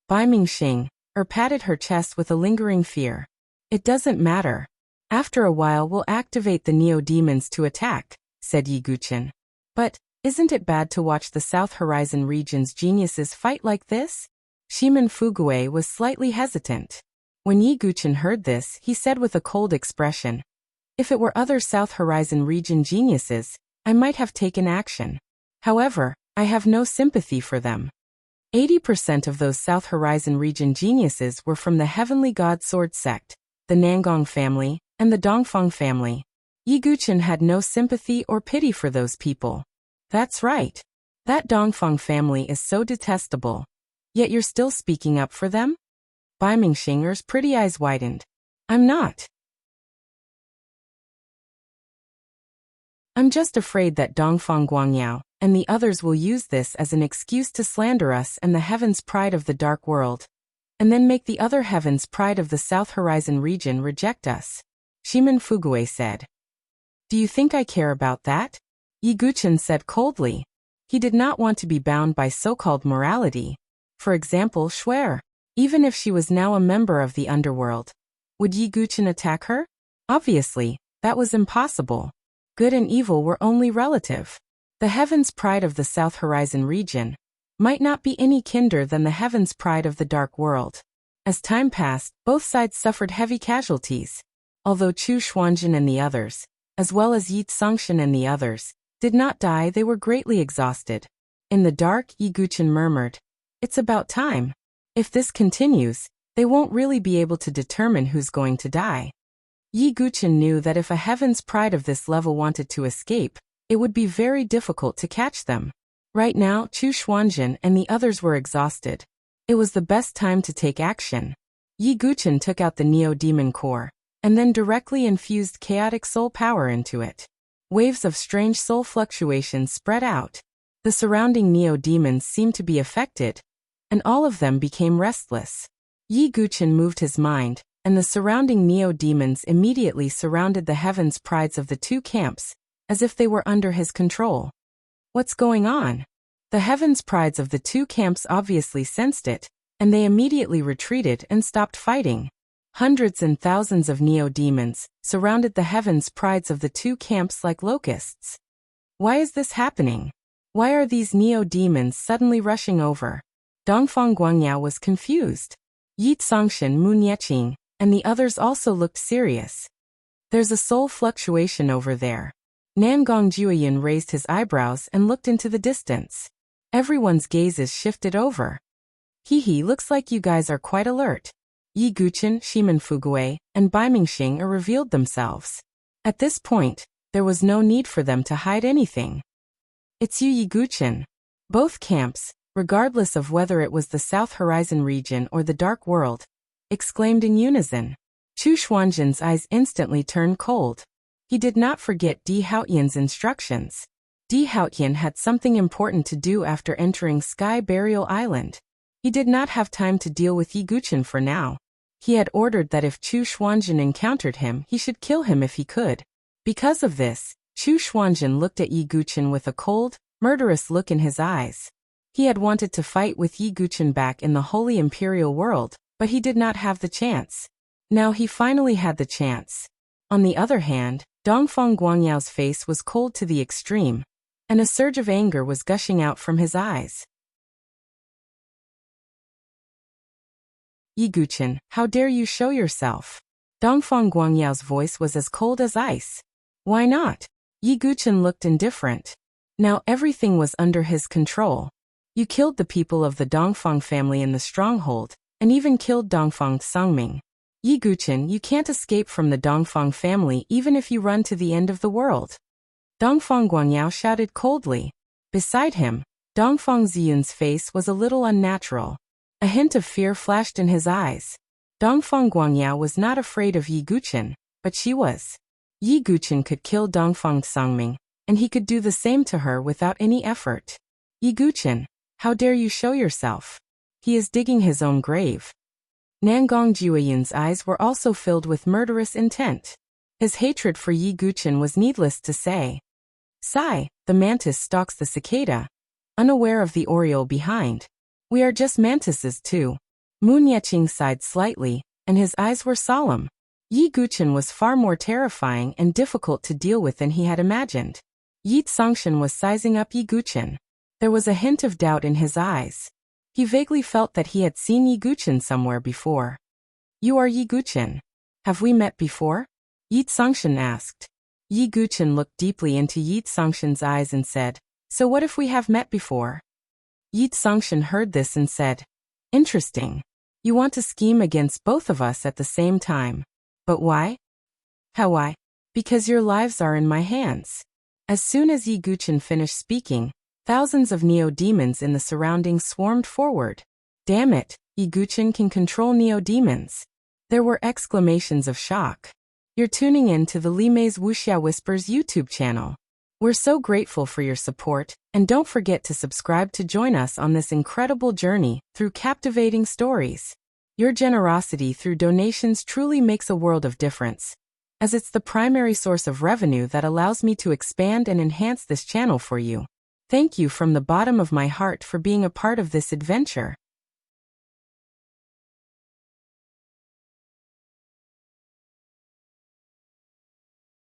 Bai Mingxing patted her chest with a lingering fear. "It doesn't matter. After a while we'll activate the Neo-Demons to attack," said Yi Guchen. "But, isn't it bad to watch the South Horizon region's geniuses fight like this?" Shiman Fugue was slightly hesitant. When Yi Guchen heard this, he said with a cold expression, "If it were other South Horizon region geniuses, I might have taken action. However, I have no sympathy for them. 80% of those South Horizon region geniuses were from the Heavenly God Sword sect, the Nangong family, and the Dongfang family. Yi Guqin had no sympathy or pity for those people. That's right. That Dongfang family is so detestable. Yet you're still speaking up for them? Bai Mingxinger's pretty eyes widened. I'm not. I'm just afraid that Dongfang Guangyao and the others will use this as an excuse to slander us and the heavens pride of the dark world, and then make the other heavens pride of the South Horizon region reject us, Shimin Fugue said. Do you think I care about that? Yi Guqin said coldly. He did not want to be bound by so-called morality. For example, Shuer. Even if she was now a member of the underworld, would Yi Guqin attack her? Obviously, that was impossible. Good and evil were only relative. The heavens pride of the South Horizon region might not be any kinder than the heavens pride of the dark world. As time passed, both sides suffered heavy casualties. Although Chu Xuanjin and the others, as well as Yi Tsongshan and the others, did not die, they were greatly exhausted. In the dark, Yi Guqin murmured, "It's about time. If this continues, they won't really be able to determine who's going to die." Yi Guqin knew that if a heaven's pride of this level wanted to escape, it would be very difficult to catch them. Right now, Chu Xuanjin and the others were exhausted. It was the best time to take action. Yi Guqin took out the Neo-Demon Core, and then directly infused chaotic soul power into it. Waves of strange soul fluctuations spread out. The surrounding Neo-Demons seemed to be affected, and all of them became restless. Yi Guqin moved his mind, and the surrounding Neo-Demons immediately surrounded the heavens prides of the two camps, as if they were under his control. What's going on? The heavens prides of the two camps obviously sensed it, and they immediately retreated and stopped fighting. Hundreds and thousands of Neo-Demons surrounded the heavens prides of the two camps like locusts. Why is this happening? Why are these Neo-Demons suddenly rushing over? Dongfang Guangyao was confused. Yi Tsongshan, Mu Nieqing, and the others also looked serious. There's a soul fluctuation over there. Nangong Jueyin raised his eyebrows and looked into the distance. Everyone's gazes shifted over. Hee, looks like you guys are quite alert. Yi Guqin, Shimin Fugue, and Bai Mingxing revealed themselves. At this point, there was no need for them to hide anything. It's you, Yi Guqin. Both camps, regardless of whether it was the South Horizon region or the Dark World, exclaimed in unison. Chu Xuanjin's eyes instantly turned cold. He did not forget Di Haotian's instructions. Di Haotian had something important to do after entering Sky Burial Island. He did not have time to deal with Yi Guqin for now. He had ordered that if Chu Xuanjin encountered him, he should kill him if he could. Because of this, Chu Xuanjin looked at Yi Guqin with a cold, murderous look in his eyes. He had wanted to fight with Yi Guqin back in the Holy Imperial world, but he did not have the chance. Now he finally had the chance. On the other hand, Dongfang Guangyao's face was cold to the extreme, and a surge of anger was gushing out from his eyes. Yi Guqin, how dare you show yourself? Dongfang Guangyao's voice was as cold as ice. Why not? Yi Guqin looked indifferent. Now everything was under his control. You killed the people of the Dongfang family in the stronghold, and even killed Dongfang Songming. Yi Guqin, you can't escape from the Dongfang family even if you run to the end of the world. Dongfang Guangyao shouted coldly. Beside him, Dongfang Ziyun's face was a little unnatural. A hint of fear flashed in his eyes. Dongfang Guangyao was not afraid of Yi Guqin, but she was. Yi Guqin could kill Dongfang Songming, and he could do the same to her without any effort. Yi Guqin, how dare you show yourself? He is digging his own grave. Nangong Jueyun's eyes were also filled with murderous intent. His hatred for Yi Guqin was needless to say. Sigh, the mantis stalks the cicada, unaware of the oriole behind. We are just mantises too. Mu Nieqing sighed slightly, and his eyes were solemn. Yi Guqin was far more terrifying and difficult to deal with than he had imagined. Yi Tsongshan was sizing up Yi Guqin. There was a hint of doubt in his eyes. He vaguely felt that he had seen Yi Guqin somewhere before. You are Yi Guqin. Have we met before? Yi Tsongshan asked. Yi Guchen looked deeply into Yi Songshan's eyes and said, "So what if we have met before?" Yi Songshan heard this and said, "Interesting. You want to scheme against both of us at the same time. But why?" "How why? Because your lives are in my hands." As soon as Yi Guchen finished speaking, thousands of neo-demons in the surroundings swarmed forward. "Damn it, Yi Guchen can control neo-demons." There were exclamations of shock. You're tuning in to the Li Mei's Wuxia Whispers YouTube channel. We're so grateful for your support, and don't forget to subscribe to join us on this incredible journey through captivating stories. Your generosity through donations truly makes a world of difference, as it's the primary source of revenue that allows me to expand and enhance this channel for you. Thank you from the bottom of my heart for being a part of this adventure.